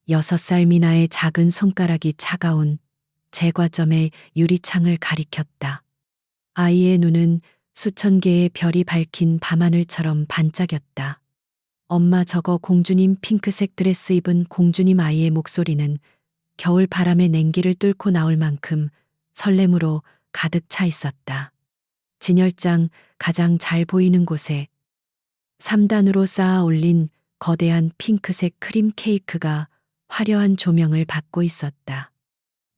6살 미나의 작은 손가락이 차가운 제과점의 유리창을 가리켰다. 아이의 눈은 수천 개의 별이 밝힌 밤하늘처럼 반짝였다. 엄마, 저거 공주님. 핑크색 드레스 입은 공주님. 아이의 목소리는 겨울 바람의 냉기를 뚫고 나올 만큼 설렘으로 가득 차 있었다. 진열장 가장 잘 보이는 곳에 3단으로 쌓아 올린 거대한 핑크색 크림 케이크가 화려한 조명을 받고 있었다.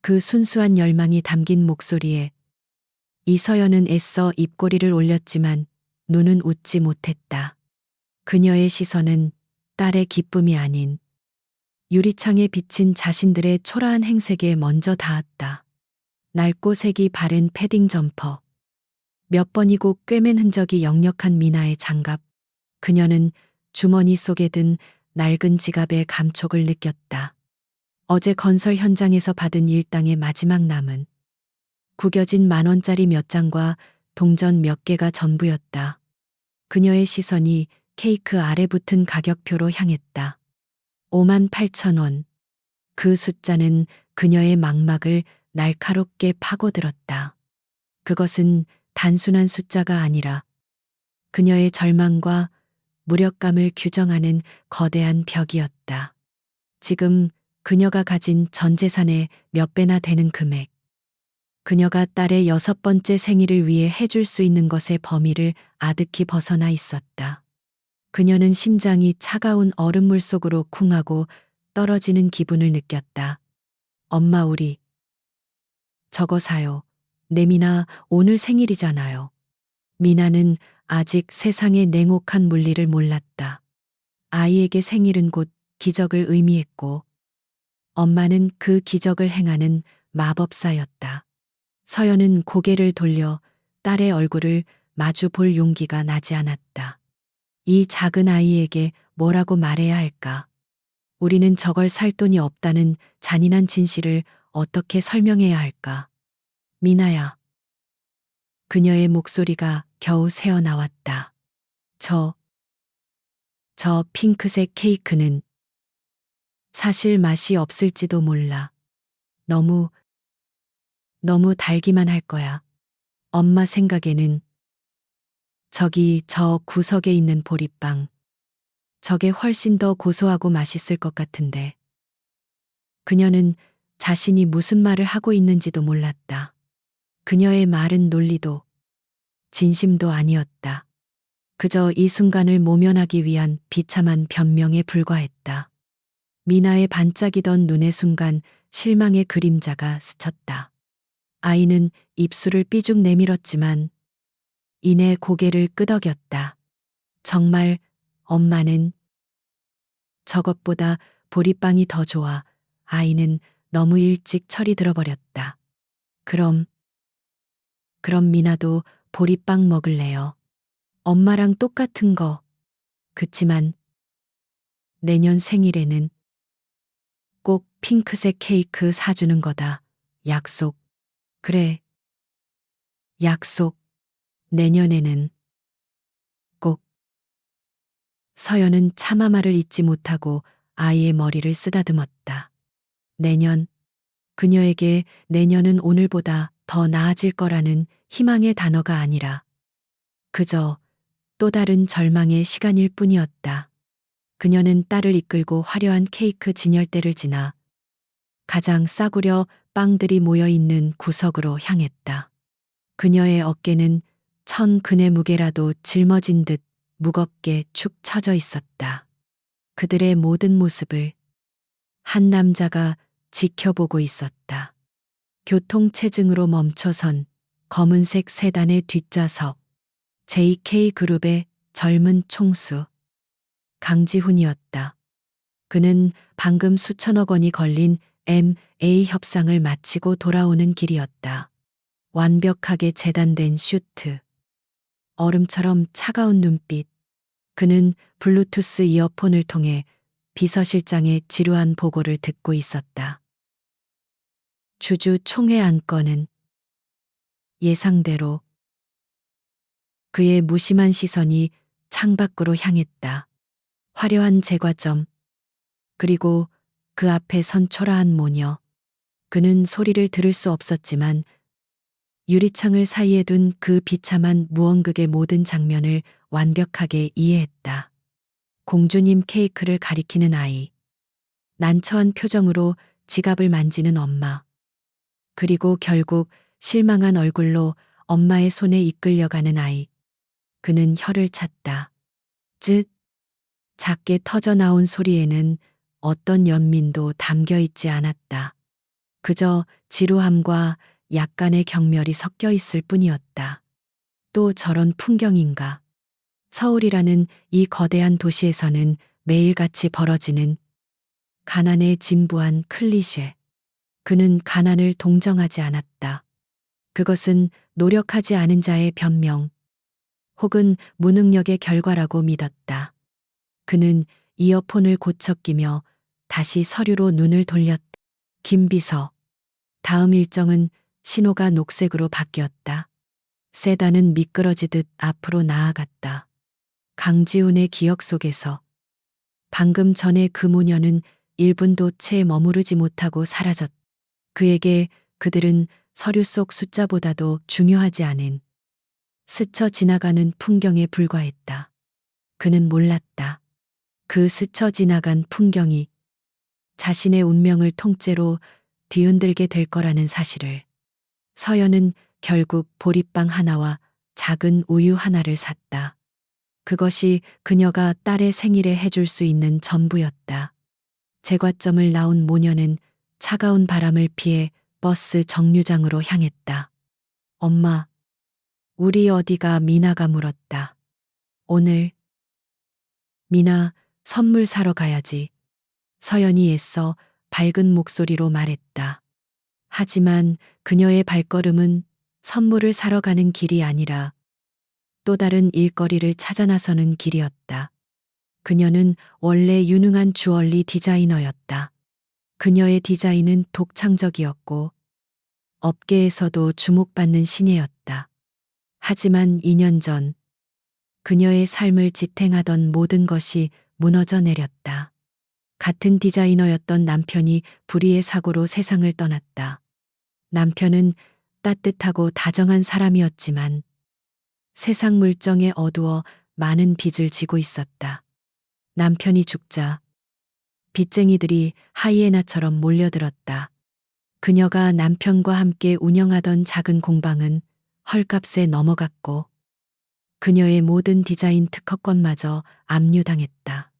그 순수한 열망이 담긴 목소리에 이서연은 애써 입꼬리를 올렸지만 눈은 웃지 못했다. 그녀의 시선은 딸의 기쁨이 아닌 유리창에 비친 자신들의 초라한 행색에 먼저 닿았다. 낡고 색이 바랜 패딩 점퍼, 몇 번이고 꿰맨 흔적이 역력한 미나의 장갑. 그녀는 주머니 속에 든 낡은 지갑의 감촉을 느꼈다. 어제 건설 현장에서 받은 일당의 마지막 남은 구겨진 10,000원짜리 몇 장과 동전 몇 개가 전부였다. 그녀의 시선이 케이크 아래 붙은 가격표로 향했다. 58,000원. 그 숫자는 그녀의 망막을 날카롭게 파고들었다. 그것은 단순한 숫자가 아니라 그녀의 절망과 무력감을 규정하는 거대한 벽이었다. 지금 그녀가 가진 전 재산의 몇 배나 되는 금액. 그녀가 딸의 6번째 생일을 위해 해줄 수 있는 것의 범위를 아득히 벗어나 있었다. 그녀는 심장이 차가운 얼음물 속으로 쿵하고 떨어지는 기분을 느꼈다. 엄마, 우리 저거 사요. 내 미나 오늘 생일이잖아요. 미나는 아직 세상의 냉혹한 물리를 몰랐다. 아이에게 생일은 곧 기적을 의미했고 엄마는 그 기적을 행하는 마법사였다. 서연은 고개를 돌려 딸의 얼굴을 마주 볼 용기가 나지 않았다. 이 작은 아이에게 뭐라고 말해야 할까? 우리는 저걸 살 돈이 없다는 잔인한 진실을 어떻게 설명해야 할까? 미나야. 그녀의 목소리가 겨우 새어나왔다. 저 핑크색 케이크는 사실 맛이 없을지도 몰라. 너무 달기만 할 거야. 엄마 생각에는 저기 저 구석에 있는 보리빵. 저게 훨씬 더 고소하고 맛있을 것 같은데. 그녀는 자신이 무슨 말을 하고 있는지도 몰랐다. 그녀의 말은 논리도 진심도 아니었다. 그저 이 순간을 모면하기 위한 비참한 변명에 불과했다. 미나의 반짝이던 눈의 순간 실망의 그림자가 스쳤다. 아이는 입술을 삐죽 내밀었지만 이내 고개를 끄덕였다. 정말 엄마는 저것보다 보리빵이 더 좋아. 아이는 너무 일찍 철이 들어버렸다. 그럼 미나도 보리빵 먹을래요. 엄마랑 똑같은 거. 그치만 내년 생일에는 꼭 핑크색 케이크 사주는 거다. 약속. 그래. 약속. 내년에는 꼭. 서연은 차마 말을 잇지 못하고 아이의 머리를 쓰다듬었다. 내년. 그녀에게 내년은 오늘보다 더 나아질 거라는 희망의 단어가 아니라 그저 또 다른 절망의 시간일 뿐이었다. 그녀는 딸을 이끌고 화려한 케이크 진열대를 지나 가장 싸구려 빵들이 모여 있는 구석으로 향했다. 그녀의 어깨는 천 근의 무게라도 짊어진 듯 무겁게 축 처져 있었다. 그들의 모든 모습을 한 남자가 지켜보고 있었다. 교통체증으로 멈춰선 검은색 세단의 뒷좌석. JK그룹의 젊은 총수. 강지훈이었다. 그는 방금 수천억 원이 걸린 M&A 협상을 마치고 돌아오는 길이었다. 완벽하게 재단된 슈트. 얼음처럼 차가운 눈빛. 그는 블루투스 이어폰을 통해 비서실장의 지루한 보고를 듣고 있었다. 주주 총회 안건은 예상대로. 그의 무심한 시선이 창밖으로 향했다. 화려한 제과점. 그리고 그 앞에 선 초라한 모녀. 그는 소리를 들을 수 없었지만 유리창을 사이에 둔 그 비참한 무언극의 모든 장면을 완벽하게 이해했다. 공주님 케이크를 가리키는 아이. 난처한 표정으로 지갑을 만지는 엄마. 그리고 결국 실망한 얼굴로 엄마의 손에 이끌려가는 아이. 그는 혀를 찼다. 쯧. 작게 터져 나온 소리에는 어떤 연민도 담겨 있지 않았다. 그저 지루함과 약간의 경멸이 섞여 있을 뿐이었다. 또 저런 풍경인가. 서울이라는 이 거대한 도시에서는 매일같이 벌어지는 가난에 진부한 클리셰. 그는 가난을 동정하지 않았다. 그것은 노력하지 않은 자의 변명 혹은 무능력의 결과라고 믿었다. 그는 이어폰을 고쳐 끼며 다시 서류로 눈을 돌렸다. 김비서. 다음 일정은 신호가 녹색으로 바뀌었다. 세단은 미끄러지듯 앞으로 나아갔다. 강지훈의 기억 속에서 방금 전에 그 모녀는 1분도 채 머무르지 못하고 사라졌다. 그에게 그들은 서류 속 숫자보다도 중요하지 않은 스쳐 지나가는 풍경에 불과했다. 그는 몰랐다. 그 스쳐 지나간 풍경이 자신의 운명을 통째로 뒤흔들게 될 거라는 사실을. 서연은 결국 보리빵 하나와 작은 우유 하나를 샀다. 그것이 그녀가 딸의 생일에 해줄 수 있는 전부였다. 제과점을 나온 모녀는 차가운 바람을 피해 버스 정류장으로 향했다. 엄마, 우리 어디가? 미나가 물었다. 오늘. 미나, 선물 사러 가야지. 서연이 애써 밝은 목소리로 말했다. 하지만 그녀의 발걸음은 선물을 사러 가는 길이 아니라 또 다른 일거리를 찾아 나서는 길이었다. 그녀는 원래 유능한 주얼리 디자이너였다. 그녀의 디자인은 독창적이었고 업계에서도 주목받는 신예였다. 하지만 2년 전 그녀의 삶을 지탱하던 모든 것이 무너져 내렸다. 같은 디자이너였던 남편이 불의의 사고로 세상을 떠났다. 남편은 따뜻하고 다정한 사람이었지만 세상 물정에 어두워 많은 빚을 지고 있었다. 남편이 죽자 빚쟁이들이 하이에나처럼 몰려들었다. 그녀가 남편과 함께 운영하던 작은 공방은 헐값에 넘어갔고 그녀의 모든 디자인 특허권마저 압류당했다.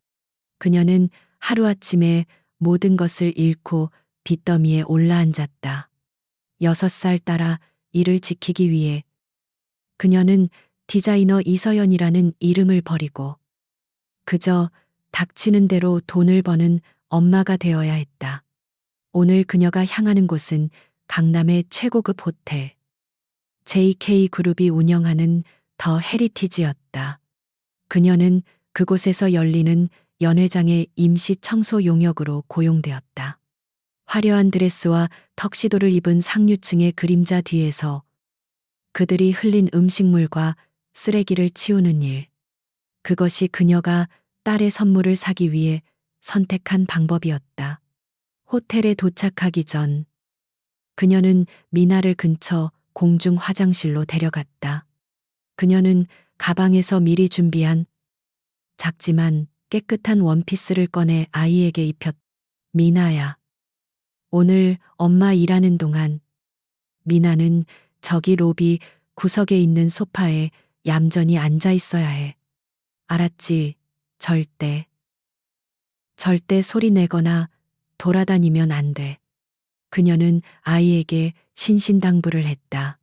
그녀는 하루아침에 모든 것을 잃고 빚더미에 올라앉았다. 6살 딸아 이를 지키기 위해 그녀는 디자이너 이서연이라는 이름을 버리고 그저 닥치는 대로 돈을 버는 엄마가 되어야 했다. 오늘 그녀가 향하는 곳은 강남의 최고급 호텔 JK그룹이 운영하는 더 헤리티지였다. 그녀는 그곳에서 열리는 연회장의 임시 청소 용역으로 고용되었다. 화려한 드레스와 턱시도를 입은 상류층의 그림자 뒤에서 그들이 흘린 음식물과 쓰레기를 치우는 일. 그것이 그녀가 딸의 선물을 사기 위해 선택한 방법이었다. 호텔에 도착하기 전 그녀는 미나를 근처 공중 화장실로 데려갔다. 그녀는 가방에서 미리 준비한 작지만 깨끗한 원피스를 꺼내 아이에게 입혔. 미나야. 오늘 엄마 일하는 동안 미나는 저기 로비 구석에 있는 소파에 얌전히 앉아 있어야 해. 알았지? 절대. 절대 소리 내거나 돌아다니면 안 돼. 그녀는 아이에게 신신당부를 했다.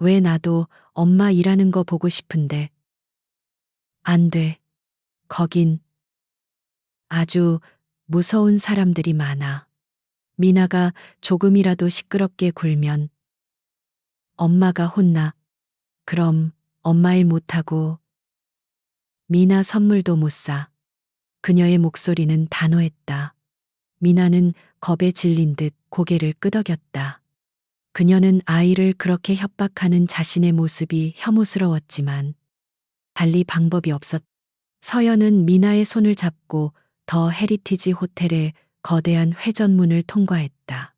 왜 나도 엄마 일하는 거 보고 싶은데. 안 돼. 거긴 아주 무서운 사람들이 많아. 미나가 조금이라도 시끄럽게 굴면 엄마가 혼나. 그럼 엄마 일 못하고 미나 선물도 못 사. 그녀의 목소리는 단호했다. 미나는 겁에 질린 듯 고개를 끄덕였다. 그녀는 아이를 그렇게 협박하는 자신의 모습이 혐오스러웠지만 달리 방법이 없었다. 서연은 미나의 손을 잡고 더 헤리티지 호텔에 거대한 회전문을 통과했다.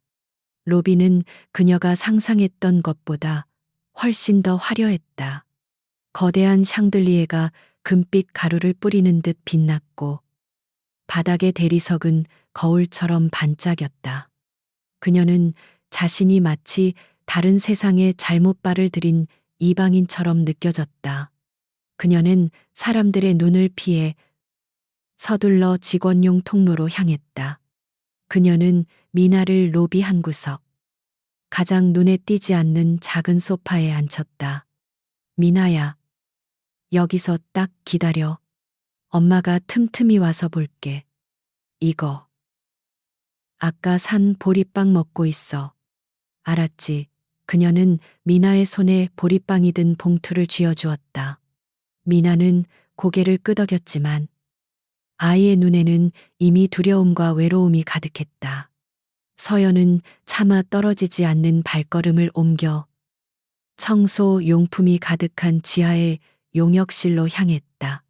로비는 그녀가 상상했던 것보다 훨씬 더 화려했다. 거대한 샹들리에가 금빛 가루를 뿌리는 듯 빛났고 바닥의 대리석은 거울처럼 반짝였다. 그녀는 자신이 마치 다른 세상에 잘못 발을 들인 이방인처럼 느껴졌다. 그녀는 사람들의 눈을 피해 서둘러 직원용 통로로 향했다. 그녀는 미나를 로비 한 구석, 가장 눈에 띄지 않는 작은 소파에 앉혔다. 미나야, 여기서 딱 기다려. 엄마가 틈틈이 와서 볼게. 이거. 아까 산 보리빵 먹고 있어. 알았지? 그녀는 미나의 손에 보리빵이 든 봉투를 쥐어주었다. 미나는 고개를 끄덕였지만 아이의 눈에는 이미 두려움과 외로움이 가득했다. 서연은 차마 떨어지지 않는 발걸음을 옮겨 청소 용품이 가득한 지하의 용역실로 향했다.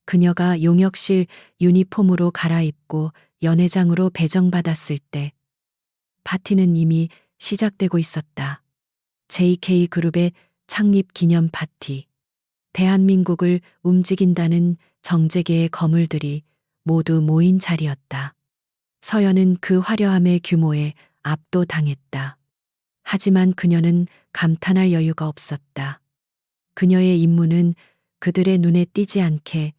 그녀가 용역실 유니폼으로 갈아입고 연회장으로 배정받았을 때 파티는 이미 시작되고 있었다. JK 그룹의 창립 기념 파티. 대한민국을 움직인다는 정재계의 거물들이 모두 모인 자리였다. 서연은 그 화려함의 규모에 압도당했다. 하지만 그녀는 감탄할 여유가 없었다. 그녀의 임무는 그들의 눈에 띄지 않게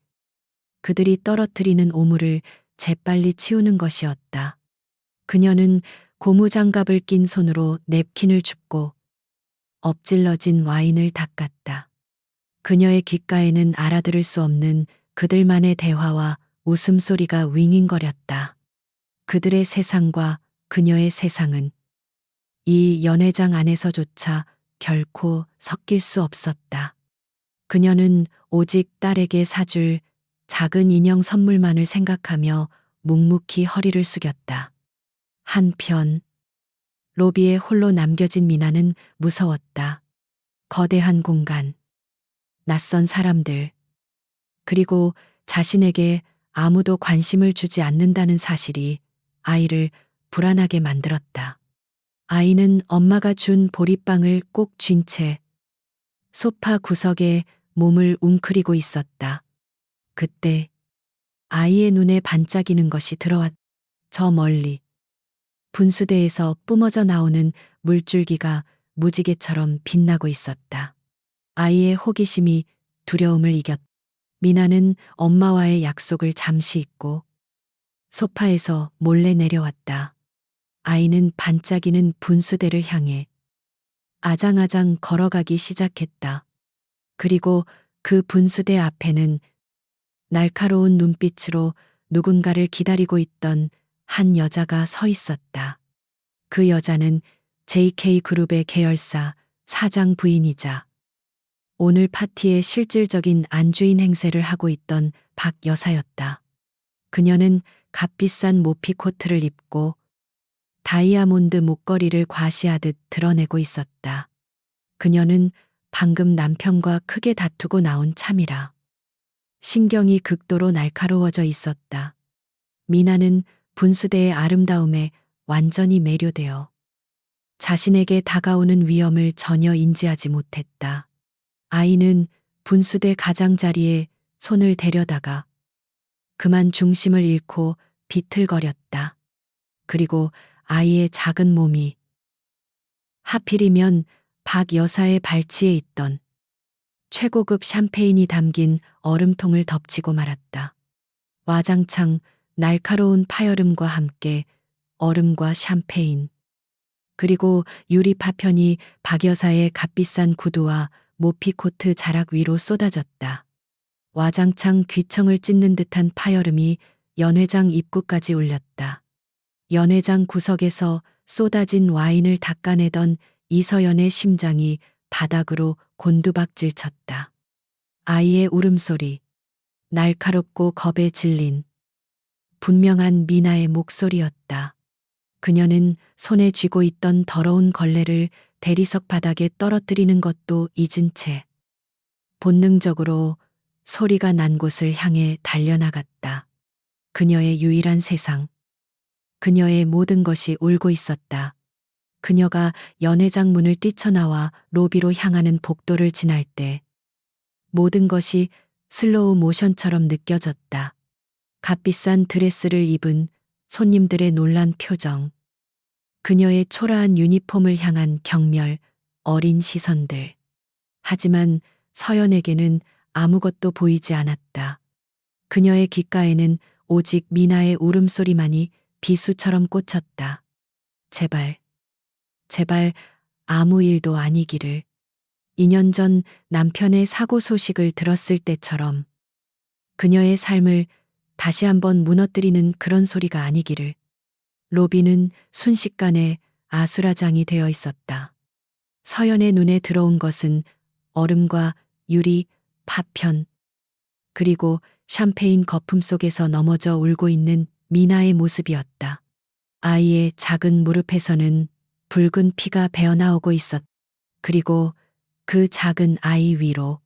그들이 떨어뜨리는 오물을 재빨리 치우는 것이었다. 그녀는 고무장갑을 낀 손으로 냅킨을 줍고 엎질러진 와인을 닦았다. 그녀의 귓가에는 알아들을 수 없는 그들만의 대화와 웃음소리가 윙윙거렸다. 그들의 세상과 그녀의 세상은 이 연회장 안에서조차 결코 섞일 수 없었다. 그녀는 오직 딸에게 사줄 작은 인형 선물만을 생각하며 묵묵히 허리를 숙였다. 한편 로비에 홀로 남겨진 미나는 무서웠다. 거대한 공간, 낯선 사람들, 그리고 자신에게 아무도 관심을 주지 않는다는 사실이 아이를 불안하게 만들었다. 아이는 엄마가 준 보리빵을 꼭 쥔 채 소파 구석에 몸을 웅크리고 있었다. 그때 아이의 눈에 반짝이는 것이 들어왔다. 저 멀리 분수대에서 뿜어져 나오는 물줄기가 무지개처럼 빛나고 있었다. 아이의 호기심이 두려움을 이겼다. 미나는 엄마와의 약속을 잠시 잊고 소파에서 몰래 내려왔다. 아이는 반짝이는 분수대를 향해 아장아장 걸어가기 시작했다. 그리고 그 분수대 앞에는 날카로운 눈빛으로 누군가를 기다리고 있던 한 여자가 서 있었다. 그 여자는 JK 그룹의 계열사 사장 부인이자 오늘 파티의 실질적인 안주인 행세를 하고 있던 박 여사였다. 그녀는 값비싼 모피 코트를 입고 다이아몬드 목걸이를 과시하듯 드러내고 있었다. 그녀는 방금 남편과 크게 다투고 나온 참이라 신경이 극도로 날카로워져 있었다. 미나는 분수대의 아름다움에 완전히 매료되어 자신에게 다가오는 위험을 전혀 인지하지 못했다. 아이는 분수대 가장자리에 손을 대려다가 그만 중심을 잃고 비틀거렸다. 그리고 아이의 작은 몸이 하필이면 박 여사의 발치에 있던 최고급 샴페인이 담긴 얼음통을 덮치고 말았다. 와장창 날카로운 파열음과 함께 얼음과 샴페인, 그리고 유리 파편이 박 여사의 값비싼 구두와 모피코트 자락 위로 쏟아졌다. 와장창 귀청을 찢는 듯한 파열음이 연회장 입구까지 울렸다. 연회장 구석에서 쏟아진 와인을 닦아내던 이서연의 심장이 바닥으로 곤두박질 쳤다. 아이의 울음소리, 날카롭고 겁에 질린 분명한 미나의 목소리였다. 그녀는 손에 쥐고 있던 더러운 걸레를 대리석 바닥에 떨어뜨리는 것도 잊은 채 본능적으로 소리가 난 곳을 향해 달려나갔다. 그녀의 유일한 세상, 그녀의 모든 것이 울고 있었다. 그녀가 연회장 문을 뛰쳐나와 로비로 향하는 복도를 지날 때 모든 것이 슬로우 모션처럼 느껴졌다. 값비싼 드레스를 입은 손님들의 놀란 표정, 그녀의 초라한 유니폼을 향한 경멸, 어린 시선들. 하지만 서연에게는 아무것도 보이지 않았다. 그녀의 귓가에는 오직 미나의 울음소리만이 비수처럼 꽂혔다. 제발, 제발 아무 일도 아니기를. 2년 전 남편의 사고 소식을 들었을 때처럼 그녀의 삶을 다시 한번 무너뜨리는 그런 소리가 아니기를. 로비는 순식간에 아수라장이 되어 있었다. 서연의 눈에 들어온 것은 얼음과 유리, 파편, 그리고 샴페인 거품 속에서 넘어져 울고 있는 미나의 모습이었다. 아이의 작은 무릎에서는 붉은 피가 배어나오고 있었다. 그리고 그 작은 아이 위로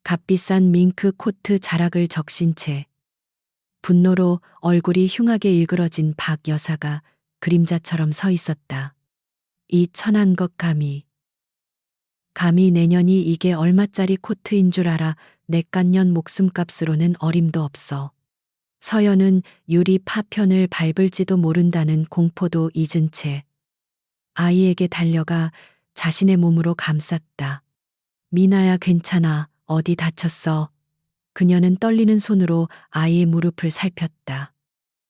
값비싼 밍크 코트 자락을 적신 채 분노로 얼굴이 흉하게 일그러진 박 여사가 그림자처럼 서 있었다. 이 천한 것 감히 내년이 이게 얼마짜리 코트인 줄 알아. 내깐년 목숨값으로는 어림도 없어. 서연은 유리 파편을 밟을지도 모른다는 공포도 잊은 채 아이에게 달려가 자신의 몸으로 감쌌다. 미나야 괜찮아. 어디 다쳤어? 그녀는 떨리는 손으로 아이의 무릎을 살폈다.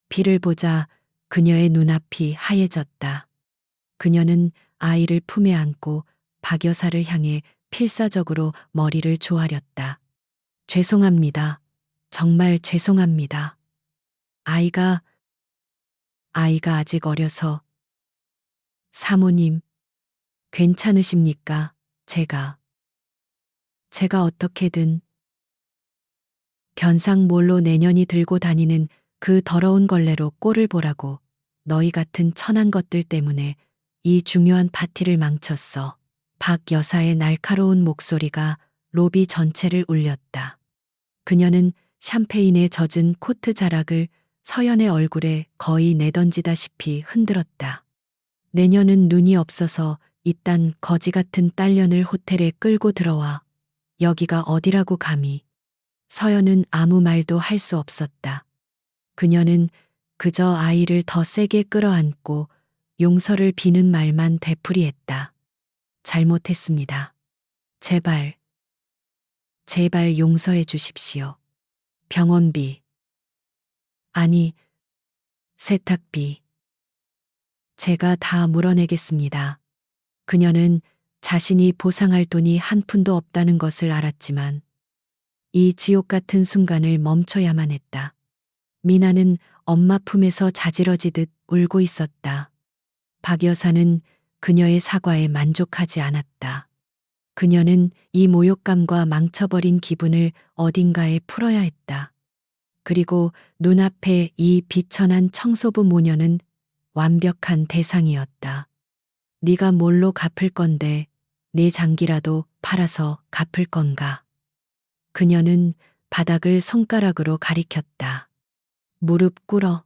피를 보자 그녀의 눈앞이 하얘졌다. 그녀는 아이를 품에 안고 박 여사를 향해 필사적으로 머리를 조아렸다. 죄송합니다. 정말 죄송합니다. 아이가 아직 어려서. 사모님, 괜찮으십니까? 제가 어떻게든 견상몰로 내년이 들고 다니는 그 더러운 걸레로 꼴을 보라고. 너희 같은 천한 것들 때문에 이 중요한 파티를 망쳤어. 박 여사의 날카로운 목소리가 로비 전체를 울렸다. 그녀는 샴페인에 젖은 코트 자락을 서연의 얼굴에 거의 내던지다시피 흔들었다. 내년은 눈이 없어서 이딴 거지 같은 딸년을 호텔에 끌고 들어와. 여기가 어디라고 감히. 서연은 아무 말도 할 수 없었다. 그녀는 그저 아이를 더 세게 끌어안고 용서를 비는 말만 되풀이했다. 잘못했습니다. 제발 용서해 주십시오. 병원비. 아니, 세탁비. 제가 다 물어내겠습니다. 그녀는 자신이 보상할 돈이 한 푼도 없다는 것을 알았지만 이 지옥 같은 순간을 멈춰야만 했다. 미나는 엄마 품에서 자지러지듯 울고 있었다. 박 여사는 그녀의 사과에 만족하지 않았다. 그녀는 이 모욕감과 망쳐버린 기분을 어딘가에 풀어야 했다. 그리고 눈앞에 이 비천한 청소부 모녀는 완벽한 대상이었다. 네가 뭘로 갚을 건데 내 장기라도 팔아서 갚을 건가? 그녀는 바닥을 손가락으로 가리켰다. 무릎 꿇어.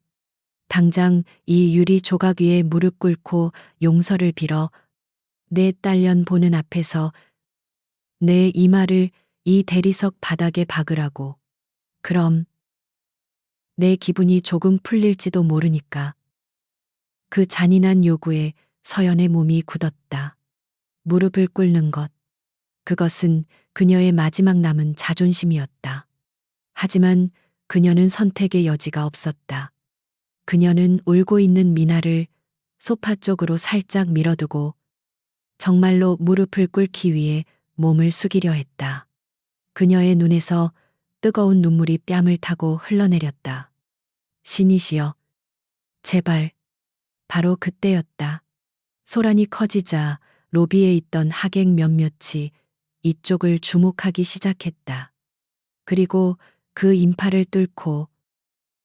당장 이 유리 조각 위에 무릎 꿇고 용서를 빌어. 내 딸년 보는 앞에서 내 이마를 이 대리석 바닥에 박으라고. 그럼 내 기분이 조금 풀릴지도 모르니까. 그 잔인한 요구에 서연의 몸이 굳었다. 무릎을 꿇는 것. 그것은 그녀의 마지막 남은 자존심이었다. 하지만 그녀는 선택의 여지가 없었다. 그녀는 울고 있는 미나를 소파 쪽으로 살짝 밀어두고 정말로 무릎을 꿇기 위해 몸을 숙이려 했다. 그녀의 눈에서 뜨거운 눈물이 뺨을 타고 흘러내렸다. 신이시여, 제발. 바로 그때였다. 소란이 커지자 로비에 있던 하객 몇몇이 이쪽을 주목하기 시작했다. 그리고 그 인파를 뚫고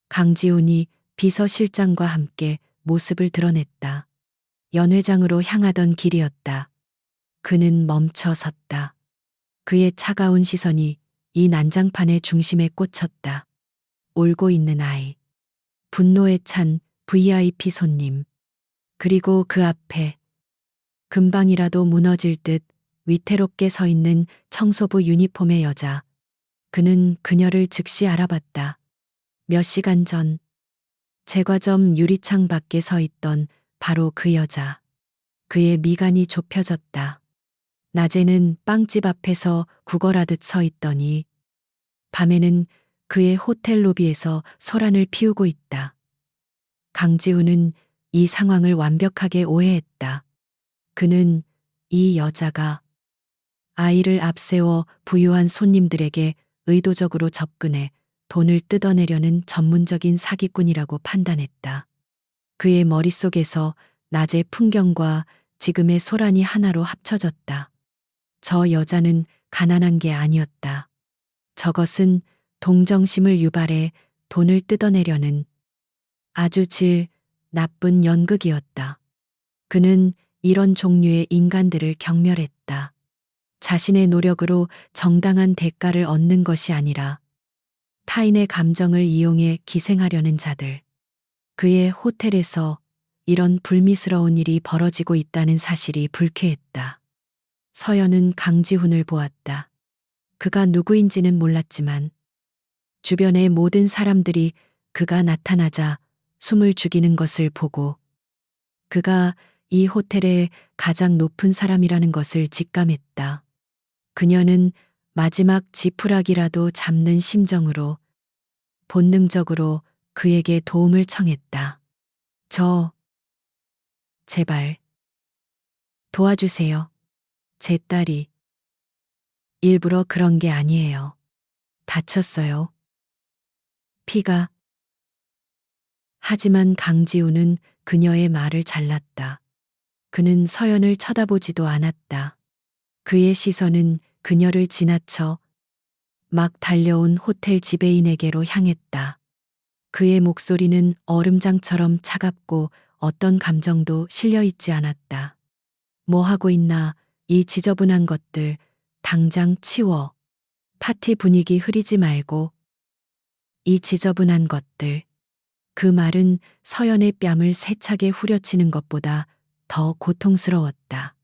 강지훈이 비서실장과 함께 모습을 드러냈다. 연회장으로 향하던 길이었다. 그는 멈춰 섰다. 그의 차가운 시선이 이 난장판의 중심에 꽂혔다. 울고 있는 아이. 분노에 찬 VIP 손님. 그리고 그 앞에 금방이라도 무너질 듯 위태롭게 서 있는 청소부 유니폼의 여자. 그는 그녀를 즉시 알아봤다. 몇 시간 전 제과점 유리창 밖에 서 있던 바로 그 여자. 그의 미간이 좁혀졌다. 낮에는 빵집 앞에서 구걸하듯 서 있더니 밤에는 그의 호텔 로비에서 소란을 피우고 있다. 강지훈은 이 상황을 완벽하게 오해했다. 그는 이 여자가 아이를 앞세워 부유한 손님들에게 의도적으로 접근해 돈을 뜯어내려는 전문적인 사기꾼이라고 판단했다. 그의 머릿속에서 낮의 풍경과 지금의 소란이 하나로 합쳐졌다. 저 여자는 가난한 게 아니었다. 저것은 동정심을 유발해 돈을 뜯어내려는 아주 질 나쁜 연극이었다. 그는 이런 종류의 인간들을 경멸했다. 자신의 노력으로 정당한 대가를 얻는 것이 아니라 타인의 감정을 이용해 기생하려는 자들. 그의 호텔에서 이런 불미스러운 일이 벌어지고 있다는 사실이 불쾌했다. 서연은 강지훈을 보았다. 그가 누구인지는 몰랐지만 주변의 모든 사람들이 그가 나타나자 숨을 죽이는 것을 보고 그가 이 호텔의 가장 높은 사람이라는 것을 직감했다. 그녀는 마지막 지푸라기라도 잡는 심정으로 본능적으로 그에게 도움을 청했다. 제발 도와주세요. 제 딸이 일부러 그런 게 아니에요. 다쳤어요. 피가. 하지만 강지우는 그녀의 말을 잘랐다. 그는 서연을 쳐다보지도 않았다. 그의 시선은 그녀를 지나쳐 막 달려온 호텔 지배인에게로 향했다. 그의 목소리는 얼음장처럼 차갑고 어떤 감정도 실려 있지 않았다. 뭐 하고 있나, 이 지저분한 것들, 당장 치워. 파티 분위기 흐리지 말고. 이 지저분한 것들. 그 말은 서연의 뺨을 세차게 후려치는 것보다 더 고통스러웠다.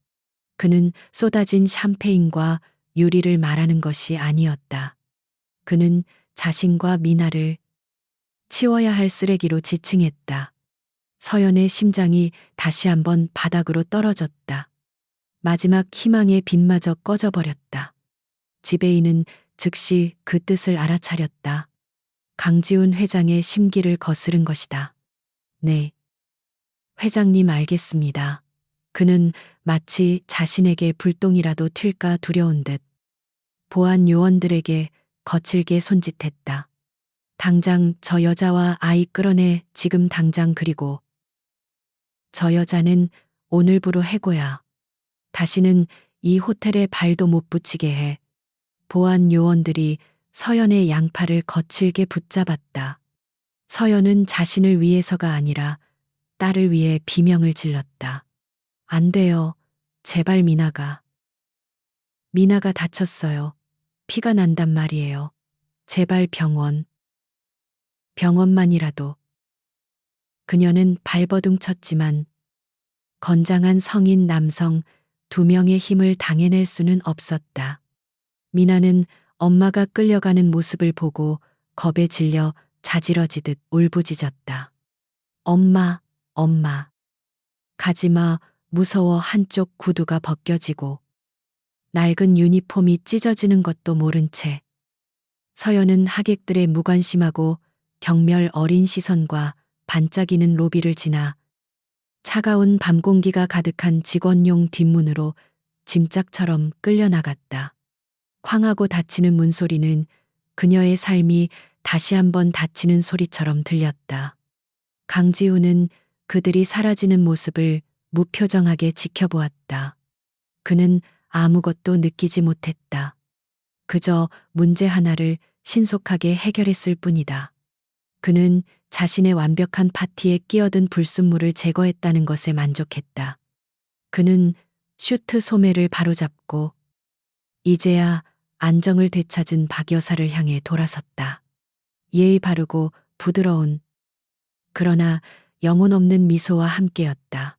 그는 쏟아진 샴페인과 유리를 말하는 것이 아니었다. 그는 자신과 미나를 치워야 할 쓰레기로 지칭했다. 서연의 심장이 다시 한번 바닥으로 떨어졌다. 마지막 희망의 빛마저 꺼져버렸다. 지배인은 즉시 그 뜻을 알아차렸다. 강지훈 회장의 심기를 거스른 것이다. 네. 회장님 알겠습니다. 그는 마치 자신에게 불똥이라도 튈까 두려운 듯 보안 요원들에게 거칠게 손짓했다. 당장 저 여자와 아이 끌어내, 지금 당장. 그리고 저 여자는 오늘부로 해고야. 다시는 이 호텔에 발도 못 붙이게 해. 보안 요원들이 서연의 양팔을 거칠게 붙잡았다. 서연은 자신을 위해서가 아니라 딸을 위해 비명을 질렀다. 안 돼요. 제발 미나가. 미나가 다쳤어요. 피가 난단 말이에요. 제발 병원. 병원만이라도. 그녀는 발버둥 쳤지만 건장한 성인 남성 2명의 힘을 당해낼 수는 없었다. 미나는 엄마가 끌려가는 모습을 보고 겁에 질려 자지러지듯 울부짖었다. 엄마, 엄마. 가지마, 무서워. 한쪽 구두가 벗겨지고 낡은 유니폼이 찢어지는 것도 모른 채 서연은 하객들의 무관심하고 경멸 어린 시선과 반짝이는 로비를 지나 차가운 밤 공기가 가득한 직원용 뒷문으로 짐짝처럼 끌려나갔다. 쾅하고 닫히는 문소리는 그녀의 삶이 다시 한번 닫히는 소리처럼 들렸다. 강지우는 그들이 사라지는 모습을 무표정하게 지켜보았다. 그는 아무것도 느끼지 못했다. 그저 문제 하나를 신속하게 해결했을 뿐이다. 그는 자신의 완벽한 파티에 끼어든 불순물을 제거했다는 것에 만족했다. 그는 슈트 소매를 바로잡고 이제야 안정을 되찾은 박 여사를 향해 돌아섰다. 예의 바르고 부드러운, 그러나 영혼 없는 미소와 함께였다.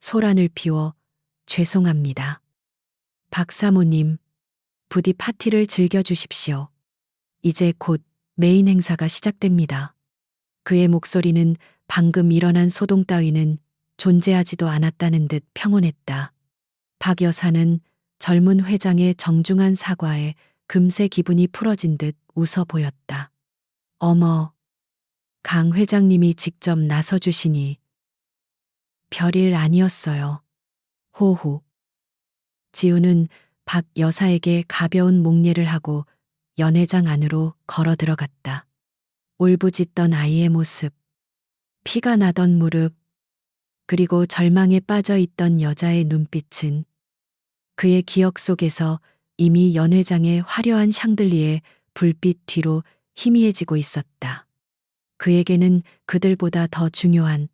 소란을 피워 죄송합니다. 박 사모님, 부디 파티를 즐겨주십시오. 이제 곧 메인 행사가 시작됩니다. 그의 목소리는 방금 일어난 소동 따위는 존재하지도 않았다는 듯 평온했다. 박 여사는 젊은 회장의 정중한 사과에 금세 기분이 풀어진 듯 웃어 보였다. 어머, 강 회장님이 직접 나서주시니 별일 아니었어요. 호호. 지우는 박 여사에게 가벼운 목례를 하고 연회장 안으로 걸어 들어갔다. 울부짖던 아이의 모습, 피가 나던 무릎, 그리고 절망에 빠져 있던 여자의 눈빛은 그의 기억 속에서 이미 연회장의 화려한 샹들리에 불빛 뒤로 희미해지고 있었다. 그에게는 그들보다 더 중요한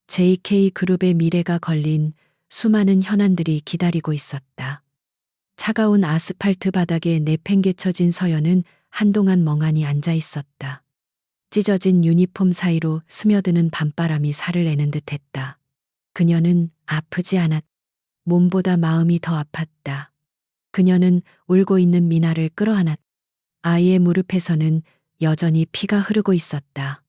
JK 그룹의 미래가 걸린 수많은 현안들이 기다리고 있었다. 차가운 아스팔트 바닥에 내팽개쳐진 서연은 한동안 멍하니 앉아 있었다. 찢어진 유니폼 사이로 스며드는 밤바람이 살을 내는 듯했다. 그녀는 아프지 않았다. 몸보다 마음이 더 아팠다. 그녀는 울고 있는 미나를 끌어안았다. 아이의 무릎에서는 여전히 피가 흐르고 있었다.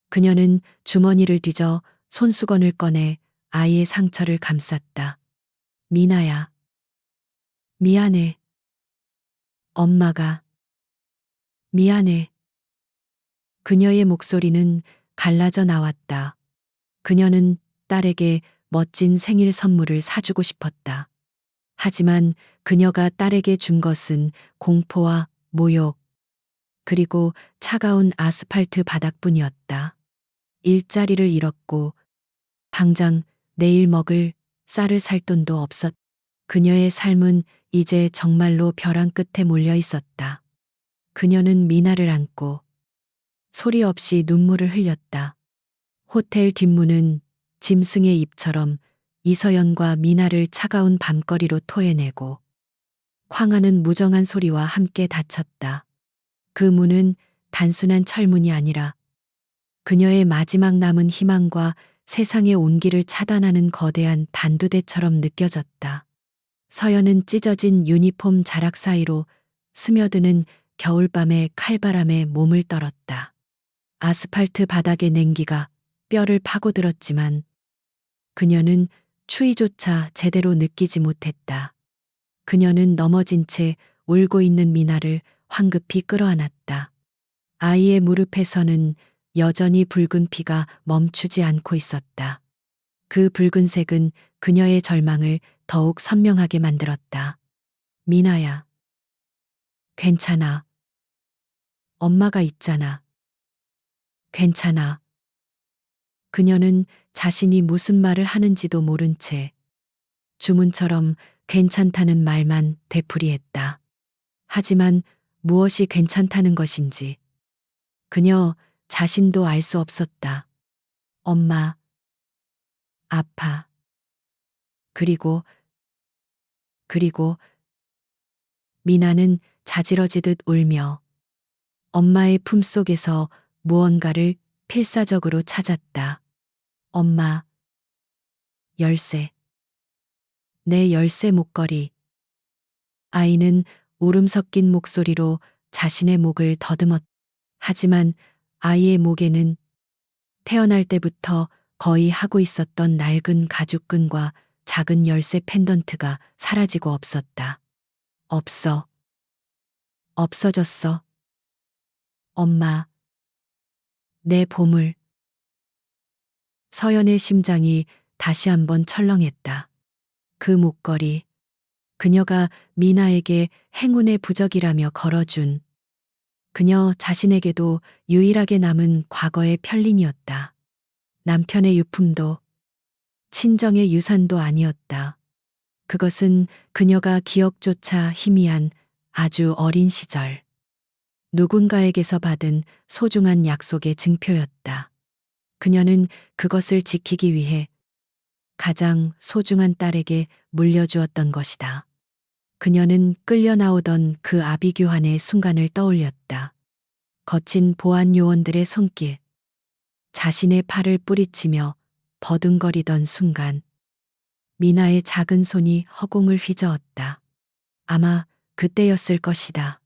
그녀는 주머니를 뒤져 손수건을 꺼내 아이의 상처를 감쌌다. 미나야. 미안해. 엄마가. 미안해. 그녀의 목소리는 갈라져 나왔다. 그녀는 딸에게 멋진 생일 선물을 사주고 싶었다. 하지만 그녀가 딸에게 준 것은 공포와 모욕, 그리고 차가운 아스팔트 바닥뿐이었다. 일자리를 잃었고 당장 내일 먹을 쌀을 살 돈도 없었다. 그녀의 삶은 이제 정말로 벼랑 끝에 몰려 있었다. 그녀는 미나를 안고 소리 없이 눈물을 흘렸다. 호텔 뒷문은 짐승의 입처럼 이서연과 미나를 차가운 밤거리로 토해내고 쾅하는 무정한 소리와 함께 닫혔다. 그 문은 단순한 철문이 아니라 그녀의 마지막 남은 희망과 세상의 온기를 차단하는 거대한 단두대처럼 느껴졌다. 서연은 찢어진 유니폼 자락 사이로 스며드는 겨울밤의 칼바람에 몸을 떨었다. 아스팔트 바닥의 냉기가 뼈를 파고들었지만 그녀는 추위조차 제대로 느끼지 못했다. 그녀는 넘어진 채 울고 있는 미나를 황급히 끌어안았다. 아이의 무릎에서는 여전히 붉은 피가 멈추지 않고 있었다. 그 붉은색은 그녀의 절망을 더욱 선명하게 만들었다. 미나야. 괜찮아. 엄마가 있잖아. 괜찮아. 그녀는 자신이 무슨 말을 하는지도 모른 채 주문처럼 괜찮다는 말만 되풀이했다. 하지만 무엇이 괜찮다는 것인지 그녀 자신도 알 수 없었다. 엄마, 아파. 그리고 미나는 자지러지듯 울며 엄마의 품속에서 무언가를 필사적으로 찾았다. 엄마, 열쇠. 내 열쇠 목걸이. 아이는 울음 섞인 목소리로 자신의 목을 더듬었다. 하지만 아이의 목에는 태어날 때부터 거의 하고 있었던 낡은 가죽끈과 작은 열쇠 펜던트가 사라지고 없었다. 없어. 없어졌어. 엄마. 내 보물. 서연의 심장이 다시 한번 철렁했다. 그 목걸이. 그녀가 미나에게 행운의 부적이라며 걸어준 그녀 자신에게도 유일하게 남은 과거의 편린이었다. 남편의 유품도 친정의 유산도 아니었다. 그것은 그녀가 기억조차 희미한 아주 어린 시절 누군가에게서 받은 소중한 약속의 증표였다. 그녀는 그것을 지키기 위해 가장 소중한 딸에게 물려주었던 것이다. 그녀는 끌려 나오던 그 아비규환의 순간을 떠올렸다. 거친 보안 요원들의 손길, 자신의 팔을 뿌리치며 버둥거리던 순간 미나의 작은 손이 허공을 휘저었다. 아마 그때였을 것이다.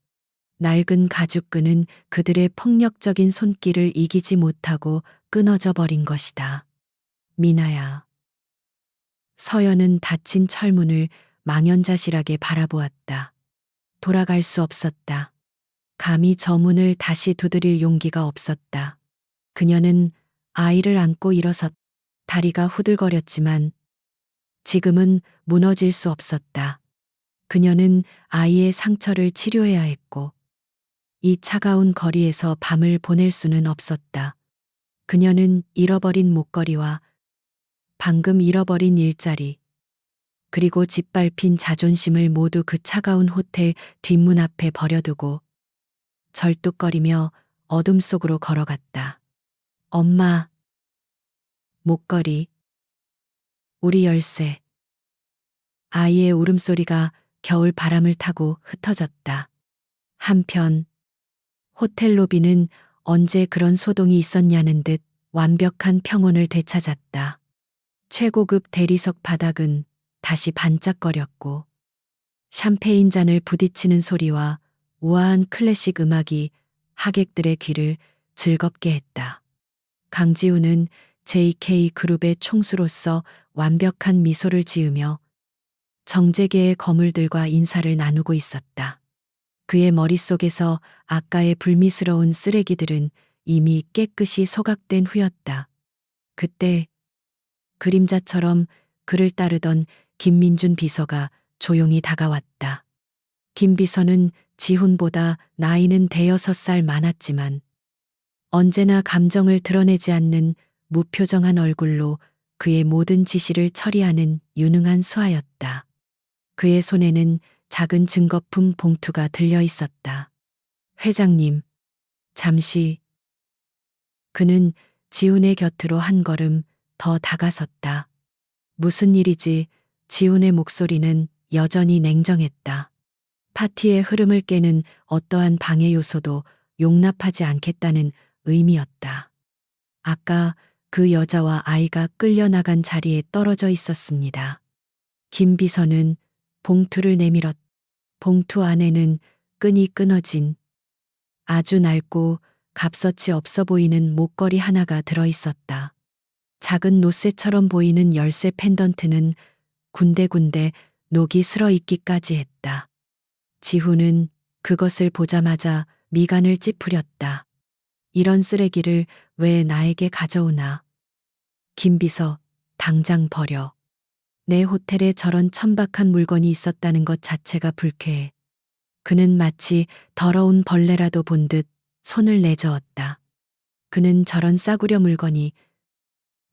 낡은 가죽끈은 그들의 폭력적인 손길을 이기지 못하고 끊어져 버린 것이다. 미나야. 서연은 닫힌 철문을 망연자실하게 바라보았다. 돌아갈 수 없었다. 감히 저 문을 다시 두드릴 용기가 없었다. 그녀는 아이를 안고 일어섰. 다리가 후들거렸지만 지금은 무너질 수 없었다. 그녀는 아이의 상처를 치료해야 했고 이 차가운 거리에서 밤을 보낼 수는 없었다. 그녀는 잃어버린 목걸이와 방금 잃어버린 일자리, 그리고 짓밟힌 자존심을 모두 그 차가운 호텔 뒷문 앞에 버려두고 절뚝거리며 어둠 속으로 걸어갔다. 엄마, 목걸이, 우리 열쇠. 아이의 울음소리가 겨울 바람을 타고 흩어졌다. 한편 호텔 로비는 언제 그런 소동이 있었냐는 듯 완벽한 평온을 되찾았다. 최고급 대리석 바닥은 다시 반짝거렸고 샴페인 잔을 부딪히는 소리와 우아한 클래식 음악이 하객들의 귀를 즐겁게 했다. 강지우는 JK 그룹의 총수로서 완벽한 미소를 지으며 정재계의 거물들과 인사를 나누고 있었다. 그의 머릿속에서 아까의 불미스러운 쓰레기들은 이미 깨끗이 소각된 후였다. 그때 그림자처럼 그를 따르던 김민준 비서가 조용히 다가왔다. 김 비서는 지훈보다 나이는 대여섯 살 많았지만 언제나 감정을 드러내지 않는 무표정한 얼굴로 그의 모든 지시를 처리하는 유능한 수하였다. 그의 손에는 작은 증거품 봉투가 들려 있었다. 회장님, 잠시. 그는 지훈의 곁으로 한 걸음 더 다가섰다. 무슨 일이지? 지훈의 목소리는 여전히 냉정했다. 파티의 흐름을 깨는 어떠한 방해 요소도 용납하지 않겠다는 의미였다. 아까 그 여자와 아이가 끌려나간 자리에 떨어져 있었습니다. 김 비서는 봉투를 내밀었. 봉투 안에는 끈이 끊어진 아주 낡고 값어치 없어 보이는 목걸이 하나가 들어 있었다. 작은 노쇠처럼 보이는 열쇠 펜던트는 군데군데 녹이 슬어 있기까지 했다. 지훈은 그것을 보자마자 미간을 찌푸렸다. 이런 쓰레기를 왜 나에게 가져오나. 김 비서, 당장 버려. 내 호텔에 저런 천박한 물건이 있었다는 것 자체가 불쾌해. 그는 마치 더러운 벌레라도 본 듯 손을 내저었다. 그는 저런 싸구려 물건이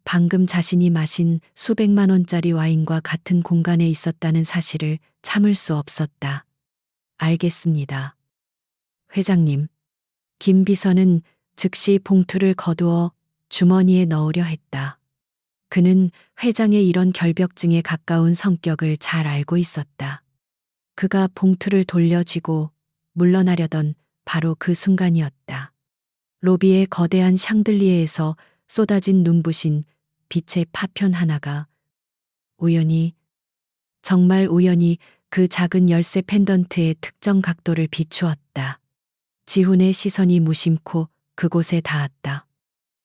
방금 자신이 마신 수백만 원짜리 와인과 같은 공간에 있었다는 사실을 참을 수 없었다. 알겠습니다. 회장님. 김 비서는 즉시 봉투를 거두어 주머니에 넣으려 했다. 그는 회장의 이런 결벽증에 가까운 성격을 잘 알고 있었다. 그가 봉투를 돌려쥐고 물러나려던 바로 그 순간이었다. 로비의 거대한 샹들리에에서 쏟아진 눈부신 빛의 파편 하나가 우연히, 정말 우연히 그 작은 열쇠 펜던트의 특정 각도를 비추었다. 지훈의 시선이 무심코 그곳에 닿았다.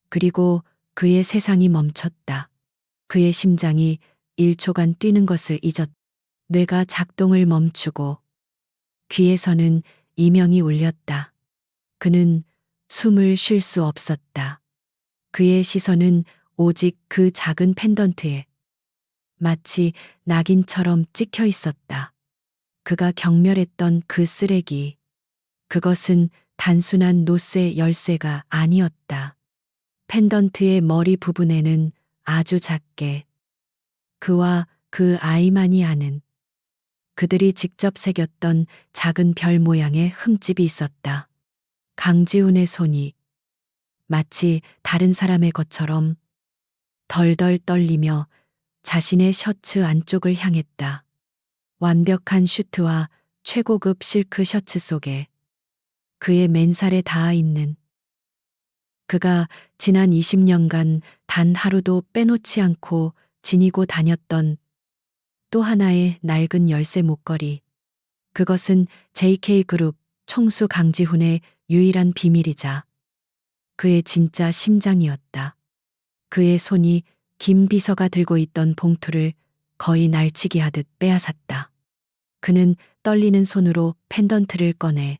그리고 그의 세상이 멈췄다. 그의 심장이 1초간 뛰는 것을 잊었다. 뇌가 작동을 멈추고 귀에서는 이명이 울렸다. 그는 숨을 쉴 수 없었다. 그의 시선은 오직 그 작은 펜던트에 마치 낙인처럼 찍혀 있었다. 그가 경멸했던 그 쓰레기. 그것은 단순한 노쇠 열쇠가 아니었다. 펜던트의 머리 부분에는 아주 작게 그와 그 아이만이 아는 그들이 직접 새겼던 작은 별 모양의 흠집이 있었다. 강지훈의 손이 마치 다른 사람의 것처럼 덜덜 떨리며 자신의 셔츠 안쪽을 향했다. 완벽한 슈트와 최고급 실크 셔츠 속에 그의 맨살에 닿아 있는 그가 지난 20년간 단 하루도 빼놓지 않고 지니고 다녔던 또 하나의 낡은 열쇠 목걸이. 그것은 JK그룹 총수 강지훈의 유일한 비밀이자 그의 진짜 심장이었다. 그의 손이 김 비서가 들고 있던 봉투를 거의 날치기 하듯 빼앗았다. 그는 떨리는 손으로 펜던트를 꺼내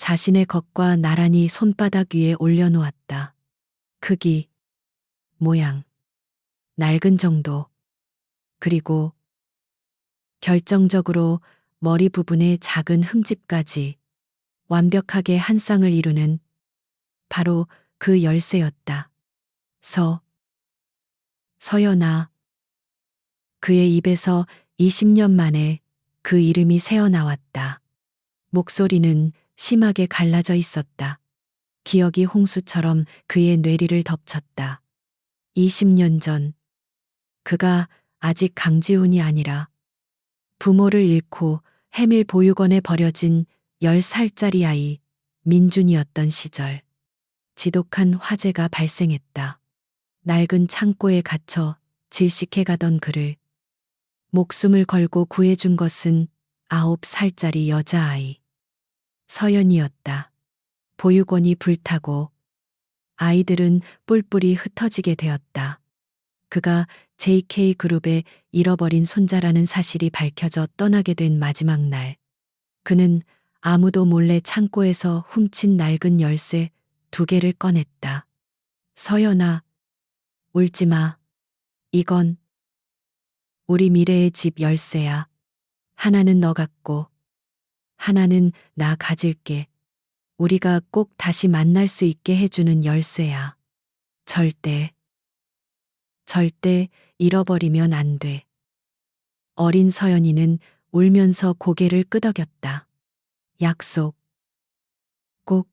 자신의 것과 나란히 손바닥 위에 올려놓았다. 크기, 모양, 낡은 정도, 그리고 결정적으로 머리 부분의 작은 흠집까지 완벽하게 한 쌍을 이루는 바로 그 열쇠였다. 서연아. 그의 입에서 20년 만에 그 이름이 새어나왔다. 목소리는 심하게 갈라져 있었다. 기억이 홍수처럼 그의 뇌리를 덮쳤다. 20년 전, 그가 아직 강지훈이 아니라 부모를 잃고 해밀 보육원에 버려진 10살짜리 아이 민준이었던 시절, 지독한 화재가 발생했다. 낡은 창고에 갇혀 질식해가던 그를 목숨을 걸고 구해준 것은 9살짜리 여자아이 서연이었다. 보육원이 불타고 아이들은 뿔뿔이 흩어지게 되었다. 그가 JK그룹의 잃어버린 손자라는 사실이 밝혀져 떠나게 된 마지막 날, 그는 아무도 몰래 창고에서 훔친 낡은 열쇠 2개를 꺼냈다. 서연아, 울지 마. 이건 우리 미래의 집 열쇠야. 하나는 너 갖고, 하나는 나 가질게. 우리가 꼭 다시 만날 수 있게 해주는 열쇠야. 절대 잃어버리면 안 돼. 어린 서연이는 울면서 고개를 끄덕였다. 약속. 꼭,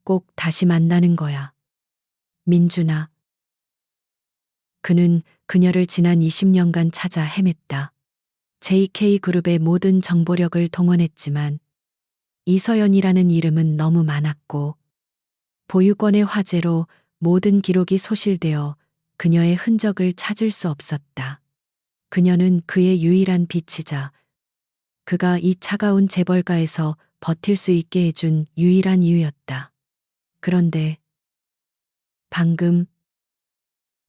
꼭 다시 만나는 거야. 민준아. 그는 그녀를 지난 20년간 찾아 헤맸다. JK그룹의 모든 정보력을 동원했지만 이서연이라는 이름은 너무 많았고 보육원의 화재로 모든 기록이 소실되어 그녀의 흔적을 찾을 수 없었다. 그녀는 그의 유일한 빛이자 그가 이 차가운 재벌가에서 버틸 수 있게 해준 유일한 이유였다. 그런데 방금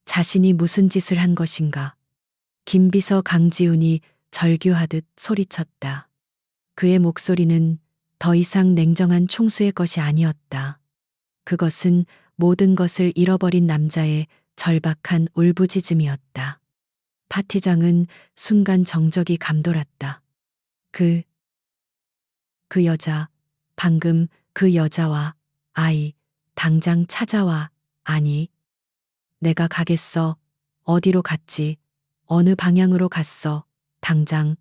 자신이 무슨 짓을 한 것인가? 김비서 강지훈이 절규하듯 소리쳤다. 그의 목소리는 더 이상 냉정한 총수의 것이 아니었다. 그것은 모든 것을 잃어버린 남자의 절박한 울부짖음이었다. 파티장은 순간 정적이 감돌았다. 그 여자, 방금 그 여자와 아이, 당장 찾아와. 아니, 내가 가겠어. 어디로 갔지? 어느 방향으로 갔어? 당장.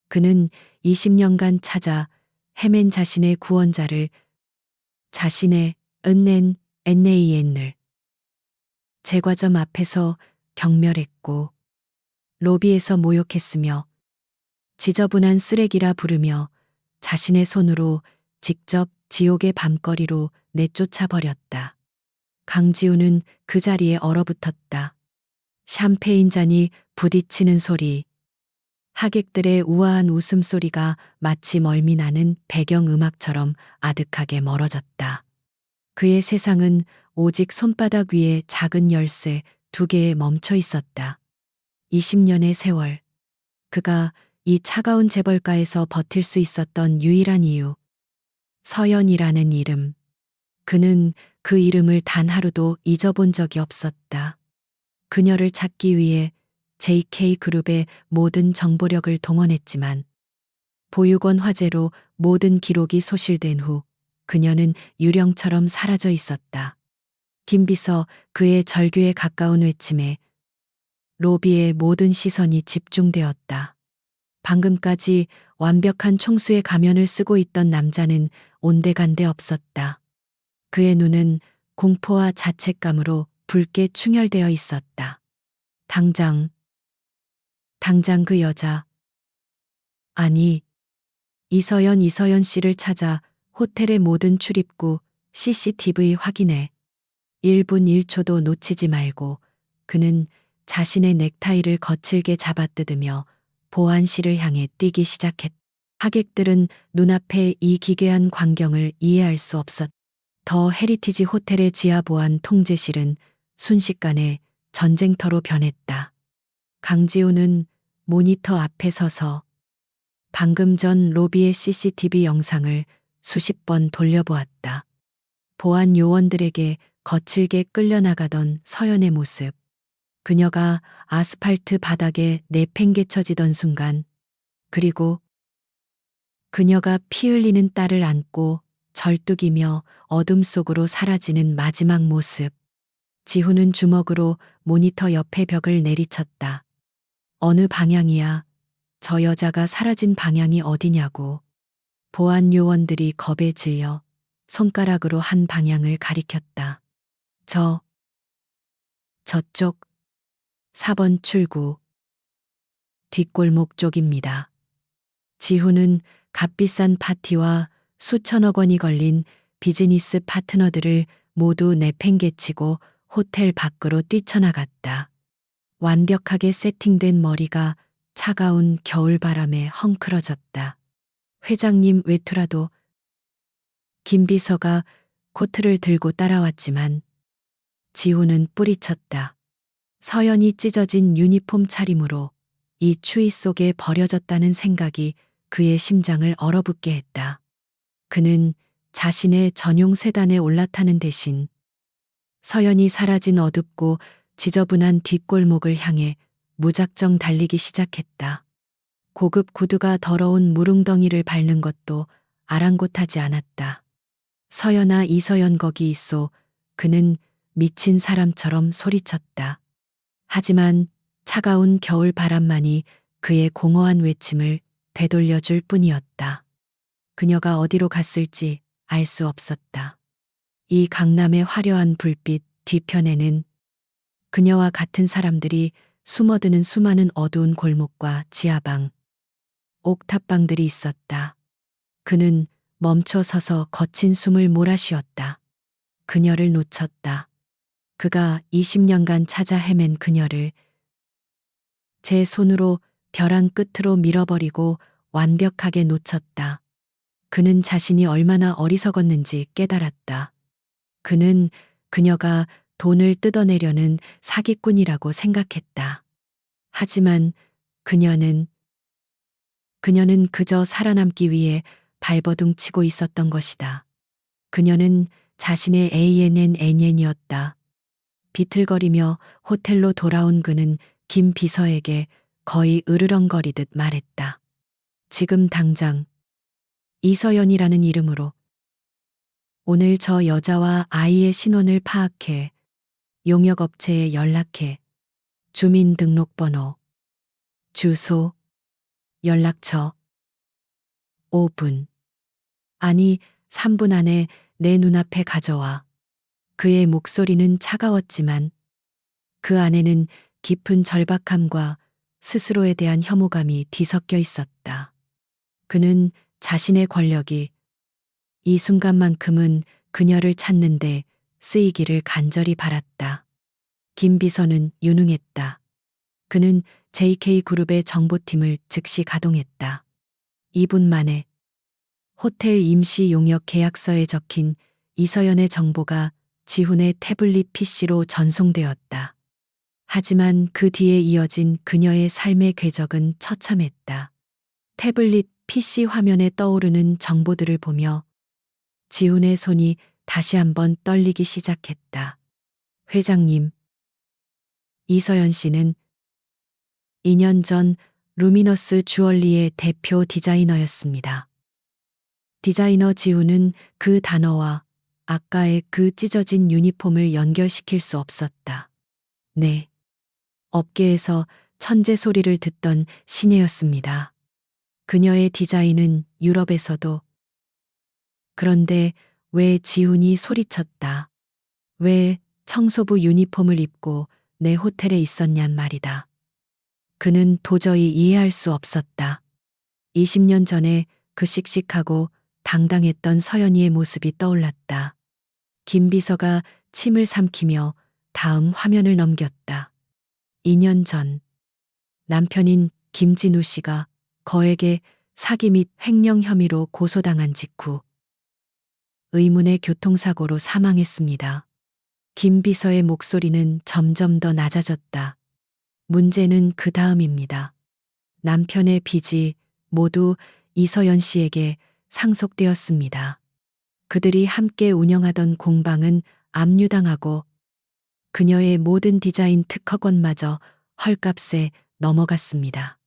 그는 20년간 찾아 헤맨 자신의 구원자를, 자신의 은낸 NAN을 제과점 앞에서 경멸했고 로비에서 모욕했으며 지저분한 쓰레기라 부르며 자신의 손으로 직접 지옥의 밤거리로 내쫓아 버렸다. 강지우는 그 자리에 얼어붙었다. 샴페인 잔이 부딪히는 소리, 하객들의 우아한 웃음소리가 마치 멀미나는 배경음악처럼 아득하게 멀어졌다. 그의 세상은 오직 손바닥 위에 작은 열쇠 2개에 멈춰 있었다. 20년의 세월. 그가 이 차가운 재벌가에서 버틸 수 있었던 유일한 이유. 서연이라는 이름. 그는 그 이름을 단 하루도 잊어본 적이 없었다. 그녀를 찾기 위해 JK그룹의 모든 정보력을 동원했지만 보육원 화재로 모든 기록이 소실된 후 그녀는 유령처럼 사라져 있었다. 김비서 그의 절규에 가까운 외침에 로비의 모든 시선이 집중되었다. 방금까지 완벽한 총수의 가면을 쓰고 있던 남자는 온데간데 없었다. 그의 눈은 공포와 자책감으로 붉게 충혈되어 있었다. 당장 그 여자, 아니, 이서연 씨를 찾아 호텔의 모든 출입구, CCTV 확인해. 1분 1초도 놓치지 말고 그는 자신의 넥타이를 거칠게 잡아뜯으며 보안실을 향해 뛰기 시작했다. 하객들은 눈앞에 이 기괴한 광경을 이해할 수 없었다. 더 헤리티지 호텔의 지하 보안 통제실은 순식간에 전쟁터로 변했다. 강지우는 모니터 앞에 서서 방금 전 로비의 CCTV 영상을 수십 번 돌려보았다. 보안 요원들에게 거칠게 끌려나가던 서연의 모습. 그녀가 아스팔트 바닥에 내팽개쳐지던 순간, 그리고 그녀가 피 흘리는 딸을 안고 절뚝이며 어둠 속으로 사라지는 마지막 모습. 지훈은 주먹으로 모니터 옆의 벽을 내리쳤다. 어느 방향이야? 저 여자가 사라진 방향이 어디냐고. 보안 요원들이 겁에 질려 손가락으로 한 방향을 가리켰다. 저쪽 4번 출구 뒷골목 쪽입니다. 지훈은 값비싼 파티와 수천억 원이 걸린 비즈니스 파트너들을 모두 내팽개치고 호텔 밖으로 뛰쳐나갔다. 완벽하게 세팅된 머리가 차가운 겨울바람에 헝클어졌다. 회장님 외투라도. 김 비서가 코트를 들고 따라왔지만 지훈은 뿌리쳤다. 서연이 찢어진 유니폼 차림으로 이 추위 속에 버려졌다는 생각이 그의 심장을 얼어붙게 했다. 그는 자신의 전용 세단에 올라타는 대신 서연이 사라진 어둡고 지저분한 뒷골목을 향해 무작정 달리기 시작했다. 고급 구두가 더러운 무릉덩이를 밟는 것도 아랑곳하지 않았다. 서연아, 이서연 거기 있소. 그는 미친 사람처럼 소리쳤다. 하지만 차가운 겨울 바람만이 그의 공허한 외침을 되돌려줄 뿐이었다. 그녀가 어디로 갔을지 알 수 없었다. 이 강남의 화려한 불빛 뒤편에는 그녀와 같은 사람들이 숨어드는 수많은 어두운 골목과 지하방, 옥탑방들이 있었다. 그는 멈춰 서서 거친 숨을 몰아쉬었다. 그녀를 놓쳤다. 그가 20년간 찾아 헤맨 그녀를 제 손으로 벼랑 끝으로 밀어버리고 완벽하게 놓쳤다. 그는 자신이 얼마나 어리석었는지 깨달았다. 그는 그녀가 돈을 뜯어내려는 사기꾼이라고 생각했다. 하지만 그녀는 그저 살아남기 위해 발버둥 치고 있었던 것이다. 그녀는 자신의 ANN이었다. 비틀거리며 호텔로 돌아온 그는 김 비서에게 거의 으르렁거리듯 말했다. 지금 당장 이서연이라는 이름으로 오늘 저 여자와 아이의 신원을 파악해 용역업체에 연락해 주민등록번호, 주소, 연락처 5분, 아니 3분 안에 내 눈앞에 가져와. 그의 목소리는 차가웠지만 그 안에는 깊은 절박함과 스스로에 대한 혐오감이 뒤섞여 있었다. 그는 자신의 권력이 이 순간만큼은 그녀를 찾는데 쓰이기를 간절히 바랐다. 김 비서는 유능했다. 그는 JK그룹의 정보팀을 즉시 가동했다. 2분 만에 호텔 임시 용역 계약서에 적힌 이서연의 정보가 지훈의 태블릿 PC로 전송되었다. 하지만 그 뒤에 이어진 그녀의 삶의 궤적은 처참했다. 태블릿 PC 화면에 떠오르는 정보들을 보며 지훈의 손이 다시 한번 떨리기 시작했다. 회장님, 이서연 씨는 2년 전 루미너스 주얼리의 대표 디자이너였습니다. 디자이너 지훈은 그 단어와 아까의 그 찢어진 유니폼을 연결시킬 수 없었다. 네. 업계에서 천재 소리를 듣던 신예였습니다. 그녀의 디자인은 유럽에서도. 그런데 왜 지훈이 소리쳤다. 왜 청소부 유니폼을 입고 내 호텔에 있었냔 말이다. 그는 도저히 이해할 수 없었다. 20년 전에 그 씩씩하고 당당했던 서연이의 모습이 떠올랐다. 김비서가 침을 삼키며 다음 화면을 넘겼다. 2년 전 남편인 김진우 씨가 거액의 사기 및 횡령 혐의로 고소당한 직후 의문의 교통사고로 사망했습니다. 김 비서의 목소리는 점점 더 낮아졌다. 문제는 그 다음입니다. 남편의 빚이 모두 이서연 씨에게 상속되었습니다. 그들이 함께 운영하던 공방은 압류당하고 그녀의 모든 디자인 특허권마저 헐값에 넘어갔습니다.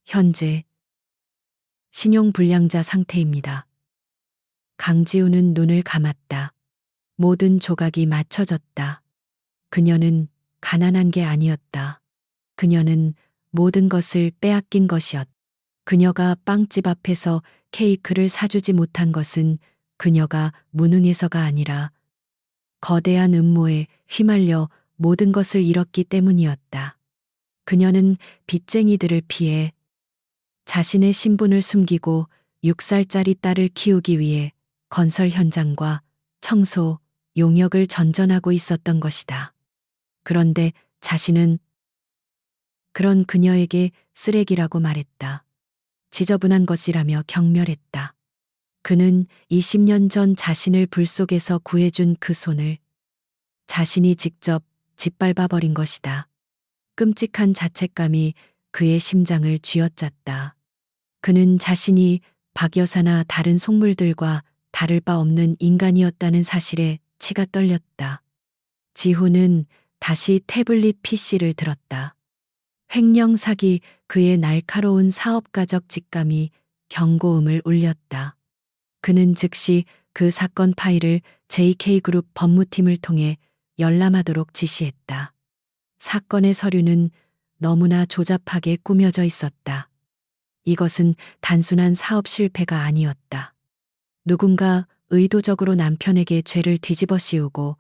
현재 신용불량자 상태입니다. 강지우는 눈을 감았다. 모든 조각이 맞춰졌다. 그녀는 가난한 게 아니었다. 그녀는 모든 것을 빼앗긴 것이었다. 그녀가 빵집 앞에서 케이크를 사주지 못한 것은 그녀가 무능해서가 아니라 거대한 음모에 휘말려 모든 것을 잃었기 때문이었다. 그녀는 빚쟁이들을 피해 자신의 신분을 숨기고 6살짜리 딸을 키우기 위해 건설 현장과 청소, 용역을 전전하고 있었던 것이다. 그런데 자신은 그런 그녀에게 쓰레기라고 말했다. 지저분한 것이라며 경멸했다. 그는 20년 전 자신을 불 속에서 구해준 그 손을 자신이 직접 짓밟아버린 것이다. 끔찍한 자책감이 그의 심장을 쥐어짰다. 그는 자신이 박 여사나 다른 속물들과 다를 바 없는 인간이었다는 사실에 치가 떨렸다. 지호는 다시 태블릿 PC를 들었다. 횡령 사기, 그의 날카로운 사업가적 직감이 경고음을 울렸다. 그는 즉시 그 사건 파일을 JK그룹 법무팀을 통해 열람하도록 지시했다. 사건의 서류는 너무나 조잡하게 꾸며져 있었다. 이것은 단순한 사업 실패가 아니었다. 누군가 의도적으로 남편에게 죄를 뒤집어 씌우고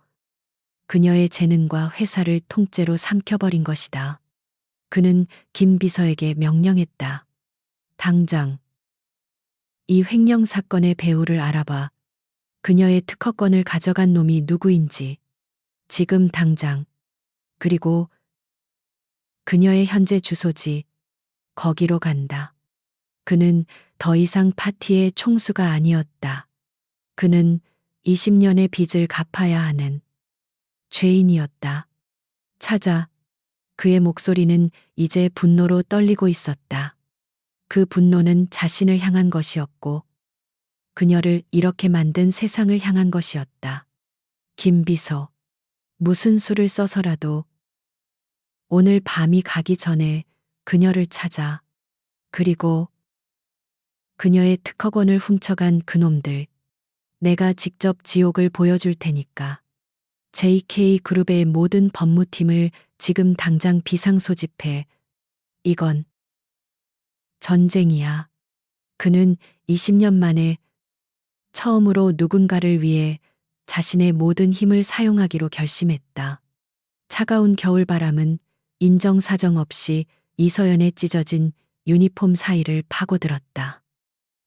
그녀의 재능과 회사를 통째로 삼켜버린 것이다. 그는 김 비서에게 명령했다. 당장 이 횡령 사건의 배후를 알아봐. 그녀의 특허권을 가져간 놈이 누구인지 지금 당장. 그리고 그녀의 현재 주소지 거기로 간다. 그는 더 이상 파티의 총수가 아니었다. 그는 20년의 빚을 갚아야 하는 죄인이었다. 찾아. 그의 목소리는 이제 분노로 떨리고 있었다. 그 분노는 자신을 향한 것이었고 그녀를 이렇게 만든 세상을 향한 것이었다. 김 비서, 무슨 수를 써서라도 오늘 밤이 가기 전에 그녀를 찾아. 그리고 그녀의 특허권을 훔쳐간 그놈들. 내가 직접 지옥을 보여줄 테니까. JK그룹의 모든 법무팀을 지금 당장 비상소집해. 이건 전쟁이야. 그는 20년 만에 처음으로 누군가를 위해 자신의 모든 힘을 사용하기로 결심했다. 차가운 겨울바람은 인정사정 없이 이서연의 찢어진 유니폼 사이를 파고들었다.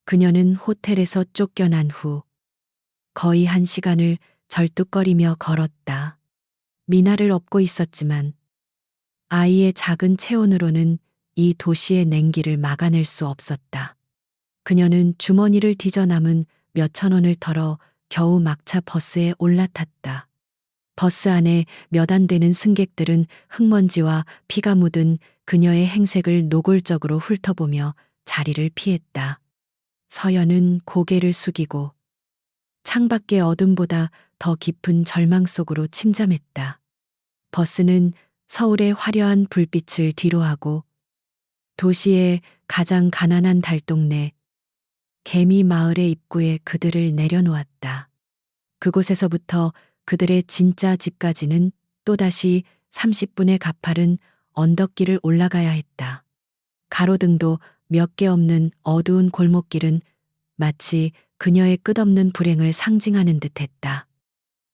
그녀는 호텔에서 쫓겨난 후 거의 1시간을 절뚝거리며 걸었다. 미나를 업고 있었지만 아이의 작은 체온으로는 이 도시의 냉기를 막아낼 수 없었다. 그녀는 주머니를 뒤져 남은 몇천 원을 털어 겨우 막차 버스에 올라탔다. 버스 안에 몇 안 되는 승객들은 흙먼지와 피가 묻은 그녀의 행색을 노골적으로 훑어보며 자리를 피했다. 서연은 고개를 숙이고 창밖의 어둠보다 더 깊은 절망 속으로 침잠했다. 버스는 서울의 화려한 불빛을 뒤로하고 도시의 가장 가난한 달동네 개미 마을의 입구에 그들을 내려놓았다. 그곳에서부터 그들의 진짜 집까지는 또다시 30분의 가파른 언덕길을 올라가야 했다. 가로등도 몇 개 없는 어두운 골목길은 마치 그녀의 끝없는 불행을 상징하는 듯 했다.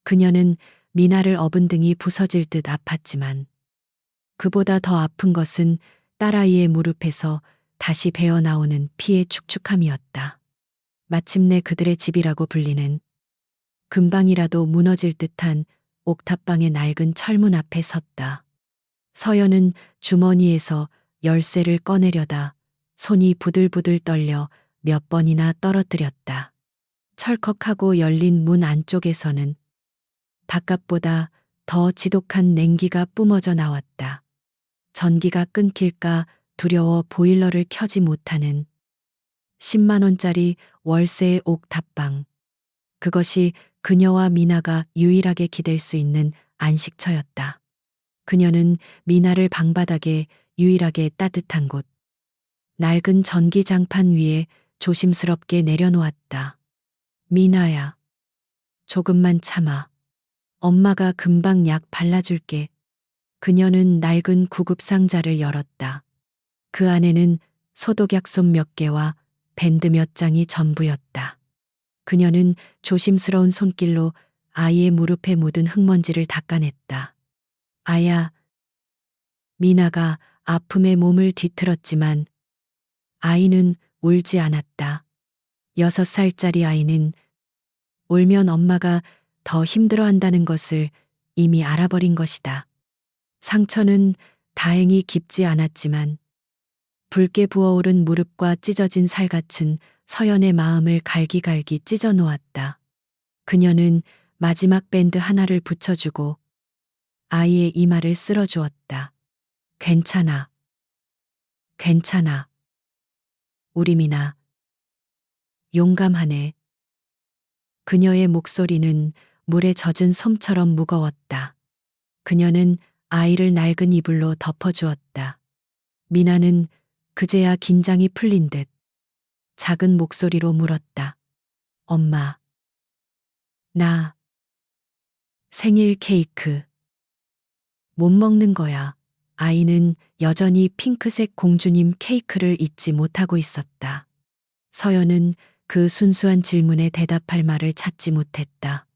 그녀는 미나를 업은 등이 부서질 듯 아팠지만 그보다 더 아픈 것은 딸아이의 무릎에서 다시 배어나오는 피의 축축함이었다. 마침내 그들의 집이라고 불리는 금방이라도 무너질 듯한 옥탑방의 낡은 철문 앞에 섰다. 서연은 주머니에서 열쇠를 꺼내려다 손이 부들부들 떨려 몇 번이나 떨어뜨렸다. 철컥하고 열린 문 안쪽에서는 바깥보다 더 지독한 냉기가 뿜어져 나왔다. 전기가 끊길까 두려워 보일러를 켜지 못하는 10만 원짜리 월세의 옥탑방. 그것이 그녀와 미나가 유일하게 기댈 수 있는 안식처였다. 그녀는 미나를 방바닥에 유일하게 따뜻한 곳, 낡은 전기장판 위에 조심스럽게 내려놓았다. 미나야, 조금만 참아. 엄마가 금방 약 발라줄게. 그녀는 낡은 구급상자를 열었다. 그 안에는 소독약솜 몇 개와 밴드 몇 장이 전부였다. 그녀는 조심스러운 손길로 아이의 무릎에 묻은 흙먼지를 닦아냈다. 아야, 미나가 아픔에 몸을 뒤틀었지만 아이는 울지 않았다. 6살짜리 아이는 울면 엄마가 더 힘들어한다는 것을 이미 알아버린 것이다. 상처는 다행히 깊지 않았지만 붉게 부어오른 무릎과 찢어진 살갗은 서연의 마음을 갈기갈기 찢어 놓았다. 그녀는 마지막 밴드 하나를 붙여주고 아이의 이마를 쓸어주었다. 괜찮아. 괜찮아. 우리 미나. 용감하네. 그녀의 목소리는 물에 젖은 솜처럼 무거웠다. 그녀는 아이를 낡은 이불로 덮어주었다. 미나는 그제야 긴장이 풀린 듯 작은 목소리로 물었다. 엄마. 나 생일 케이크 못 먹는 거야. 아이는 여전히 핑크색 공주님 케이크를 잊지 못하고 있었다. 서연은 그 순수한 질문에 대답할 말을 찾지 못했다.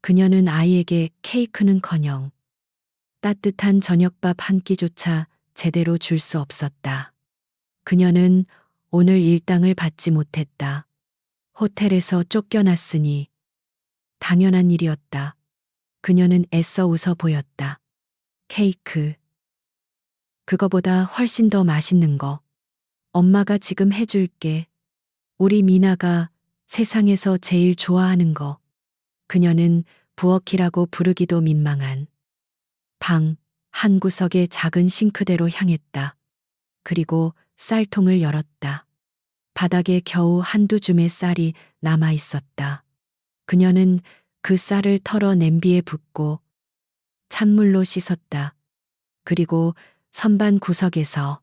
그녀는 아이에게 케이크는커녕 따뜻한 저녁밥 한 끼조차 제대로 줄 수 없었다. 그녀는 오늘 일당을 받지 못했다. 호텔에서 쫓겨났으니 당연한 일이었다. 그녀는 애써 웃어 보였다. 케이크. 그거보다 훨씬 더 맛있는 거. 엄마가 지금 해줄게. 우리 미나가 세상에서 제일 좋아하는 거. 그녀는 부엌이라고 부르기도 민망한 방 한 구석의 작은 싱크대로 향했다. 그리고 쌀통을 열었다. 바닥에 겨우 한두 줌의 쌀이 남아 있었다. 그녀는 그 쌀을 털어 냄비에 붓고 찬물로 씻었다. 그리고 선반 구석에서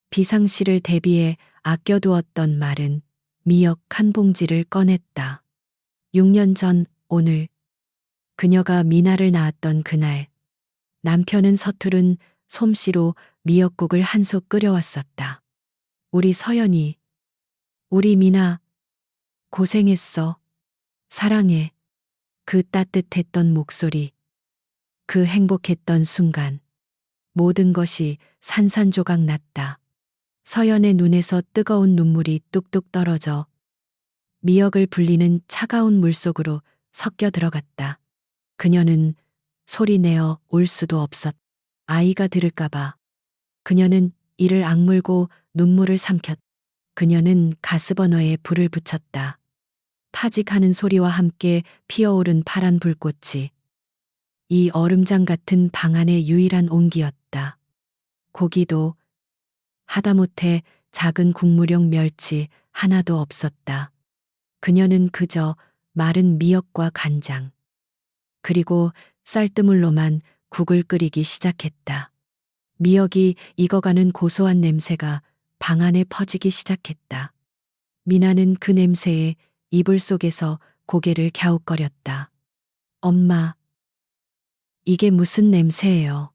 비상시를 대비해 아껴두었던 마른 미역 한 봉지를 꺼냈다. 6년 전 오늘 그녀가 미나를 낳았던 그날 남편은 서투른 솜씨로 미역국을 한 솥 끓여왔었다. 우리 서연이, 우리 미나 고생했어. 사랑해. 그 따뜻했던 목소리, 그 행복했던 순간 모든 것이 산산조각 났다. 서연의 눈에서 뜨거운 눈물이 뚝뚝 떨어져 미역을 불리는 차가운 물속으로 섞여 들어갔다. 그녀는 소리내어 울 수도 없었. 아이가 들을까봐. 그녀는 이를 악물고 눈물을 삼켰. 그녀는 가스버너에 불을 붙였다. 파직하는 소리와 함께 피어오른 파란 불꽃이 이 얼음장 같은 방 안의 유일한 온기였다. 고기도 하다못해 작은 국물용 멸치 하나도 없었다. 그녀는 그저 마른 미역과 간장, 그리고 쌀뜨물로만 국을 끓이기 시작했다. 미역이 익어가는 고소한 냄새가 방 안에 퍼지기 시작했다. 미나는 그 냄새에 이불 속에서 고개를 갸웃거렸다. 엄마, 이게 무슨 냄새예요?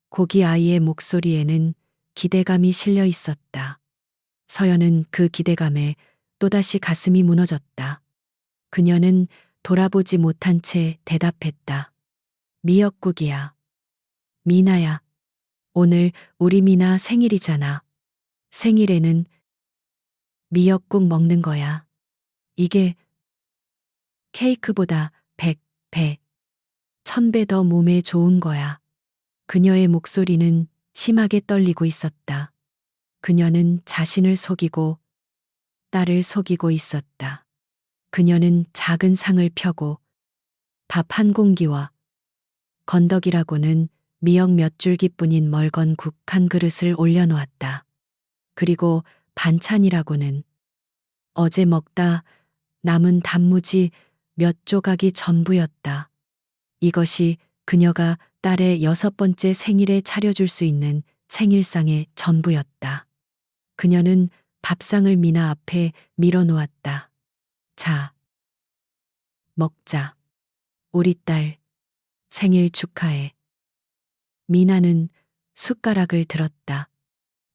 고기 아이의 목소리에는 기대감이 실려 있었다. 서연은 그 기대감에 또다시 가슴이 무너졌다. 그녀는 돌아보지 못한 채 대답했다. 미역국이야. 미나야, 오늘 우리 미나 생일이잖아. 생일에는 미역국 먹는 거야. 이게 케이크보다 배, 1000배 더 몸에 좋은 거야. 그녀의 목소리는 심하게 떨리고 있었다. 그녀는 자신을 속이고 딸을 속이고 있었다. 그녀는 작은 상을 펴고 밥 한 공기와 건더기라고는 미역 몇 줄기뿐인 멀건 국 한 그릇을 올려놓았다. 그리고 반찬이라고는 어제 먹다 남은 단무지 몇 조각이 전부였다. 이것이 그녀가 딸의 6번째 생일에 차려줄 수 있는 생일상의 전부였다. 그녀는 밥상을 미나 앞에 밀어놓았다. 자, 먹자. 우리 딸 생일 축하해. 미나는 숟가락을 들었다.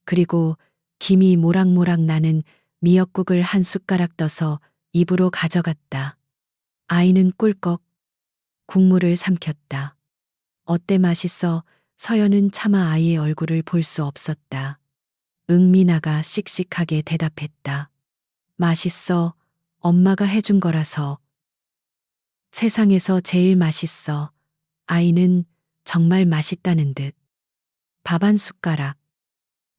그리고 김이 모락모락 나는 미역국을 한 숟가락 떠서 입으로 가져갔다. 아이는 꿀꺽 국물을 삼켰다. 어때 맛있어? 서연은 차마 아이의 얼굴을 볼 수 없었다. 미나가 씩씩하게 대답했다. 맛있어. 엄마가 해준 거라서. 세상에서 제일 맛있어. 아이는 정말 맛있다는 듯. 밥 한 숟가락,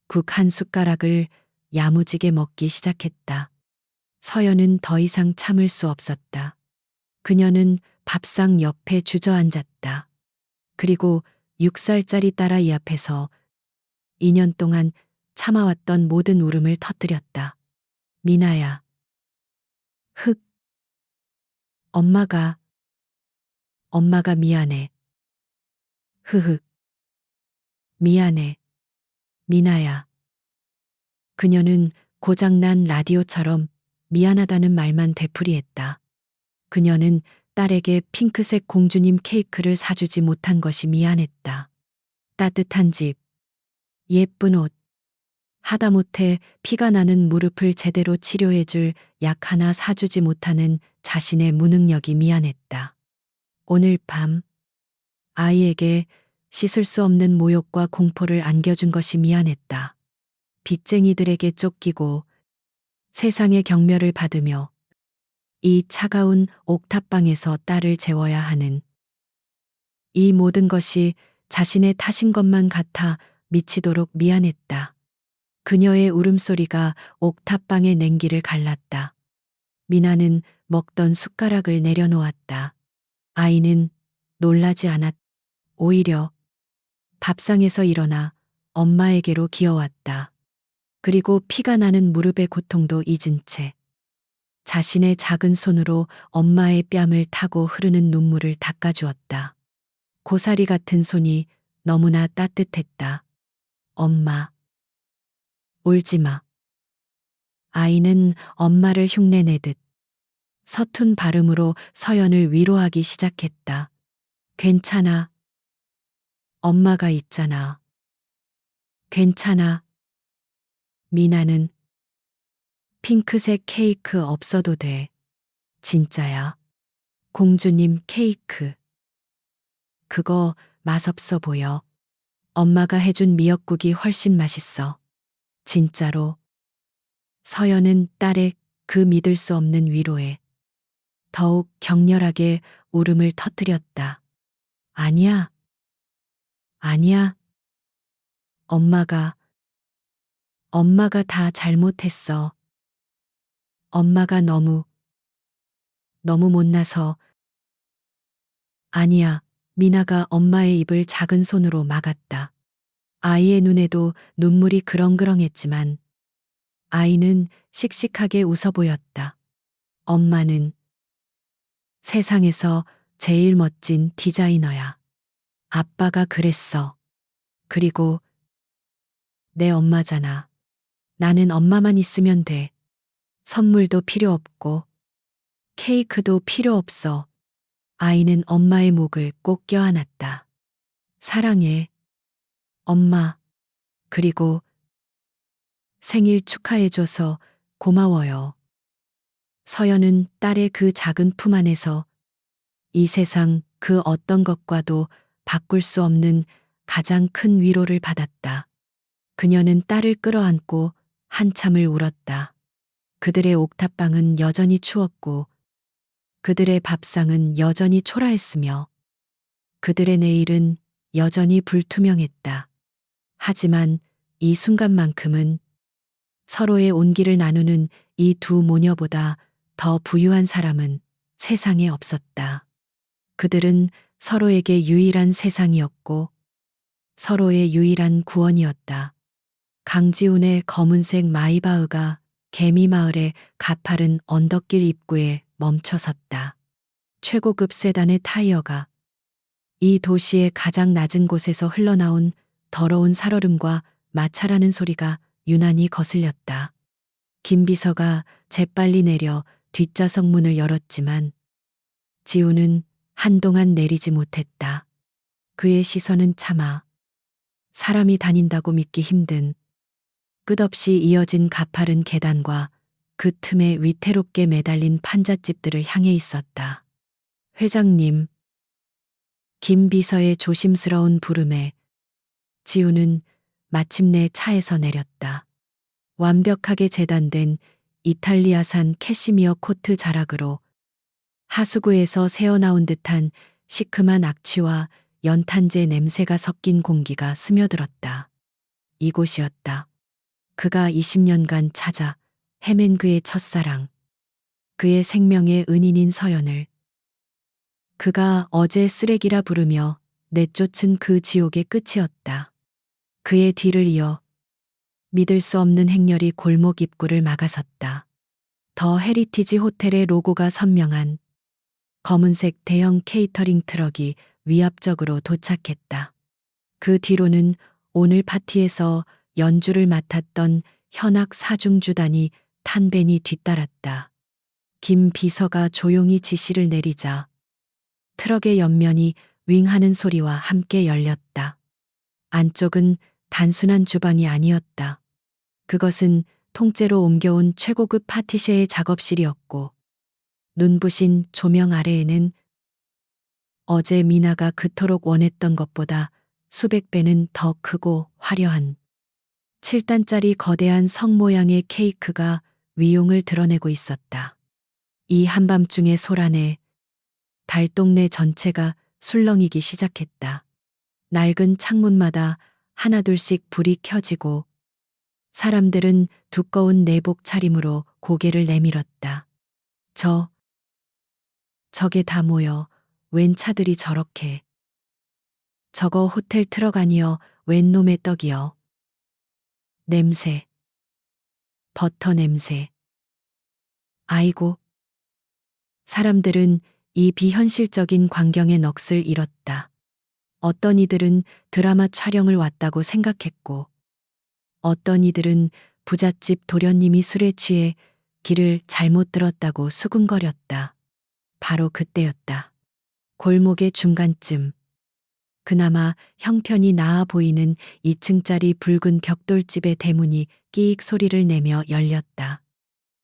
국 한 숟가락을 야무지게 먹기 시작했다. 서연은 더 이상 참을 수 없었다. 그녀는 밥상 옆에 주저앉았다. 그리고 6살짜리 딸아이 앞에서 2년 동안 참아왔던 모든 울음을 터뜨렸다. 미나야. 흑. 엄마가 미안해. 흐흑. 미안해. 미나야. 그녀는 고장난 라디오처럼 미안하다는 말만 되풀이했다. 그녀는 딸에게 핑크색 공주님 케이크를 사주지 못한 것이 미안했다. 따뜻한 집, 예쁜 옷, 하다못해 피가 나는 무릎을 제대로 치료해줄 약 하나 사주지 못하는 자신의 무능력이 미안했다. 오늘 밤 아이에게 씻을 수 없는 모욕과 공포를 안겨준 것이 미안했다. 빚쟁이들에게 쫓기고 세상의 경멸을 받으며 이 차가운 옥탑방에서 딸을 재워야 하는 이 모든 것이 자신의 탓인 것만 같아 미치도록 미안했다. 그녀의 울음소리가 옥탑방의 냉기를 갈랐다. 미나는 먹던 숟가락을 내려놓았다. 아이는 놀라지 않았다. 오히려 밥상에서 일어나 엄마에게로 기어왔다. 그리고 피가 나는 무릎의 고통도 잊은 채 자신의 작은 손으로 엄마의 뺨을 타고 흐르는 눈물을 닦아주었다. 고사리 같은 손이 너무나 따뜻했다. 엄마, 울지 마. 아이는 엄마를 흉내내듯 서툰 발음으로 서연을 위로하기 시작했다. 괜찮아. 엄마가 있잖아. 괜찮아. 미나는 핑크색 케이크 없어도 돼. 진짜야. 공주님 케이크. 그거 맛없어 보여. 엄마가 해준 미역국이 훨씬 맛있어. 진짜로. 서연은 딸의 그 믿을 수 없는 위로에 더욱 격렬하게 울음을 터뜨렸다. 아니야. 아니야. 엄마가 다 잘못했어. 엄마가 너무 못나서. 아니야. 미나가 엄마의 입을 작은 손으로 막았다. 아이의 눈에도 눈물이 그렁그렁했지만 아이는 씩씩하게 웃어 보였다. 엄마는 세상에서 제일 멋진 디자이너야. 아빠가 그랬어. 그리고 내 엄마잖아. 나는 엄마만 있으면 돼. 선물도 필요 없고 케이크도 필요 없어. 아이는 엄마의 목을 꼭 껴안았다. 사랑해. 엄마. 그리고 생일 축하해줘서 고마워요. 서연은 딸의 그 작은 품 안에서 이 세상 그 어떤 것과도 바꿀 수 없는 가장 큰 위로를 받았다. 그녀는 딸을 끌어안고 한참을 울었다. 그들의 옥탑방은 여전히 추웠고 그들의 밥상은 여전히 초라했으며 그들의 내일은 여전히 불투명했다. 하지만 이 순간만큼은 서로의 온기를 나누는 이 두 모녀보다 더 부유한 사람은 세상에 없었다. 그들은 서로에게 유일한 세상이었고 서로의 유일한 구원이었다. 강지훈의 검은색 마이바흐가 개미마을의 가파른 언덕길 입구에 멈춰 섰다. 최고급 세단의 타이어가 이 도시의 가장 낮은 곳에서 흘러나온 더러운 살얼음과 마찰하는 소리가 유난히 거슬렸다. 김 비서가 재빨리 내려 뒷좌석 문을 열었지만 지우는 한동안 내리지 못했다. 그의 시선은 차마 사람이 다닌다고 믿기 힘든 끝없이 이어진 가파른 계단과 그 틈에 위태롭게 매달린 판잣집들을 향해 있었다. 회장님. 김 비서의 조심스러운 부름에 지우는 마침내 차에서 내렸다. 완벽하게 재단된 이탈리아산 캐시미어 코트 자락으로 하수구에서 새어나온 듯한 시큼한 악취와 연탄재 냄새가 섞인 공기가 스며들었다. 이곳이었다. 그가 20년간 찾아 헤맨 그의 첫사랑, 그의 생명의 은인인 서연을 그가 어제 쓰레기라 부르며 내쫓은 그 지옥의 끝이었다. 그의 뒤를 이어 믿을 수 없는 행렬이 골목 입구를 막아섰다. 더 헤리티지 호텔의 로고가 선명한 검은색 대형 케이터링 트럭이 위압적으로 도착했다. 그 뒤로는 오늘 파티에서 연주를 맡았던 현악 사중주단이 탄벤이 뒤따랐다. 김 비서가 조용히 지시를 내리자 트럭의 옆면이 윙하는 소리와 함께 열렸다. 안쪽은 단순한 주방이 아니었다. 그것은 통째로 옮겨온 최고급 파티셰의 작업실이었고 눈부신 조명 아래에는 어제 미나가 그토록 원했던 것보다 수백 배는 더 크고 화려한 7단짜리 거대한 성 모양의 케이크가 위용을 드러내고 있었다. 이 한밤중의 소란에 달동네 전체가 술렁이기 시작했다. 낡은 창문마다 하나둘씩 불이 켜지고 사람들은 두꺼운 내복 차림으로 고개를 내밀었다. 저게 다 모여 웬 차들이 저렇게. 저거 호텔 트럭 아니여 웬 놈의 떡이여. 냄새. 버터 냄새. 아이고. 사람들은 이 비현실적인 광경에 넋을 잃었다. 어떤 이들은 드라마 촬영을 왔다고 생각했고 어떤 이들은 부잣집 도련님이 술에 취해 길을 잘못 들었다고 수군거렸다. 바로 그때였다. 골목의 중간쯤 그나마 형편이 나아 보이는 2층짜리 붉은 벽돌집의 대문이 끼익 소리를 내며 열렸다.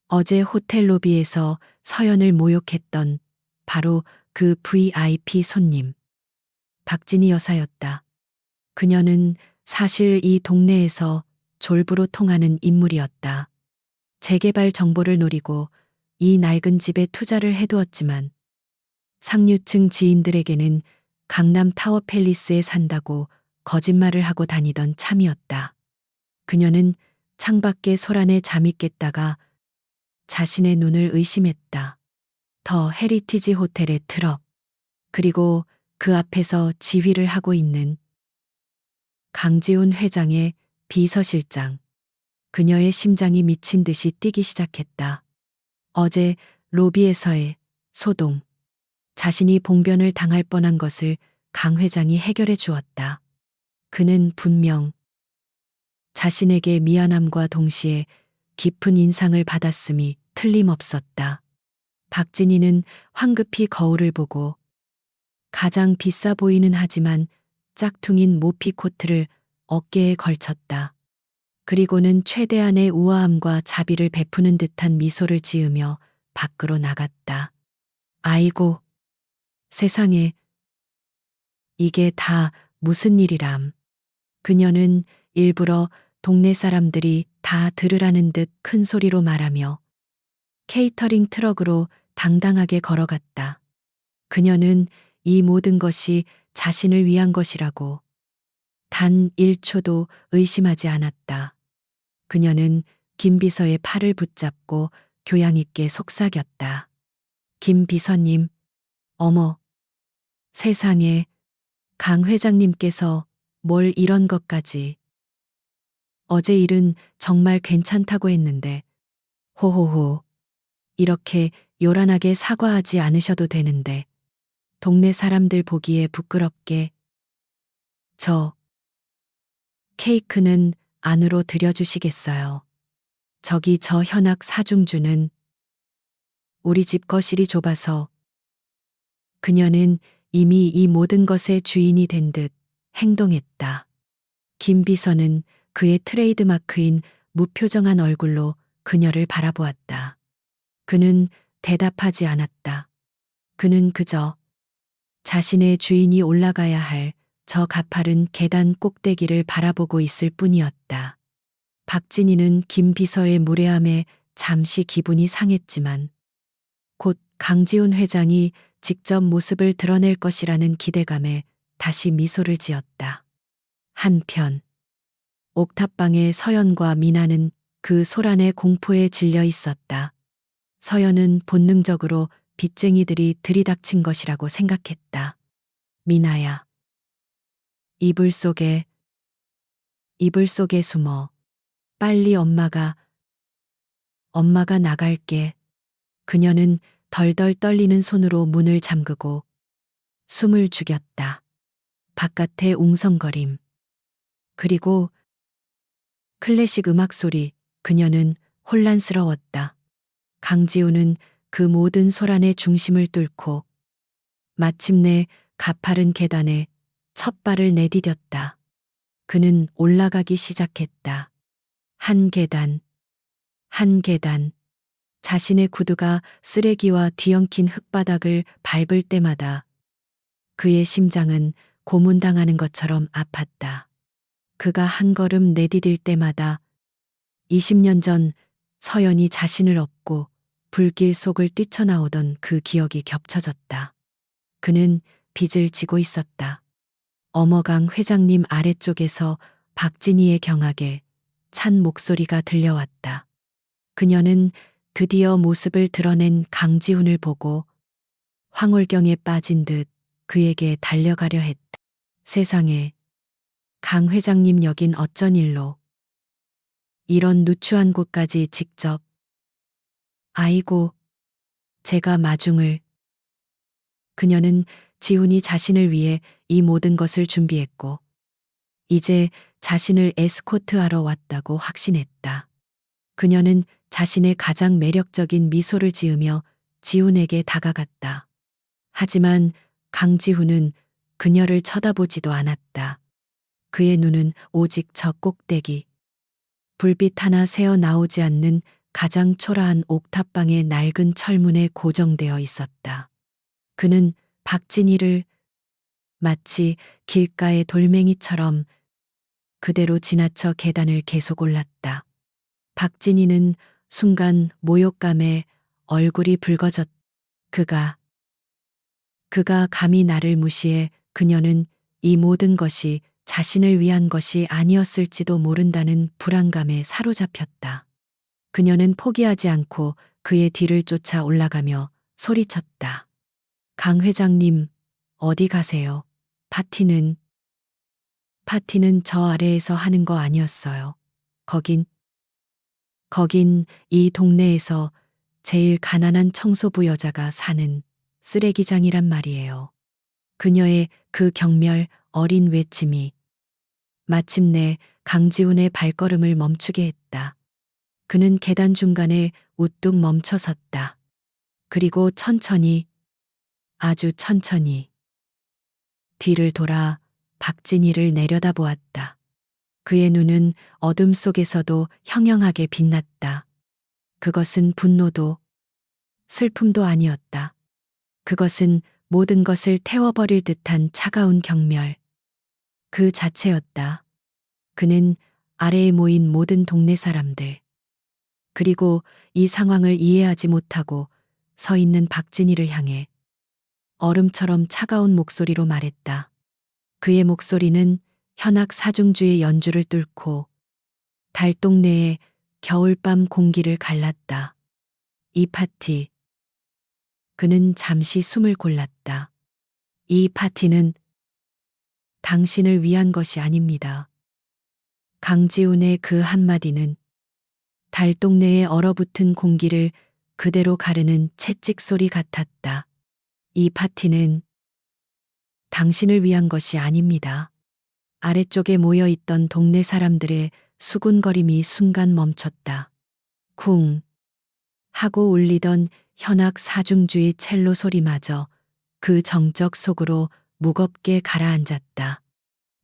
어제 호텔 로비에서 서연을 모욕했던 바로 그 VIP 손님. 박진희 여사였다. 그녀는 사실 이 동네에서 졸부로 통하는 인물이었다. 재개발 정보를 노리고 이 낡은 집에 투자를 해두었지만 상류층 지인들에게는 강남 타워 팰리스에 산다고 거짓말을 하고 다니던 참이었다. 그녀는 창밖의 소란에 잠이 깼다가 자신의 눈을 의심했다. 더 헤리티지 호텔의 트럭, 그리고 그 앞에서 지휘를 하고 있는 강지훈 회장의 비서실장. 그녀의 심장이 미친 듯이 뛰기 시작했다. 어제 로비에서의 소동, 자신이 봉변을 당할 뻔한 것을 강 회장이 해결해 주었다. 그는 분명 자신에게 미안함과 동시에 깊은 인상을 받았음이 틀림없었다. 박진희는 황급히 거울을 보고 가장 비싸 보이는 하지만 짝퉁인 모피 코트를 어깨에 걸쳤다. 그리고는 최대한의 우아함과 자비를 베푸는 듯한 미소를 지으며 밖으로 나갔다. 아이고, 세상에, 이게 다 무슨 일이람. 그녀는 일부러 동네 사람들이 다 들으라는 듯 큰 소리로 말하며 케이터링 트럭으로 당당하게 걸어갔다. 그녀는 이 모든 것이 자신을 위한 것이라고 단 1초도 의심하지 않았다. 그녀는 김 비서의 팔을 붙잡고 교양 있게 속삭였다. 김 비서님, 어머, 세상에, 강 회장님께서 뭘 이런 것까지. 어제 일은 정말 괜찮다고 했는데, 호호호, 이렇게 요란하게 사과하지 않으셔도 되는데, 동네 사람들 보기에 부끄럽게. 저, 케이크는 안으로 들여주시겠어요. 저기 저 현악 사중주는 우리 집 거실이 좁아서. 그녀는 이미 이 모든 것의 주인이 된 듯 행동했다. 김 비서는 그의 트레이드마크인 무표정한 얼굴로 그녀를 바라보았다. 그는 대답하지 않았다. 그는 그저 자신의 주인이 올라가야 할 저 가파른 계단 꼭대기를 바라보고 있을 뿐이었다. 박진희는 김 비서의 무례함에 잠시 기분이 상했지만 곧 강지훈 회장이 직접 모습을 드러낼 것이라는 기대감에 다시 미소를 지었다. 한편 옥탑방의 서연과 미나는 그 소란의 공포에 질려 있었다. 서연은 본능적으로 빚쟁이들이 들이닥친 것이라고 생각했다. 미나야. 이불 속에 숨어. 빨리 엄마가 나갈게. 그녀는 덜덜 떨리는 손으로 문을 잠그고 숨을 죽였다. 바깥의 웅성거림. 그리고 클래식 음악 소리. 그녀는 혼란스러웠다. 강지우는 그 모든 소란의 중심을 뚫고 마침내 가파른 계단에 첫 발을 내디뎠다. 그는 올라가기 시작했다. 한 계단, 한 계단. 자신의 구두가 쓰레기와 뒤엉킨 흙바닥을 밟을 때마다 그의 심장은 고문당하는 것처럼 아팠다. 그가 한 걸음 내디딜 때마다 20년 전 서연이 자신을 업고 불길 속을 뛰쳐나오던 그 기억이 겹쳐졌다. 그는 빚을 지고 있었다. 어머강 회장님 아래쪽에서 박진희의 경악에 찬 목소리가 들려왔다. 그녀는 드디어 모습을 드러낸 강지훈을 보고 황홀경에 빠진 듯 그에게 달려가려 했다. 세상에, 강 회장님 여긴 어쩐 일로 이런 누추한 곳까지 직접. 아이고, 제가 마중을. 그녀는 지훈이 자신을 위해 이 모든 것을 준비했고 이제 자신을 에스코트하러 왔다고 확신했다. 그녀는 자신의 가장 매력적인 미소를 지으며 지훈에게 다가갔다. 하지만 강지훈은 그녀를 쳐다보지도 않았다. 그의 눈은 오직 저 꼭대기. 불빛 하나 새어 나오지 않는 가장 초라한 옥탑방의 낡은 철문에 고정되어 있었다. 그는 박진희를 마치 길가의 돌멩이처럼 그대로 지나쳐 계단을 계속 올랐다. 박진희는 순간 모욕감에 얼굴이 붉어졌. 그가 감히 나를 무시해. 그녀는 이 모든 것이 자신을 위한 것이 아니었을지도 모른다는 불안감에 사로잡혔다. 그녀는 포기하지 않고 그의 뒤를 쫓아 올라가며 소리쳤다. 강 회장님, 어디 가세요? 파티는 저 아래에서 하는 거 아니었어요. 거긴 이 동네에서 제일 가난한 청소부 여자가 사는 쓰레기장이란 말이에요. 그녀의 그 경멸 어린 외침이 마침내 강지훈의 발걸음을 멈추게 했다. 그는 계단 중간에 우뚝 멈춰 섰다. 그리고 천천히, 아주 천천히 뒤를 돌아 박진희를 내려다보았다. 그의 눈은 어둠 속에서도 형형하게 빛났다. 그것은 분노도 슬픔도 아니었다. 그것은 모든 것을 태워버릴 듯한 차가운 경멸. 그 자체였다. 그는 아래에 모인 모든 동네 사람들, 그리고 이 상황을 이해하지 못하고 서 있는 박진희를 향해 얼음처럼 차가운 목소리로 말했다. 그의 목소리는 현악 사중주의 연주를 뚫고 달동네의 겨울밤 공기를 갈랐다. 이 파티. 그는 잠시 숨을 골랐다. 이 파티는 당신을 위한 것이 아닙니다. 강지훈의 그 한마디는 달동네의 얼어붙은 공기를 그대로 가르는 채찍 소리 같았다. 이 파티는 당신을 위한 것이 아닙니다. 아래쪽에 모여 있던 동네 사람들의 수군거림이 순간 멈췄다. 쿵 하고 울리던 현악 사중주의 첼로 소리마저 그 정적 속으로 무겁게 가라앉았다.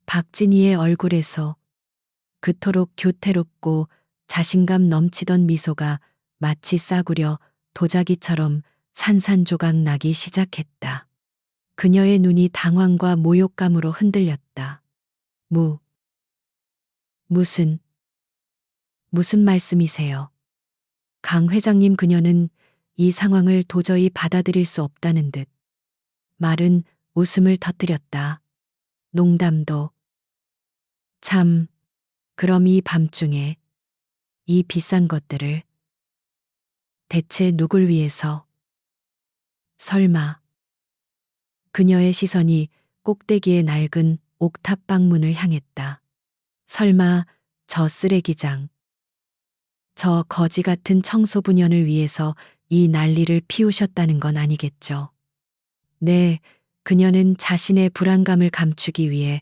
박진희의 얼굴에서 그토록 교태롭고 자신감 넘치던 미소가 마치 싸구려 도자기처럼 산산조각 나기 시작했다. 그녀의 눈이 당황과 모욕감으로 흔들렸다. 무슨 말씀이세요? 강 회장님, 그녀는 이 상황을 도저히 받아들일 수 없다는 듯 말은 웃음을 터뜨렸다. 농담도. 참, 그럼 이 밤중에 이 비싼 것들을 대체 누굴 위해서? 설마. 그녀의 시선이 꼭대기의 낡은 옥탑 방문을 향했다. 설마 저 쓰레기장, 저 거지 같은 청소부년을 위해서 이 난리를 피우셨다는 건 아니겠죠? 네, 그녀는 자신의 불안감을 감추기 위해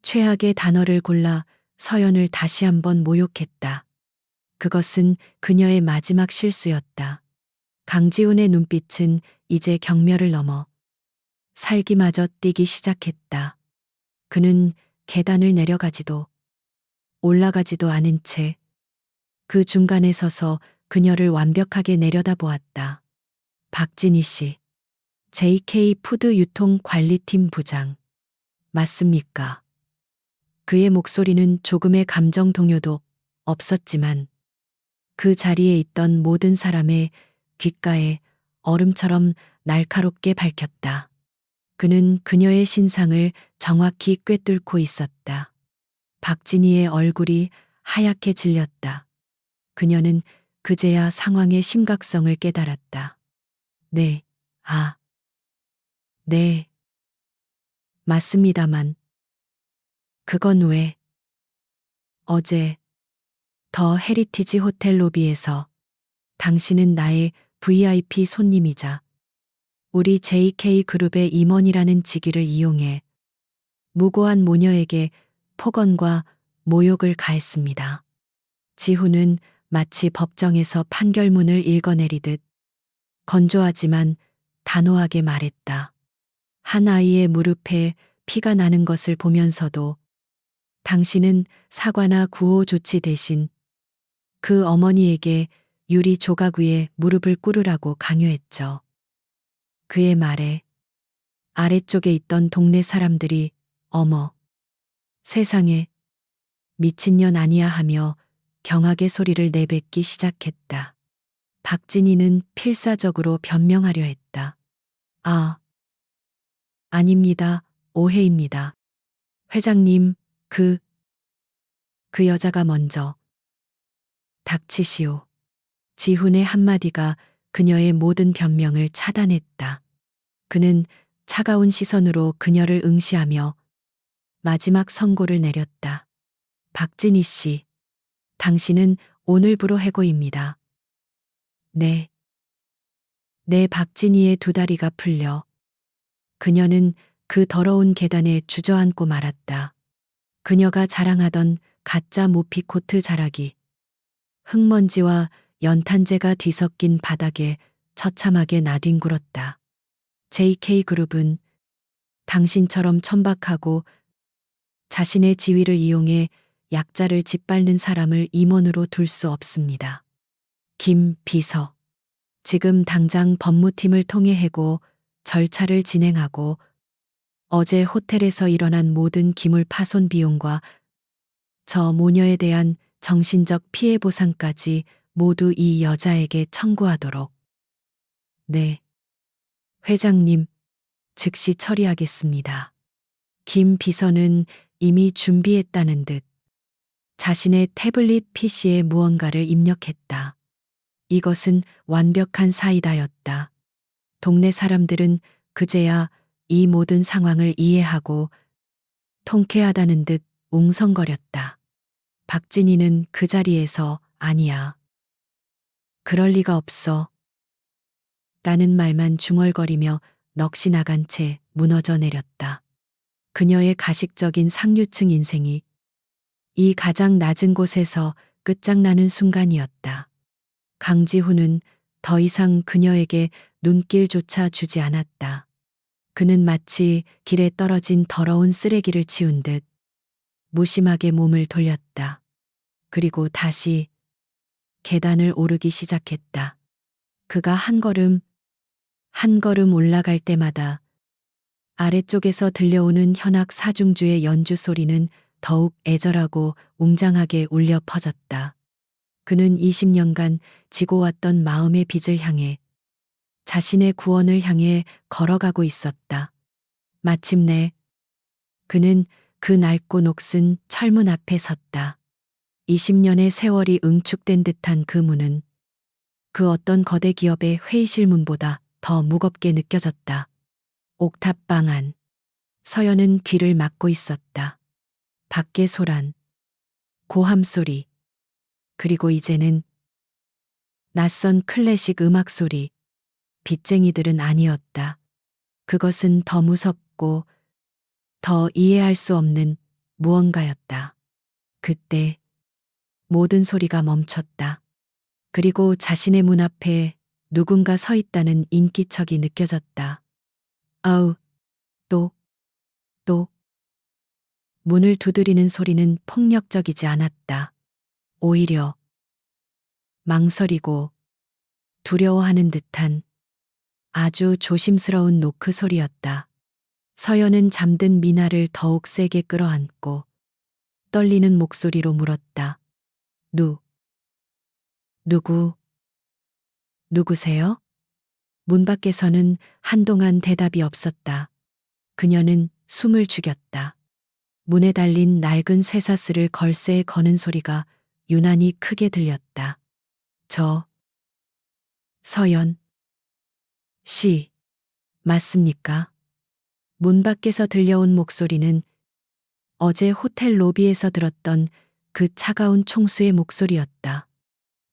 최악의 단어를 골라 서연을 다시 한번 모욕했다. 그것은 그녀의 마지막 실수였다. 강지훈의 눈빛은 이제 경멸을 넘어 살기마저 뛰기 시작했다. 그는 계단을 내려가지도 올라가지도 않은 채 그 중간에 서서 그녀를 완벽하게 내려다보았다. 박진희 씨, JK 푸드 유통 관리팀 부장. 맞습니까? 그의 목소리는 조금의 감정 동요도 없었지만 그 자리에 있던 모든 사람의 귓가에 얼음처럼 날카롭게 밝혔다. 그는 그녀의 신상을 정확히 꿰뚫고 있었다. 박진희의 얼굴이 하얗게 질렸다. 그녀는 그제야 상황의 심각성을 깨달았다. 네, 네, 맞습니다만. 그건 왜? 어제 더 헤리티지 호텔 로비에서 당신은 나의 VIP 손님이자 우리 JK 그룹의 임원이라는 직위를 이용해 무고한 모녀에게 폭언과 모욕을 가했습니다. 지훈은 마치 법정에서 판결문을 읽어내리듯 건조하지만 단호하게 말했다. 한 아이의 무릎에 피가 나는 것을 보면서도 당신은 사과나 구호 조치 대신 그 어머니에게 유리 조각 위에 무릎을 꿇으라고 강요했죠. 그의 말에 아래쪽에 있던 동네 사람들이 어머, 세상에, 미친년 아니야 하며 경악의 소리를 내뱉기 시작했다. 박진희는 필사적으로 변명하려 했다. 아닙니다. 오해입니다. 회장님, 그 여자가 먼저. 닥치시오. 지훈의 한마디가 그녀의 모든 변명을 차단했다. 그는 차가운 시선으로 그녀를 응시하며 마지막 선고를 내렸다. 박진희 씨, 당신은 오늘부로 해고입니다. 네. 박진희의 두 다리가 풀려 그녀는 그 더러운 계단에 주저앉고 말았다. 그녀가 자랑하던 가짜 모피 코트 자락이 흙먼지와 연탄재가 뒤섞인 바닥에 처참하게 나뒹굴었다. JK그룹은 당신처럼 천박하고 자신의 지위를 이용해 약자를 짓밟는 사람을 임원으로 둘 수 없습니다. 김 비서, 지금 당장 법무팀을 통해 해고 절차를 진행하고 어제 호텔에서 일어난 모든 기물 파손 비용과 저 모녀에 대한 정신적 피해 보상까지 모두 이 여자에게 청구하도록. 네. 회장님, 즉시 처리하겠습니다. 김 비서는 이미 준비했다는 듯 자신의 태블릿 PC에 무언가를 입력했다. 이것은 완벽한 사이다였다. 동네 사람들은 그제야 이 모든 상황을 이해하고 통쾌하다는 듯 웅성거렸다. 박진희는 그 자리에서 아니야. 그럴 리가 없어. 라는 말만 중얼거리며 넋이 나간 채 무너져 내렸다. 그녀의 가식적인 상류층 인생이 이 가장 낮은 곳에서 끝장나는 순간이었다. 강지훈은 더 이상 그녀에게 눈길조차 주지 않았다. 그는 마치 길에 떨어진 더러운 쓰레기를 치운 듯 무심하게 몸을 돌렸다. 그리고 다시 계단을 오르기 시작했다. 그가 한 걸음 올라갈 때마다 아래쪽에서 들려오는 현악 사중주의 연주 소리는 더욱 애절하고 웅장하게 울려 퍼졌다. 그는 20년간 지고 왔던 마음의 빚을 향해 자신의 구원을 향해 걸어가고 있었다. 마침내 그는 그 낡고 녹슨 철문 앞에 섰다. 20년의 세월이 응축된 듯한 그 문은 그 어떤 거대 기업의 회의실 문보다 더 무겁게 느껴졌다. 옥탑방 안. 서연은 귀를 막고 있었다. 밖의 소란, 고함 소리, 그리고 이제는 낯선 클래식 음악 소리. 빚쟁이들은 아니었다. 그것은 더 무섭고 더 이해할 수 없는 무언가였다. 그때 모든 소리가 멈췄다. 그리고 자신의 문 앞에 누군가 서 있다는 인기척이 느껴졌다. 아우, 또, 또. 문을 두드리는 소리는 폭력적이지 않았다. 오히려 망설이고 두려워하는 듯한 아주 조심스러운 노크 소리였다. 서연은 잠든 미나를 더욱 세게 끌어안고 떨리는 목소리로 물었다. 누구, 누구세요? 문 밖에서는 한동안 대답이 없었다. 그녀는 숨을 죽였다. 문에 달린 낡은 쇠사슬을 걸쇠에 거는 소리가 유난히 크게 들렸다. 서연 씨, 맞습니까? 문 밖에서 들려온 목소리는 어제 호텔 로비에서 들었던 그 차가운 총수의 목소리였다.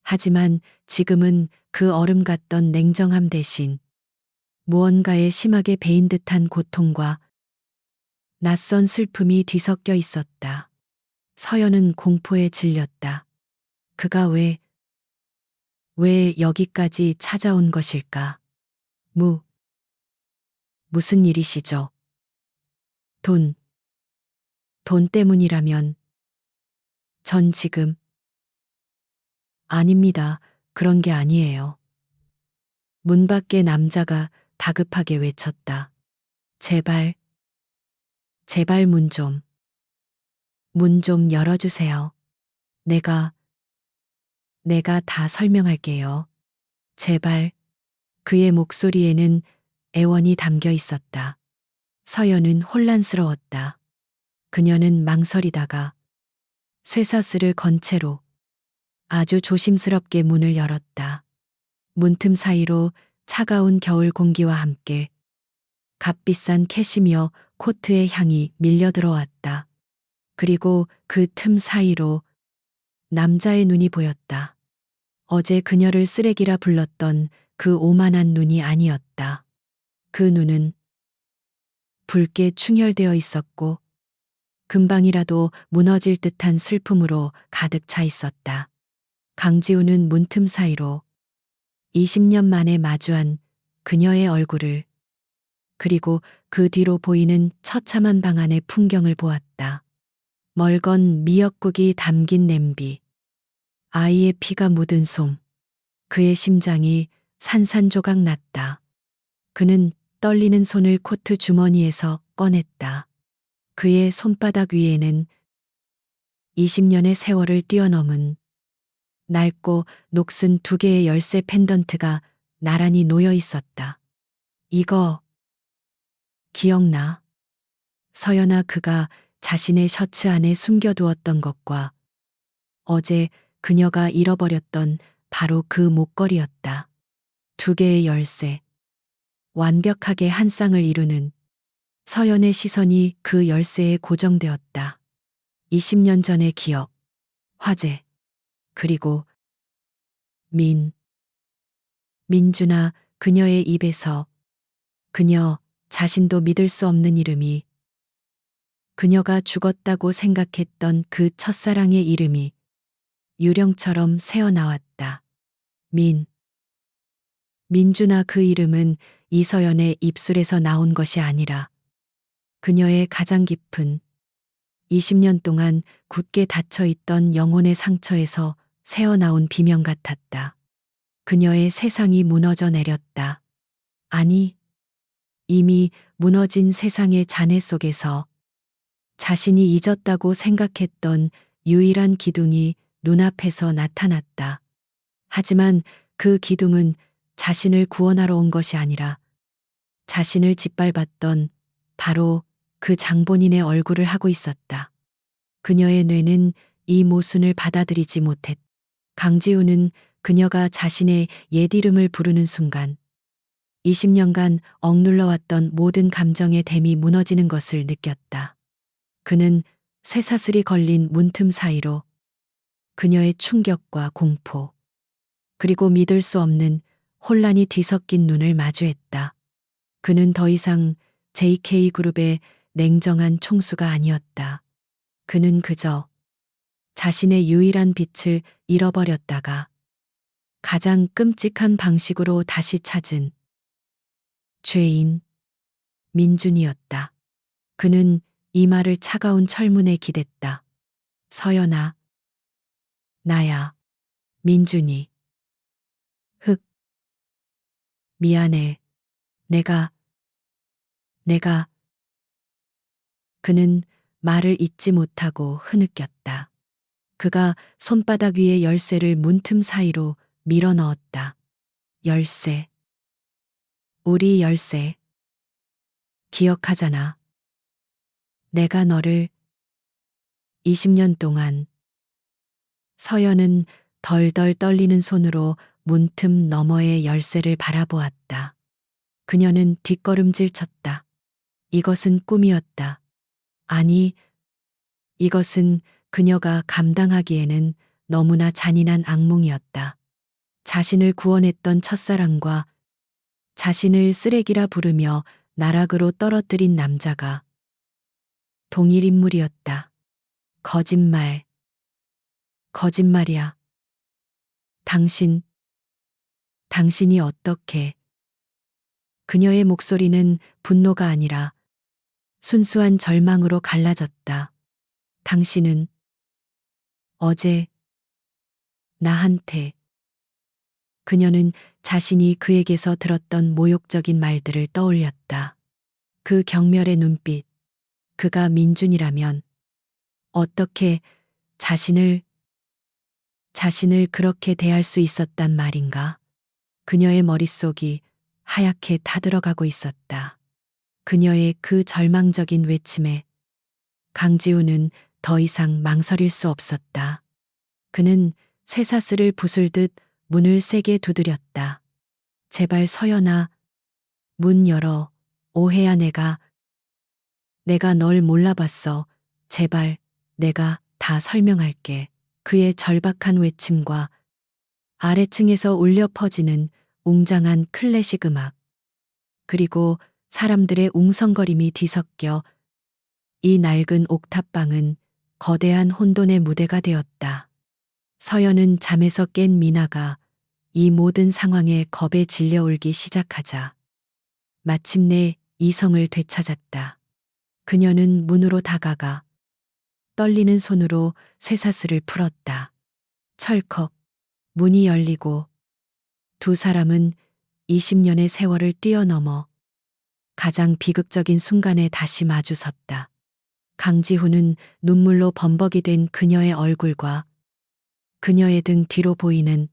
하지만 지금은 그 얼음 같던 냉정함 대신 무언가에 심하게 베인 듯한 고통과 낯선 슬픔이 뒤섞여 있었다. 서연은 공포에 질렸다. 그가 왜 여기까지 찾아온 것일까? 무슨 일이시죠? 돈 때문이라면 전 지금 아닙니다. 그런 게 아니에요. 문 밖에 남자가 다급하게 외쳤다. 제발 문 좀 열어주세요. 내가 다 설명할게요. 제발. 그의 목소리에는 애원이 담겨 있었다. 서연은 혼란스러웠다. 그녀는 망설이다가 쇠사슬을 건 채로 아주 조심스럽게 문을 열었다. 문틈 사이로 차가운 겨울 공기와 함께 값비싼 캐시미어 코트의 향이 밀려 들어왔다. 그리고 그 틈 사이로 남자의 눈이 보였다. 어제 그녀를 쓰레기라 불렀던 그 오만한 눈이 아니었다. 그 눈은 붉게 충혈되어 있었고 금방이라도 무너질 듯한 슬픔으로 가득 차 있었다. 강지우는 문틈 사이로 20년 만에 마주한 그녀의 얼굴을 그리고 그 뒤로 보이는 처참한 방 안의 풍경을 보았다. 멀건 미역국이 담긴 냄비, 아이의 피가 묻은 솜, 그의 심장이 산산조각 났다. 그는 떨리는 손을 코트 주머니에서 꺼냈다. 그의 손바닥 위에는 20년의 세월을 뛰어넘은 낡고 녹슨 두 개의 열쇠 펜던트가 나란히 놓여 있었다. 이거 기억나? 서연아, 그가 자신의 셔츠 안에 숨겨두었던 것과 어제 그녀가 잃어버렸던 바로 그 목걸이였다. 두 개의 열쇠. 완벽하게 한 쌍을 이루는. 서연의 시선이 그 열쇠에 고정되었다. 20년 전의 기억, 화재, 그리고 민주나 그녀의 입에서 그녀 자신도 믿을 수 없는 이름이, 그녀가 죽었다고 생각했던 그 첫사랑의 이름이 유령처럼 새어나왔다. 민주나, 그 이름은 이서연의 입술에서 나온 것이 아니라 그녀의 가장 깊은 20년 동안 굳게 닫혀 있던 영혼의 상처에서 새어나온 비명 같았다. 그녀의 세상이 무너져 내렸다. 아니, 이미 무너진 세상의 잔해 속에서 자신이 잊었다고 생각했던 유일한 기둥이 눈앞에서 나타났다. 하지만 그 기둥은 자신을 구원하러 온 것이 아니라 자신을 짓밟았던 바로 그 장본인의 얼굴을 하고 있었다. 그녀의 뇌는 이 모순을 받아들이지 못했다. 강지우는 그녀가 자신의 옛 이름을 부르는 순간 20년간 억눌러왔던 모든 감정의 댐이 무너지는 것을 느꼈다. 그는 쇠사슬이 걸린 문틈 사이로 그녀의 충격과 공포, 그리고 믿을 수 없는 혼란이 뒤섞인 눈을 마주했다. 그는 더 이상 JK그룹의 냉정한 총수가 아니었다. 그는 그저 자신의 유일한 빛을 잃어버렸다가 가장 끔찍한 방식으로 다시 찾은 죄인 민준이었다. 그는 이 말을 차가운 철문에 기댔다. 서연아, 나야, 민준이. 흑, 미안해. 내가. 그는 말을 잇지 못하고 흐느꼈다. 그가 손바닥 위에 열쇠를 문틈 사이로 밀어 넣었다. 열쇠. 우리 열쇠. 기억하잖아. 내가 너를 20년 동안. 서연은 덜덜 떨리는 손으로 문틈 너머의 열쇠를 바라보았다. 그녀는 뒷걸음질 쳤다. 이것은 꿈이었다. 아니, 이것은 그녀가 감당하기에는 너무나 잔인한 악몽이었다. 자신을 구원했던 첫사랑과 자신을 쓰레기라 부르며 나락으로 떨어뜨린 남자가 동일 인물이었다. 거짓말이야. 당신이 어떻게. 그녀의 목소리는 분노가 아니라 순수한 절망으로 갈라졌다. 당신은 어제 나한테. 그녀는 자신이 그에게서 들었던 모욕적인 말들을 떠올렸다. 그 경멸의 눈빛, 그가 민준이라면 어떻게 자신을 그렇게 대할 수 있었단 말인가? 그녀의 머릿속이 하얗게 타들어가고 있었다. 그녀의 그 절망적인 외침에 강지우는 더 이상 망설일 수 없었다. 그는 쇠사슬을 부술듯 문을 세게 두드렸다. 제발 서연아, 문 열어. 오해야. 내가 널 몰라봤어. 제발, 내가 다 설명할게. 그의 절박한 외침과 아래층에서 울려 퍼지는 웅장한 클래식 음악, 그리고 사람들의 웅성거림이 뒤섞여 이 낡은 옥탑방은 거대한 혼돈의 무대가 되었다. 서연은 잠에서 깬 미나가 이 모든 상황에 겁에 질려 울기 시작하자 마침내 이성을 되찾았다. 그녀는 문으로 다가가 떨리는 손으로 쇠사슬을 풀었다. 철컥, 문이 열리고 두 사람은 20년의 세월을 뛰어넘어 가장 비극적인 순간에 다시 마주섰다. 강지훈은 눈물로 범벅이 된 그녀의 얼굴과 그녀의 등 뒤로 보이는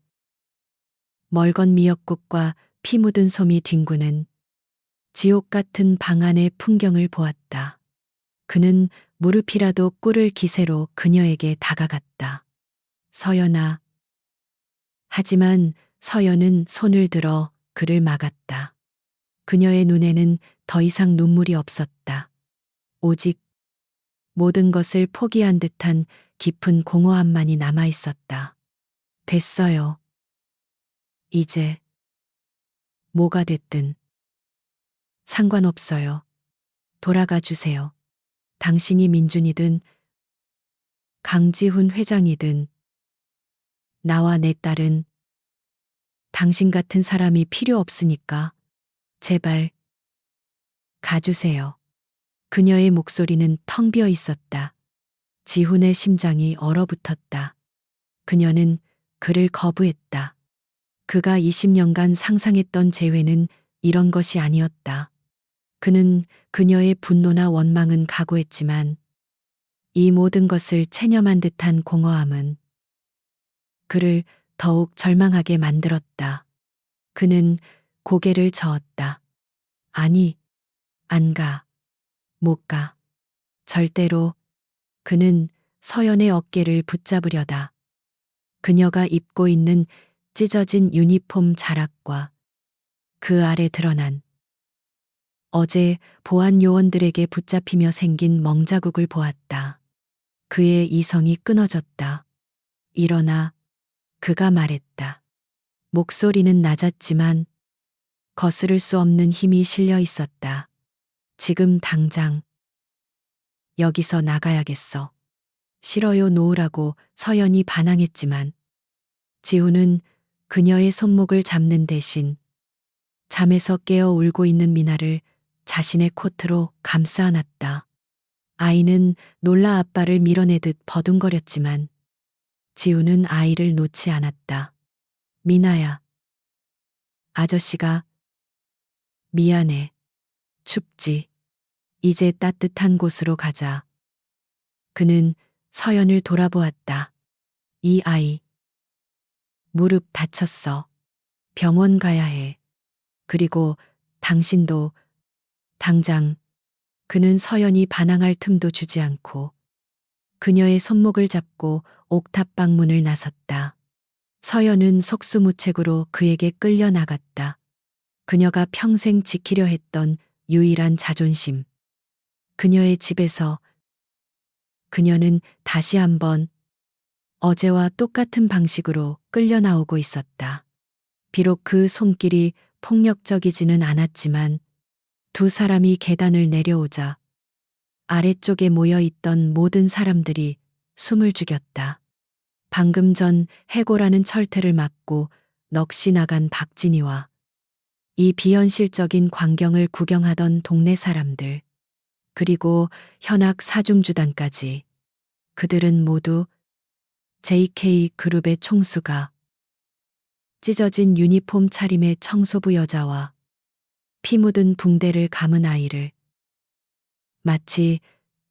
멀건 미역국과 피 묻은 솜이 뒹구는 지옥 같은 방 안의 풍경을 보았다. 그는 무릎이라도 꿇을 기세로 그녀에게 다가갔다. 서연아. 하지만 서연은 손을 들어 그를 막았다. 그녀의 눈에는 더 이상 눈물이 없었다. 오직 모든 것을 포기한 듯한 깊은 공허함만이 남아 있었다. 됐어요. 이제 뭐가 됐든 상관없어요. 돌아가 주세요. 당신이 민준이든 강지훈 회장이든 나와 내 딸은 당신 같은 사람이 필요 없으니까 제발 가주세요. 그녀의 목소리는 텅 비어 있었다. 지훈의 심장이 얼어붙었다. 그녀는 그를 거부했다. 그가 20년간 상상했던 재회는 이런 것이 아니었다. 그는 그녀의 분노나 원망은 각오했지만 이 모든 것을 체념한 듯한 공허함은 그를 더욱 절망하게 만들었다. 그는 고개를 저었다. 아니, 안 가. 못 가. 절대로. 그는 서연의 어깨를 붙잡으려다. 그녀가 입고 있는 찢어진 유니폼 자락과 그 아래 드러난 어제 보안 요원들에게 붙잡히며 생긴 멍자국을 보았다. 그의 이성이 끊어졌다. 일어나. 그가 말했다. 목소리는 낮았지만 거스를 수 없는 힘이 실려 있었다. 지금 당장 여기서 나가야겠어. 싫어요 놓으라고 서연이 반항했지만 지훈은 그녀의 손목을 잡는 대신 잠에서 깨어 울고 있는 미나를 자신의 코트로 감싸 안았다. 아이는 놀라 아빠를 밀어내듯 버둥거렸지만 지훈은 아이를 놓지 않았다. 미나야. 아저씨가 미안해. 춥지. 이제 따뜻한 곳으로 가자. 그는 서연을 돌아보았다. 이 아이. 무릎 다쳤어. 병원 가야 해. 그리고 당신도 당장. 그는 서연이 반항할 틈도 주지 않고 그녀의 손목을 잡고 옥탑방 문을 나섰다. 서연은 속수무책으로 그에게 끌려 나갔다. 그녀가 평생 지키려 했던 유일한 자존심. 그녀의 집에서 그녀는 다시 한번 어제와 똑같은 방식으로 끌려 나오고 있었다. 비록 그 손길이 폭력적이지는 않았지만 두 사람이 계단을 내려오자 아래쪽에 모여 있던 모든 사람들이 숨을 죽였다. 방금 전 해고라는 철퇴를 맞고 넋이 나간 박진희와 이 비현실적인 광경을 구경하던 동네 사람들, 그리고 현악 사중주단까지. 그들은 모두 JK 그룹의 총수가 찢어진 유니폼 차림의 청소부 여자와 피 묻은 붕대를 감은 아이를 마치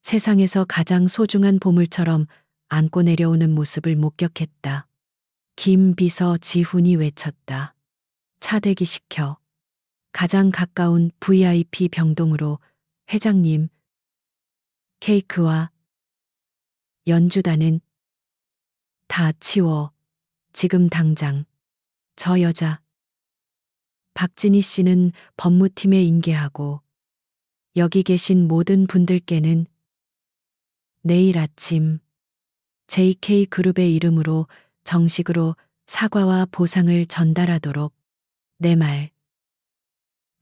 세상에서 가장 소중한 보물처럼 안고 내려오는 모습을 목격했다. 김 비서 지훈이 외쳤다. 차 대기시켜. 가장 가까운 VIP 병동으로. 회장님. 케이크와 연주단은 다 치워. 지금 당장. 저 여자. 박진희 씨는 법무팀에 인계하고 여기 계신 모든 분들께는 내일 아침 JK 그룹의 이름으로 정식으로 사과와 보상을 전달하도록. 내 말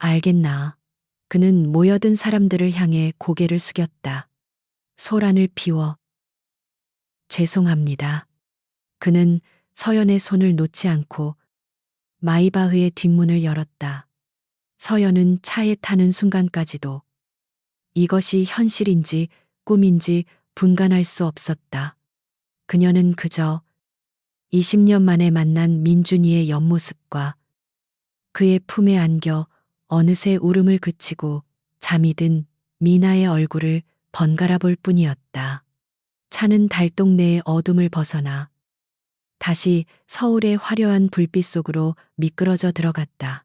알겠나? 그는 모여든 사람들을 향해 고개를 숙였다. 소란을 피워. 죄송합니다. 그는 서연의 손을 놓지 않고 마이바흐의 뒷문을 열었다. 서연은 차에 타는 순간까지도 이것이 현실인지 꿈인지 분간할 수 없었다. 그녀는 그저 20년 만에 만난 민준이의 옆모습과 그의 품에 안겨 어느새 울음을 그치고 잠이 든 미나의 얼굴을 번갈아 볼 뿐이었다. 차는 달동네의 어둠을 벗어나 다시 서울의 화려한 불빛 속으로 미끄러져 들어갔다.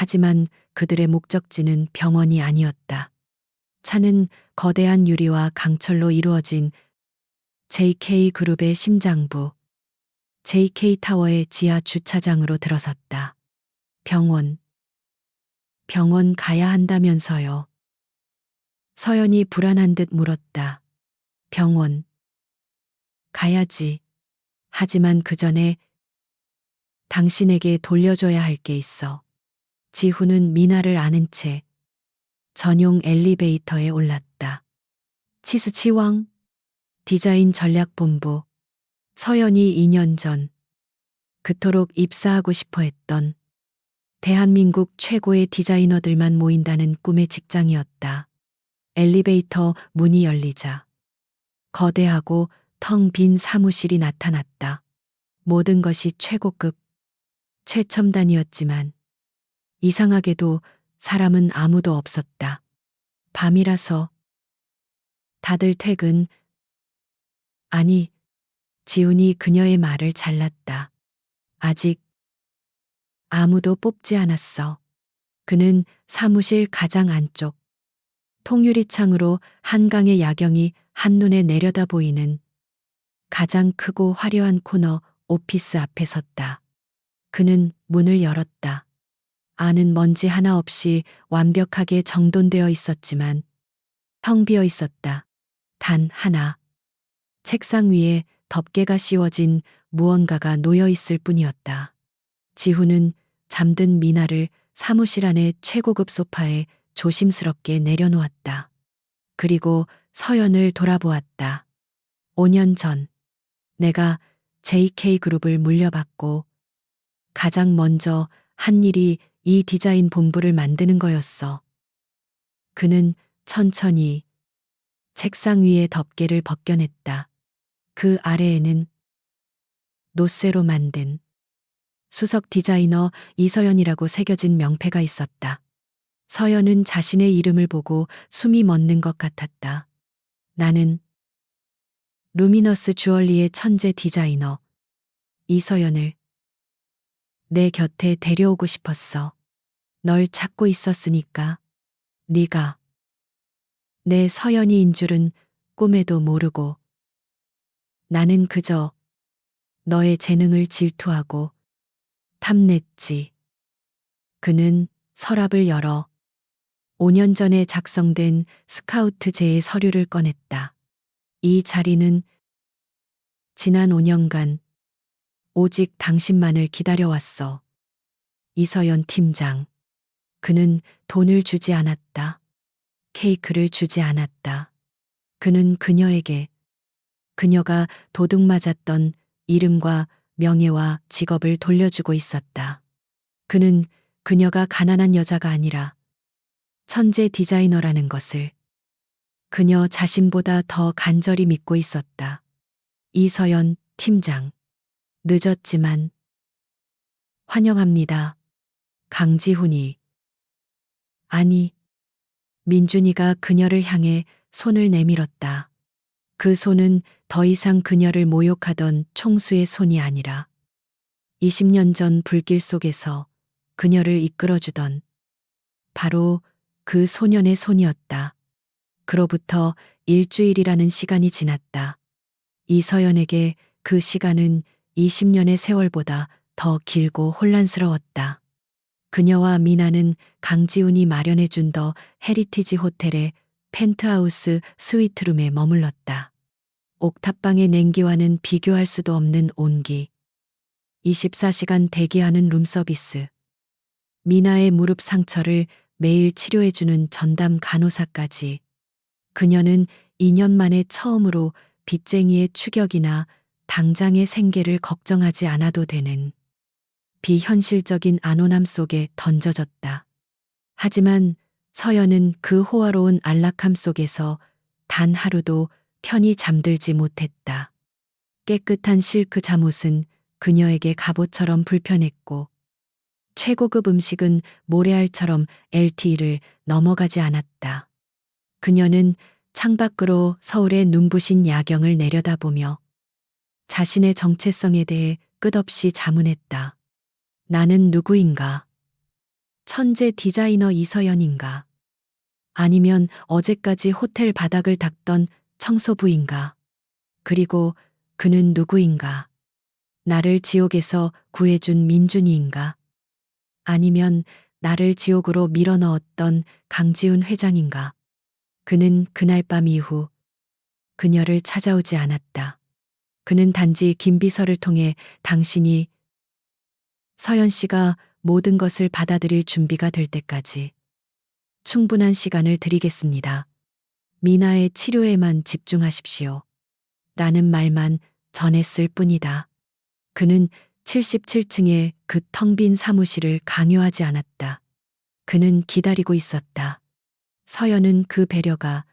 하지만 그들의 목적지는 병원이 아니었다. 차는 거대한 유리와 강철로 이루어진 JK그룹의 심장부, JK타워의 지하 주차장으로 들어섰다. 병원 가야 한다면서요. 서연이 불안한 듯 물었다. 병원 가야지. 하지만 그 전에 당신에게 돌려줘야 할 게 있어. 지훈은 미나를 아는 채 전용 엘리베이터에 올랐다. 치수치왕 디자인 전략본부. 서연이 2년 전 그토록 입사하고 싶어 했던 대한민국 최고의 디자이너들만 모인다는 꿈의 직장이었다. 엘리베이터 문이 열리자 거대하고 텅 빈 사무실이 나타났다. 모든 것이 최고급, 최첨단이었지만 이상하게도 사람은 아무도 없었다. 밤이라서 다들 퇴근. 아니, 지훈이 그녀의 말을 잘랐다. 아직 아무도 뽑지 않았어. 그는 사무실 가장 안쪽 통유리창으로 한강의 야경이 한눈에 내려다 보이는 가장 크고 화려한 코너 오피스 앞에 섰다. 그는 문을 열었다. 안은 먼지 하나 없이 완벽하게 정돈되어 있었지만 텅 비어 있었다. 단 하나. 책상 위에 덮개가 씌워진 무언가가 놓여 있을 뿐이었다. 지훈은 잠든 미나를 사무실 안의 최고급 소파에 조심스럽게 내려놓았다. 그리고 서연을 돌아보았다. 5년 전 내가 JK그룹을 물려받고 가장 먼저 한 일이 이 디자인 본부를 만드는 거였어. 그는 천천히 책상 위에 덮개를 벗겨냈다. 그 아래에는 노쇠로 만든 수석 디자이너 이서연이라고 새겨진 명패가 있었다. 서연은 자신의 이름을 보고 숨이 멎는 것 같았다. 나는 루미너스 주얼리의 천재 디자이너 이서연을 내 곁에 데려오고 싶었어. 널 찾고 있었으니까. 네가 내 서연이인 줄은 꿈에도 모르고. 나는 그저 너의 재능을 질투하고 탐냈지. 그는 서랍을 열어 5년 전에 작성된 스카우트제의 서류를 꺼냈다. 이 자리는 지난 5년간 오직 당신만을 기다려왔어. 이서연 팀장. 그는 돈을 주지 않았다. 케이크를 주지 않았다. 그는 그녀에게 그녀가 도둑맞았던 이름과 명예와 직업을 돌려주고 있었다. 그는 그녀가 가난한 여자가 아니라 천재 디자이너라는 것을 그녀 자신보다 더 간절히 믿고 있었다. 이서연 팀장. 늦었지만 환영합니다. 강지훈이. 아니, 민준이가 그녀를 향해 손을 내밀었다. 그 손은 더 이상 그녀를 모욕하던 총수의 손이 아니라 20년 전 불길 속에서 그녀를 이끌어주던 바로 그 소년의 손이었다. 그로부터 일주일이라는 시간이 지났다. 이서연에게 그 시간은 20년의 세월보다 더 길고 혼란스러웠다. 그녀와 미나는 강지훈이 마련해준 더 헤리티지 호텔의 펜트하우스 스위트룸에 머물렀다. 옥탑방의 냉기와는 비교할 수도 없는 온기. 24시간 대기하는 룸서비스. 미나의 무릎 상처를 매일 치료해주는 전담 간호사까지. 그녀는 2년 만에 처음으로 빚쟁이의 추격이나 당장의 생계를 걱정하지 않아도 되는 비현실적인 안온함 속에 던져졌다. 하지만 서연은 그 호화로운 안락함 속에서 단 하루도 편히 잠들지 못했다. 깨끗한 실크 잠옷은 그녀에게 갑옷처럼 불편했고 최고급 음식은 모래알처럼 LTE를 넘어가지 않았다. 그녀는 창밖으로 서울의 눈부신 야경을 내려다보며 자신의 정체성에 대해 끝없이 자문했다. 나는 누구인가? 천재 디자이너 이서연인가? 아니면 어제까지 호텔 바닥을 닦던 청소부인가? 그리고 그는 누구인가? 나를 지옥에서 구해준 민준이인가? 아니면 나를 지옥으로 밀어넣었던 강지훈 회장인가? 그는 그날 밤 이후 그녀를 찾아오지 않았다. 그는 단지 김비서를 통해 당신이 서연 씨가 모든 것을 받아들일 준비가 될 때까지 충분한 시간을 드리겠습니다. 미나의 치료에만 집중하십시오. 라는 말만 전했을 뿐이다. 그는 77층의 그 텅 빈 사무실을 강요하지 않았다. 그는 기다리고 있었다. 서연은 그 배려가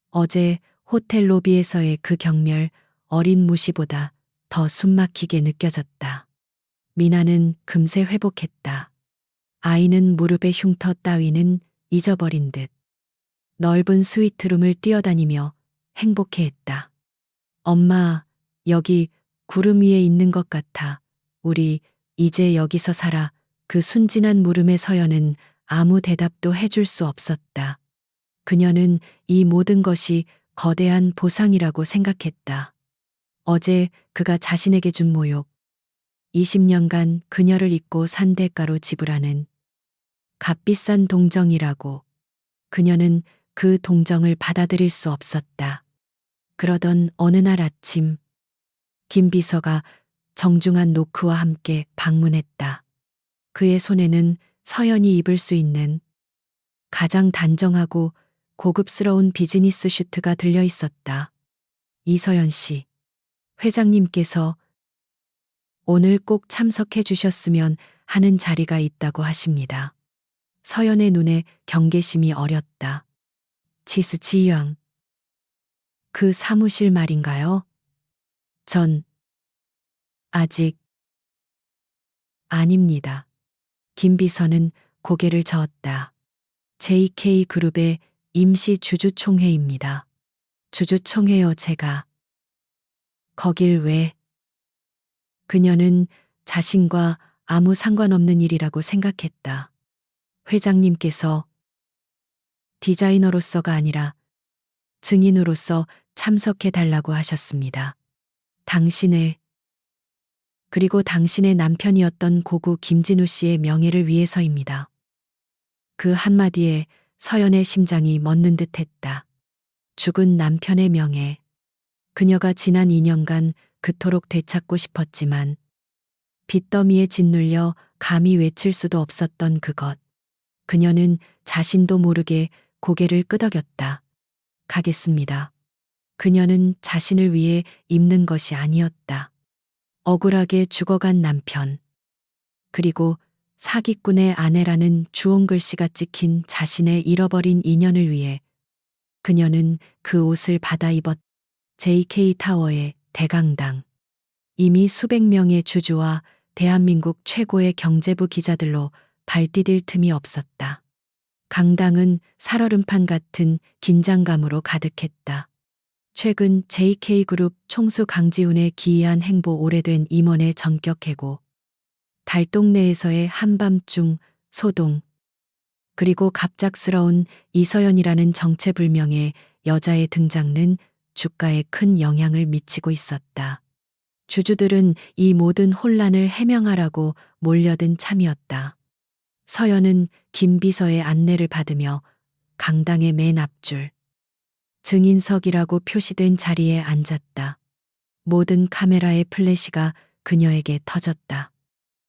어제 호텔 로비에서의 그 경멸, 어린 무시보다 더 숨막히게 느껴졌다. 미나는 금세 회복했다. 아이는 무릎의 흉터 따위는 잊어버린 듯 넓은 스위트룸을 뛰어다니며 행복해했다. 엄마, 여기 구름 위에 있는 것 같아. 우리 이제 여기서 살아. 그 순진한 물음에 서연은 아무 대답도 해줄 수 없었다. 그녀는 이 모든 것이 거대한 보상이라고 생각했다. 어제 그가 자신에게 준 모욕, 20년간 그녀를 잊고 산 대가로 지불하는 값비싼 동정이라고. 그녀는 그 동정을 받아들일 수 없었다. 그러던 어느 날 아침, 김 비서가 정중한 노크와 함께 방문했다. 그의 손에는 서연이 입을 수 있는 가장 단정하고 고급스러운 비즈니스 슈트가 들려 있었다. 이서연 씨, 회장님께서 오늘 꼭 참석해 주셨으면 하는 자리가 있다고 하십니다. 서연의 눈에 경계심이 어렸다. 지스 지영. 그 사무실 말인가요? 전 아직 아닙니다. 김 비서는 고개를 저었다. JK그룹의 임시 주주총회입니다. 주주총회요, 제가. 거길 왜? 그녀는 자신과 아무 상관없는 일이라고 생각했다. 회장님께서 디자이너로서가 아니라 증인으로서 참석해 달라고 하셨습니다. 당신의, 그리고 당신의 남편이었던 고구 김진우 씨의 명예를 위해서입니다. 그 한마디에 서연의 심장이 멎는 듯 했다. 죽은 남편의 명예. 그녀가 지난 2년간 그토록 되찾고 싶었지만 빚더미에 짓눌려 감히 외칠 수도 없었던 그것. 그녀는 자신도 모르게 고개를 끄덕였다. 가겠습니다. 그녀는 자신을 위해 입는 것이 아니었다. 억울하게 죽어간 남편. 그리고 사기꾼의 아내라는 주홍글씨가 찍힌 자신의 잃어버린 인연을 위해 그녀는 그 옷을 받아 입었. JK타워의 대강당. 이미 수백 명의 주주와 대한민국 최고의 경제부 기자들로 발디딜 틈이 없었다. 강당은 살얼음판 같은 긴장감으로 가득했다. 최근 JK그룹 총수 강지훈의 기이한 행보, 오래된 임원의 전격 해고, 달동 내에서의 한밤중 소동, 그리고 갑작스러운 이서연이라는 정체불명의 여자의 등장은 주가에 큰 영향을 미치고 있었다. 주주들은 이 모든 혼란을 해명하라고 몰려든 참이었다. 서연은 김 비서의 안내를 받으며 강당의 맨 앞줄, 증인석이라고 표시된 자리에 앉았다. 모든 카메라의 플래시가 그녀에게 터졌다.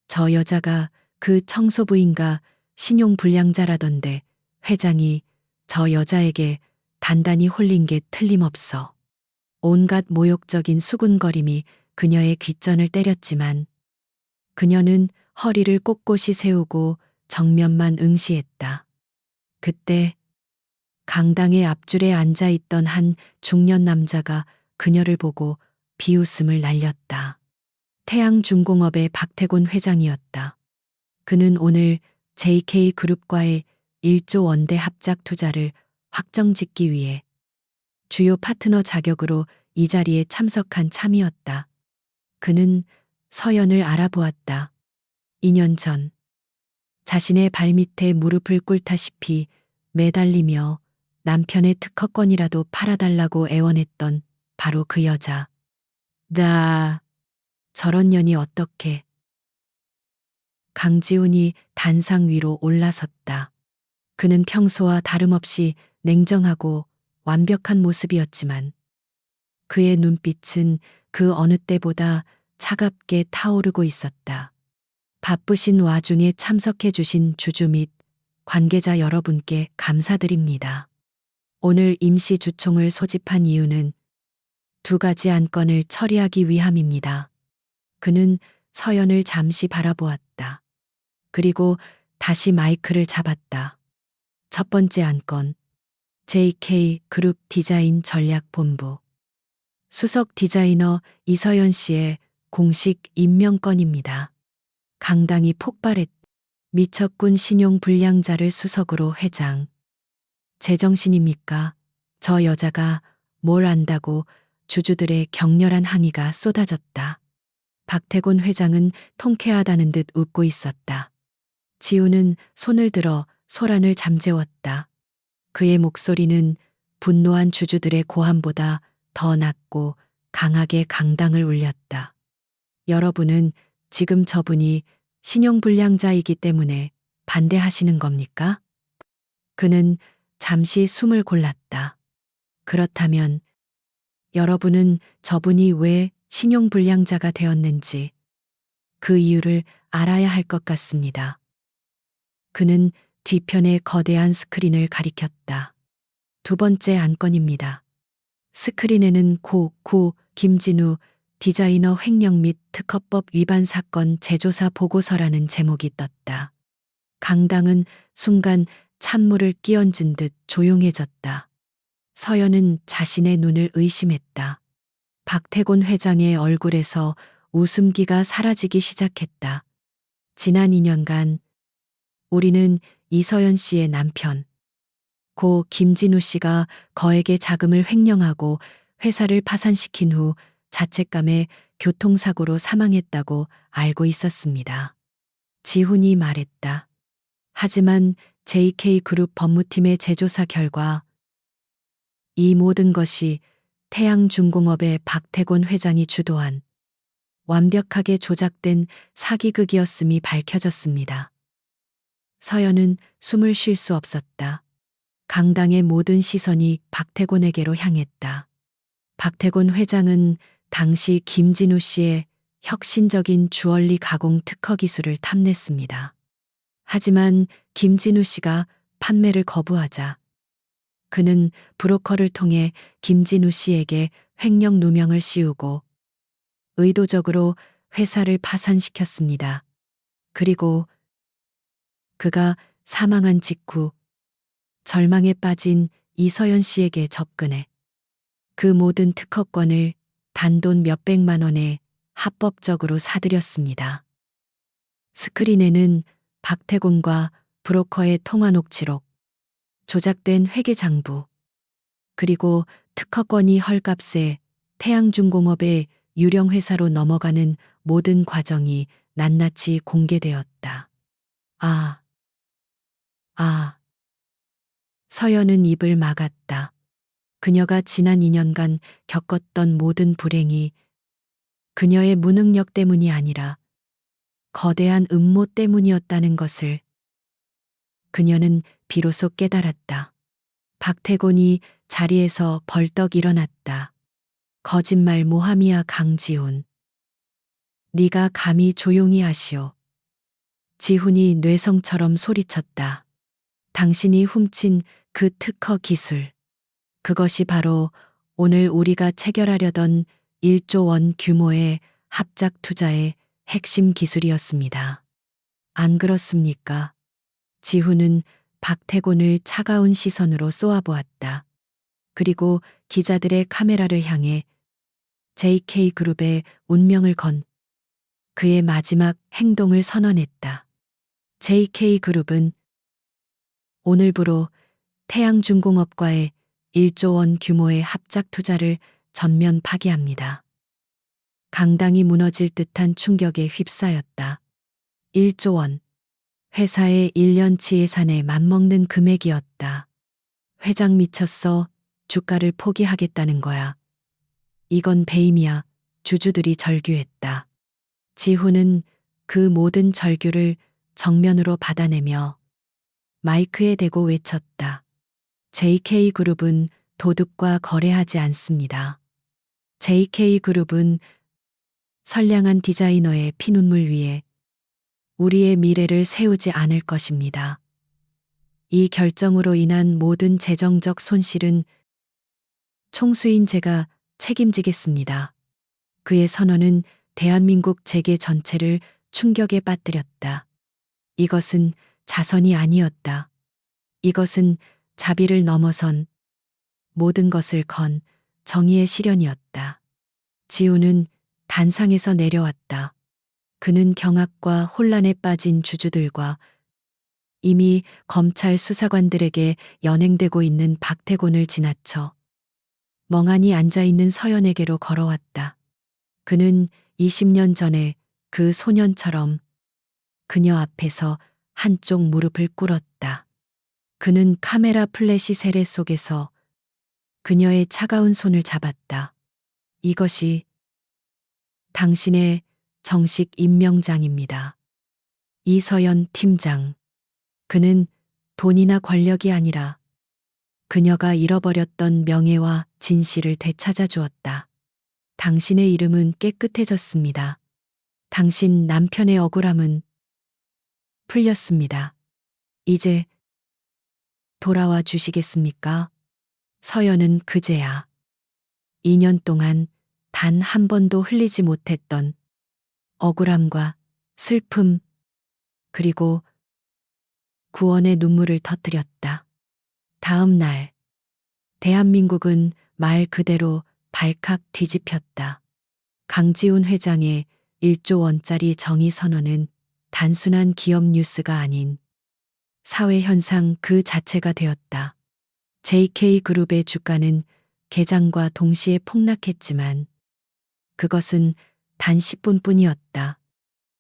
저 여자가 그 청소부인가 신용불량자라던데 회장이 저 여자에게 단단히 홀린 게 틀림없어. 온갖 모욕적인 수군거림이 그녀의 귓전을 때렸지만 그녀는 허리를 꼿꼿이 세우고 정면만 응시했다. 그때 강당의 앞줄에 앉아 있던 한 중년 남자가 그녀를 보고 비웃음을 날렸다. 태양중공업의 박태곤 회장이었다. 그는 오늘 JK그룹과의 1조 원대 합작 투자를 확정짓기 위해 주요 파트너 자격으로 이 자리에 참석한 참이었다. 그는 서연을 알아보았다. 2년 전 자신의 발밑에 무릎을 꿇다시피 매달리며 남편의 특허권이라도 팔아달라고 애원했던 바로 그 여자. 나 저런 년이 어떻게. 강지훈이 단상 위로 올라섰다. 그는 평소와 다름없이 냉정하고 완벽한 모습이었지만 그의 눈빛은 그 어느 때보다 차갑게 타오르고 있었다. 바쁘신 와중에 참석해 주신 주주 및 관계자 여러분께 감사드립니다. 오늘 임시 주총을 소집한 이유는 두 가지 안건을 처리하기 위함입니다. 그는 서연을 잠시 바라보았다. 그리고 다시 마이크를 잡았다. 첫 번째 안건. JK 그룹 디자인 전략본부. 수석 디자이너 이서연 씨의 공식 임명건입니다. 강당이 폭발했다. 미척군 신용불량자를 수석으로 회장. 제정신입니까? 저 여자가 뭘 안다고. 주주들의 격렬한 항의가 쏟아졌다. 박태곤 회장은 통쾌하다는 듯 웃고 있었다. 지우는 손을 들어 소란을 잠재웠다. 그의 목소리는 분노한 주주들의 고함보다 더 낮고 강하게 강당을 울렸다. 여러분은 지금 저분이 신용불량자이기 때문에 반대하시는 겁니까? 그는 잠시 숨을 골랐다. 그렇다면 여러분은 저분이 왜 신용불량자가 되었는지 그 이유를 알아야 할 것 같습니다. 그는 뒤편의 거대한 스크린을 가리켰다. 두 번째 안건입니다. 스크린에는 고 김진우 디자이너 횡령 및 특허법 위반 사건 재조사 보고서라는 제목이 떴다. 강당은 순간 찬물을 끼얹은 듯 조용해졌다. 서연은 자신의 눈을 의심했다. 박태곤 회장의 얼굴에서 웃음기가 사라지기 시작했다. 지난 2년간 우리는 이서연 씨의 남편, 고 김진우 씨가 거액의 자금을 횡령하고 회사를 파산시킨 후 자책감에 교통사고로 사망했다고 알고 있었습니다. 지훈이 말했다. 하지만 JK그룹 법무팀의 재조사 결과 이 모든 것이 태양중공업의 박태곤 회장이 주도한 완벽하게 조작된 사기극이었음이 밝혀졌습니다. 서연은 숨을 쉴 수 없었다. 강당의 모든 시선이 박태곤에게로 향했다. 박태곤 회장은 당시 김진우 씨의 혁신적인 주얼리 가공 특허 기술을 탐냈습니다. 하지만 김진우 씨가 판매를 거부하자 그는 브로커를 통해 김진우 씨에게 횡령 누명을 씌우고 의도적으로 회사를 파산시켰습니다. 그리고 그가 사망한 직후 절망에 빠진 이서연 씨에게 접근해 그 모든 특허권을 단돈 몇백만 원에 합법적으로 사들였습니다. 스크린에는 박태곤과 브로커의 통화 녹취록, 조작된 회계장부, 그리고 특허권이 헐값에 태양중공업의 유령 회사로 넘어가는 모든 과정이 낱낱이 공개되었다. 서연은 입을 막았다. 그녀가 지난 2년간 겪었던 모든 불행이 그녀의 무능력 때문이 아니라 거대한 음모 때문이었다는 것을 그녀는 비로소 깨달았다. 박태곤이 자리에서 벌떡 일어났다. 거짓말 모함이야 강지훈. 네가 감히 조용히 하시오. 지훈이 뇌성처럼 소리쳤다. 당신이 훔친 그 특허 기술. 그것이 바로 오늘 우리가 체결하려던 1조 원 규모의 합작 투자의 핵심 기술이었습니다. 안 그렇습니까? 지훈은 박태곤을 차가운 시선으로 쏘아보았다. 그리고 기자들의 카메라를 향해 JK그룹의 운명을 건 그의 마지막 행동을 선언했다. JK그룹은 오늘부로 태양중공업과의 1조 원 규모의 합작 투자를 전면 파기합니다. 강당이 무너질 듯한 충격에 휩싸였다. 1조 원. 회사의 1년치 예산에 맞먹는 금액이었다. 회장 미쳤어. 주가를 포기하겠다는 거야. 이건 배임이야. 주주들이 절규했다. 지훈은 그 모든 절규를 정면으로 받아내며 마이크에 대고 외쳤다. JK그룹은 도둑과 거래하지 않습니다. JK그룹은 선량한 디자이너의 피눈물 위에 우리의 미래를 세우지 않을 것입니다. 이 결정으로 인한 모든 재정적 손실은 총수인 제가 책임지겠습니다. 그의 선언은 대한민국 재계 전체를 충격에 빠뜨렸다. 이것은 자선이 아니었다. 이것은 자비를 넘어선 모든 것을 건 정의의 실현이었다. 지우는 단상에서 내려왔다. 그는 경악과 혼란에 빠진 주주들과 이미 검찰 수사관들에게 연행되고 있는 박태곤을 지나쳐 멍하니 앉아있는 서연에게로 걸어왔다. 그는 20년 전에 그 소년처럼 그녀 앞에서 한쪽 무릎을 꿇었다. 그는 카메라 플래시 세례 속에서 그녀의 차가운 손을 잡았다. 이것이 당신의 정식 임명장입니다. 이서연 팀장. 그는 돈이나 권력이 아니라 그녀가 잃어버렸던 명예와 진실을 되찾아 주었다. 당신의 이름은 깨끗해졌습니다. 당신 남편의 억울함은 풀렸습니다. 이제 돌아와 주시겠습니까? 서연은 그제야 2년 동안 단 한 번도 흘리지 못했던 억울함과 슬픔 그리고 구원의 눈물을 터뜨렸다. 다음 날 대한민국은 말 그대로 발칵 뒤집혔다. 강지훈 회장의 1조 원짜리 정의 선언은 단순한 기업 뉴스가 아닌 사회 현상 그 자체가 되었다. JK그룹의 주가는 개장과 동시에 폭락했지만 그것은 단 10분뿐이었다.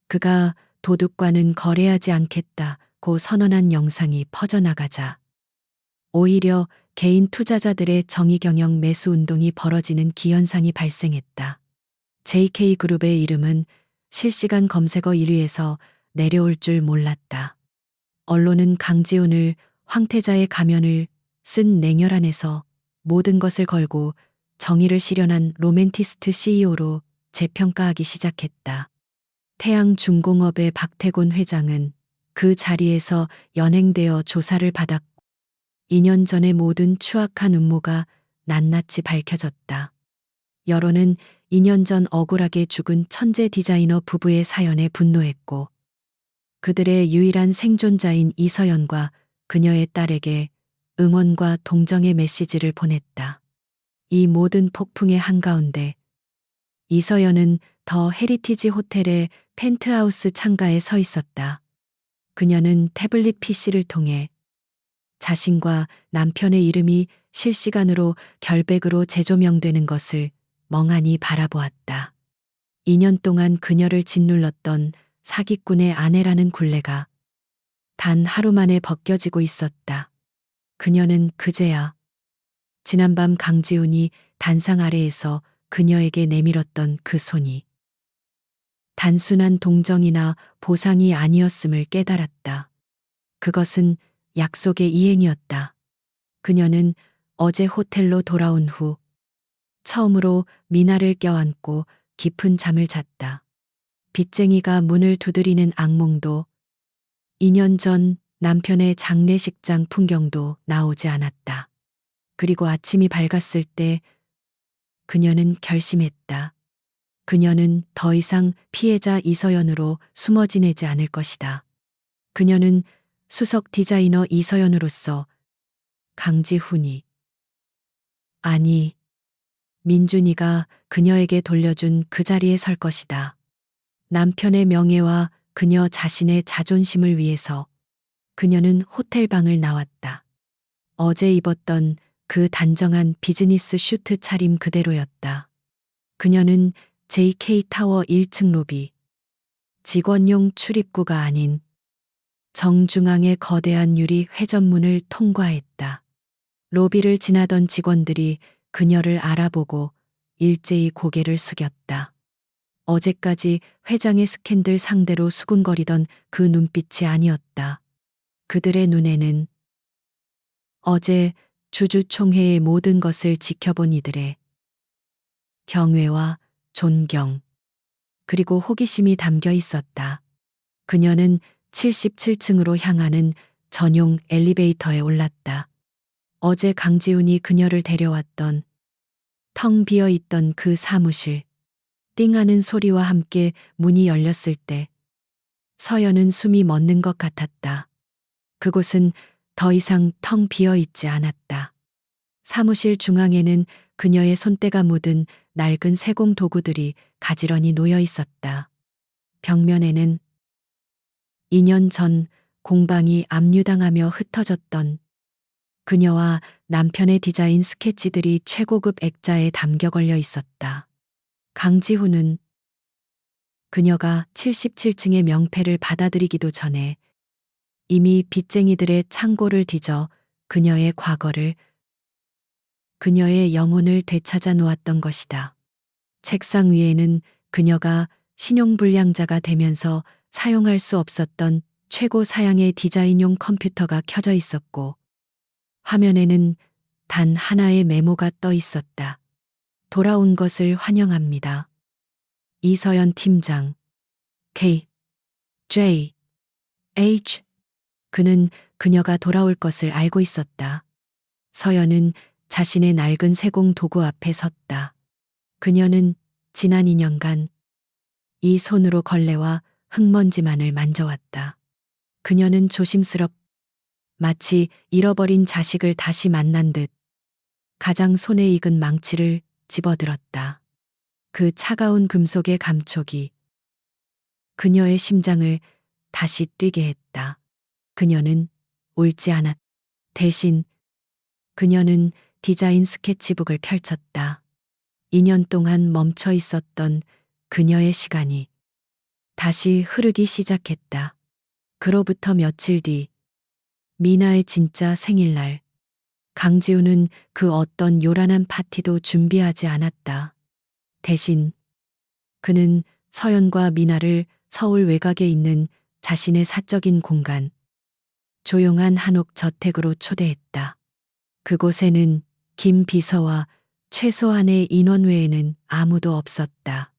그가 도둑과는 거래하지 않겠다고 선언한 영상이 퍼져나가자 오히려 개인 투자자들의 정의경영 매수 운동이 벌어지는 기현상이 발생했다. JK그룹의 이름은 실시간 검색어 1위에서 내려올 줄 몰랐다. 언론은 강지훈을 황태자의 가면을 쓴 냉혈한에서 모든 것을 걸고 정의를 실현한 로맨티스트 CEO로 재평가하기 시작했다. 태양중공업의 박태곤 회장은 그 자리에서 연행되어 조사를 받았고 2년 전의 모든 추악한 음모가 낱낱이 밝혀졌다. 여론은 2년 전 억울하게 죽은 천재 디자이너 부부의 사연에 분노했고 그들의 유일한 생존자인 이서연과 그녀의 딸에게 응원과 동정의 메시지를 보냈다. 이 모든 폭풍의 한가운데 이서연은 더 헤리티지 호텔의 펜트하우스 창가에 서 있었다. 그녀는 태블릿 PC를 통해 자신과 남편의 이름이 실시간으로 결백으로 재조명되는 것을 멍하니 바라보았다. 2년 동안 그녀를 짓눌렀던 사기꾼의 아내라는 굴레가 단 하루 만에 벗겨지고 있었다. 그녀는 그제야 지난밤 강지훈이 단상 아래에서 그녀에게 내밀었던 그 손이 단순한 동정이나 보상이 아니었음을 깨달았다. 그것은 약속의 이행이었다. 그녀는 어제 호텔로 돌아온 후 처음으로 미나를 껴안고 깊은 잠을 잤다. 빚쟁이가 문을 두드리는 악몽도 2년 전 남편의 장례식장 풍경도 나오지 않았다. 그리고 아침이 밝았을 때 그녀는 결심했다. 그녀는 더 이상 피해자 이서연으로 숨어 지내지 않을 것이다. 그녀는 수석 디자이너 이서연으로서 강지훈이 아니 민준이가 그녀에게 돌려준 그 자리에 설 것이다. 남편의 명예와 그녀 자신의 자존심을 위해서 그녀는 호텔 방을 나왔다. 어제 입었던 그 단정한 비즈니스 슈트 차림 그대로였다. 그녀는 JK타워 1층 로비, 직원용 출입구가 아닌 정중앙의 거대한 유리 회전문을 통과했다. 로비를 지나던 직원들이 그녀를 알아보고 일제히 고개를 숙였다. 어제까지 회장의 스캔들 상대로 수군거리던 그 눈빛이 아니었다. 그들의 눈에는 어제 주주총회의 모든 것을 지켜본 이들의 경외와 존경, 그리고 호기심이 담겨 있었다. 그녀는 77층으로 향하는 전용 엘리베이터에 올랐다. 어제 강지훈이 그녀를 데려왔던 텅 비어 있던 그 사무실, 띵하는 소리와 함께 문이 열렸을 때 서연은 숨이 멎는 것 같았다. 그곳은 더 이상 텅 비어 있지 않았다. 사무실 중앙에는 그녀의 손때가 묻은 낡은 세공 도구들이 가지런히 놓여 있었다. 벽면에는 2년 전 공방이 압류당하며 흩어졌던 그녀와 남편의 디자인 스케치들이 최고급 액자에 담겨 걸려 있었다. 강지훈은 그녀가 77층의 명패를 받아들이기도 전에 이미 빚쟁이들의 창고를 뒤져 그녀의 과거를, 그녀의 영혼을 되찾아 놓았던 것이다. 책상 위에는 그녀가 신용불량자가 되면서 사용할 수 없었던 최고 사양의 디자인용 컴퓨터가 켜져 있었고, 화면에는 단 하나의 메모가 떠 있었다. 돌아온 것을 환영합니다. 이서연 팀장. K, J, H. 그는 그녀가 돌아올 것을 알고 있었다. 서연은 자신의 낡은 세공 도구 앞에 섰다. 그녀는 지난 2년간 이 손으로 걸레와 흙먼지만을 만져왔다. 그녀는 조심스럽, 마치 잃어버린 자식을 다시 만난 듯 가장 손에 익은 망치를 집어들었다. 그 차가운 금속의 감촉이 그녀의 심장을 다시 뛰게 했다. 그녀는 옳지 않았. 대신 그녀는 디자인 스케치북을 펼쳤다. 2년 동안 멈춰 있었던 그녀의 시간이 다시 흐르기 시작했다. 그로부터 며칠 뒤, 미나의 진짜 생일날, 강지우는 그 어떤 요란한 파티도 준비하지 않았다. 대신 그는 서연과 미나를 서울 외곽에 있는 자신의 사적인 공간, 조용한 한옥 저택으로 초대했다. 그곳에는 김 비서와 최소한의 인원 외에는 아무도 없었다.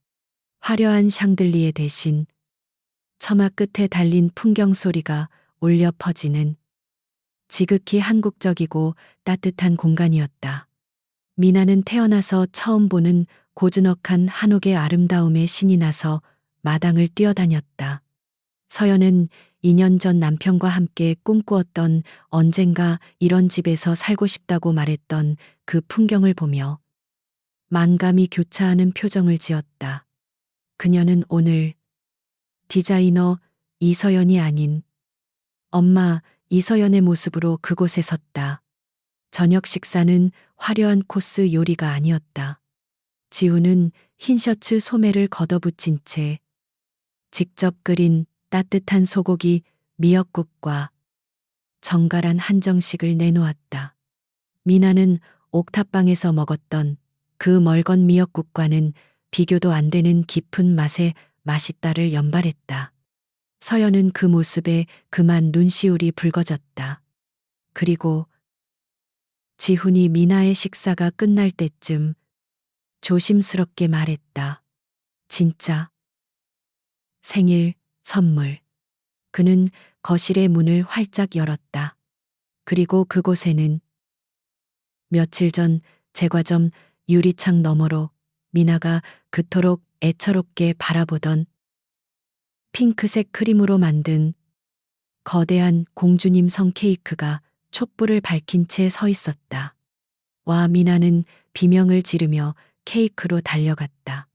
화려한 샹들리에 대신 처마 끝에 달린 풍경 소리가 울려 퍼지는 지극히 한국적이고 따뜻한 공간이었다. 미나는 태어나서 처음 보는 고즈넉한 한옥의 아름다움에 신이 나서 마당을 뛰어다녔다. 서연은 2년 전 남편과 함께 꿈꾸었던 언젠가 이런 집에서 살고 싶다고 말했던 그 풍경을 보며 만감이 교차하는 표정을 지었다. 그녀는 오늘 디자이너 이서연이 아닌 엄마 이서연의 모습으로 그곳에 섰다. 저녁 식사는 화려한 코스 요리가 아니었다. 지우는 흰 셔츠 소매를 걷어붙인 채 직접 끓인 따뜻한 소고기 미역국과 정갈한 한정식을 내놓았다. 미나는 옥탑방에서 먹었던 그 멀건 미역국과는 비교도 안 되는 깊은 맛에 맛있다를 연발했다. 서연은 그 모습에 그만 눈시울이 붉어졌다. 그리고 지훈이 미나의 식사가 끝날 때쯤 조심스럽게 말했다. 진짜 생일 선물. 그는 거실의 문을 활짝 열었다. 그리고 그곳에는 며칠 전 제과점 유리창 너머로 미나가 그토록 애처롭게 바라보던 핑크색 크림으로 만든 거대한 공주님 성 케이크가 촛불을 밝힌 채 서 있었다. 와, 미나는 비명을 지르며 케이크로 달려갔다.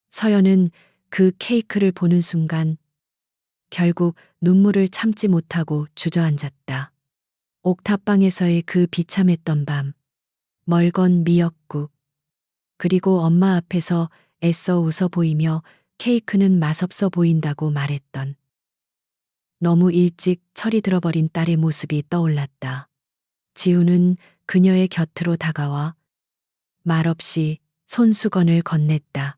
서연은 그 케이크를 보는 순간 결국 눈물을 참지 못하고 주저앉았다. 옥탑방에서의 그 비참했던 밤, 멀건 미역국, 그리고 엄마 앞에서 애써 웃어 보이며 케이크는 맛없어 보인다고 말했던 너무 일찍 철이 들어버린 딸의 모습이 떠올랐다. 지우는 그녀의 곁으로 다가와 말없이 손수건을 건넸다.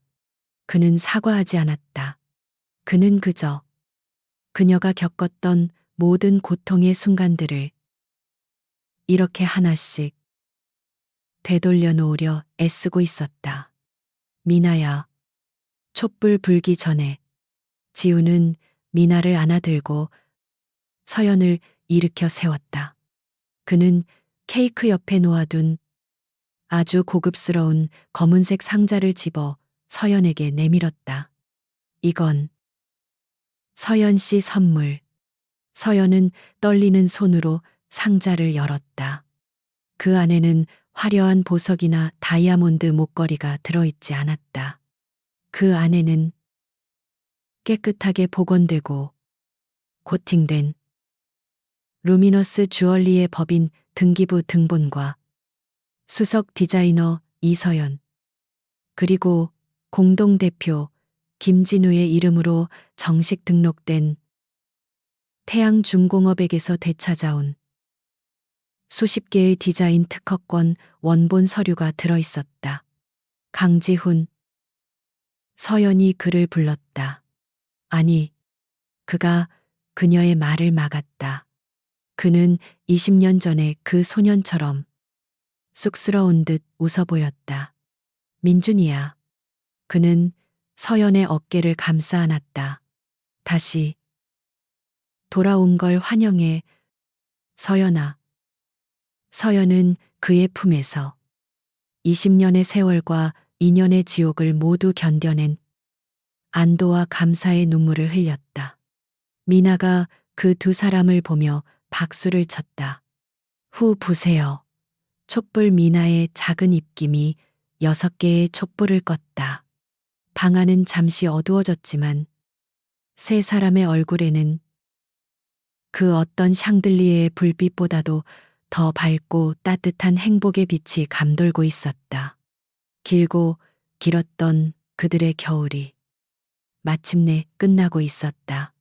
그는 사과하지 않았다. 그는 그저 그녀가 겪었던 모든 고통의 순간들을 이렇게 하나씩 되돌려 놓으려 애쓰고 있었다. 미나야, 촛불 불기 전에 지우는 미나를 안아들고 서연을 일으켜 세웠다. 그는 케이크 옆에 놓아둔 아주 고급스러운 검은색 상자를 집어 서연에게 내밀었다. 이건 서연 씨 선물. 서연은 떨리는 손으로 상자를 열었다. 그 안에는 화려한 보석이나 다이아몬드 목걸이가 들어있지 않았다. 그 안에는 깨끗하게 복원되고 코팅된 루미너스 주얼리의 법인 등기부 등본과 수석 디자이너 이서연, 그리고 공동대표 김진우의 이름으로 정식 등록된 태양중공업에게서 되찾아온 수십 개의 디자인 특허권 원본 서류가 들어있었다. 강지훈, 서연이 그를 불렀다. 아니, 그가 그녀의 말을 막았다. 그는 20년 전에 그 소년처럼 쑥스러운 듯 웃어 보였다. 민준이야. 그는 서연의 어깨를 감싸 안았다. 다시 돌아온 걸 환영해. 서연아. 서연은 그의 품에서 20년의 세월과 2년의 지옥을 모두 견뎌낸 안도와 감사의 눈물을 흘렸다. 미나가 그 두 사람을 보며 박수를 쳤다. 후 부세요. 촛불 미나의 작은 입김이 6개의 촛불을 껐다. 방 안은 잠시 어두워졌지만 세 사람의 얼굴에는 그 어떤 샹들리에의 불빛보다도 더 밝고 따뜻한 행복의 빛이 감돌고 있었다. 길고 길었던 그들의 겨울이 마침내 끝나고 있었다.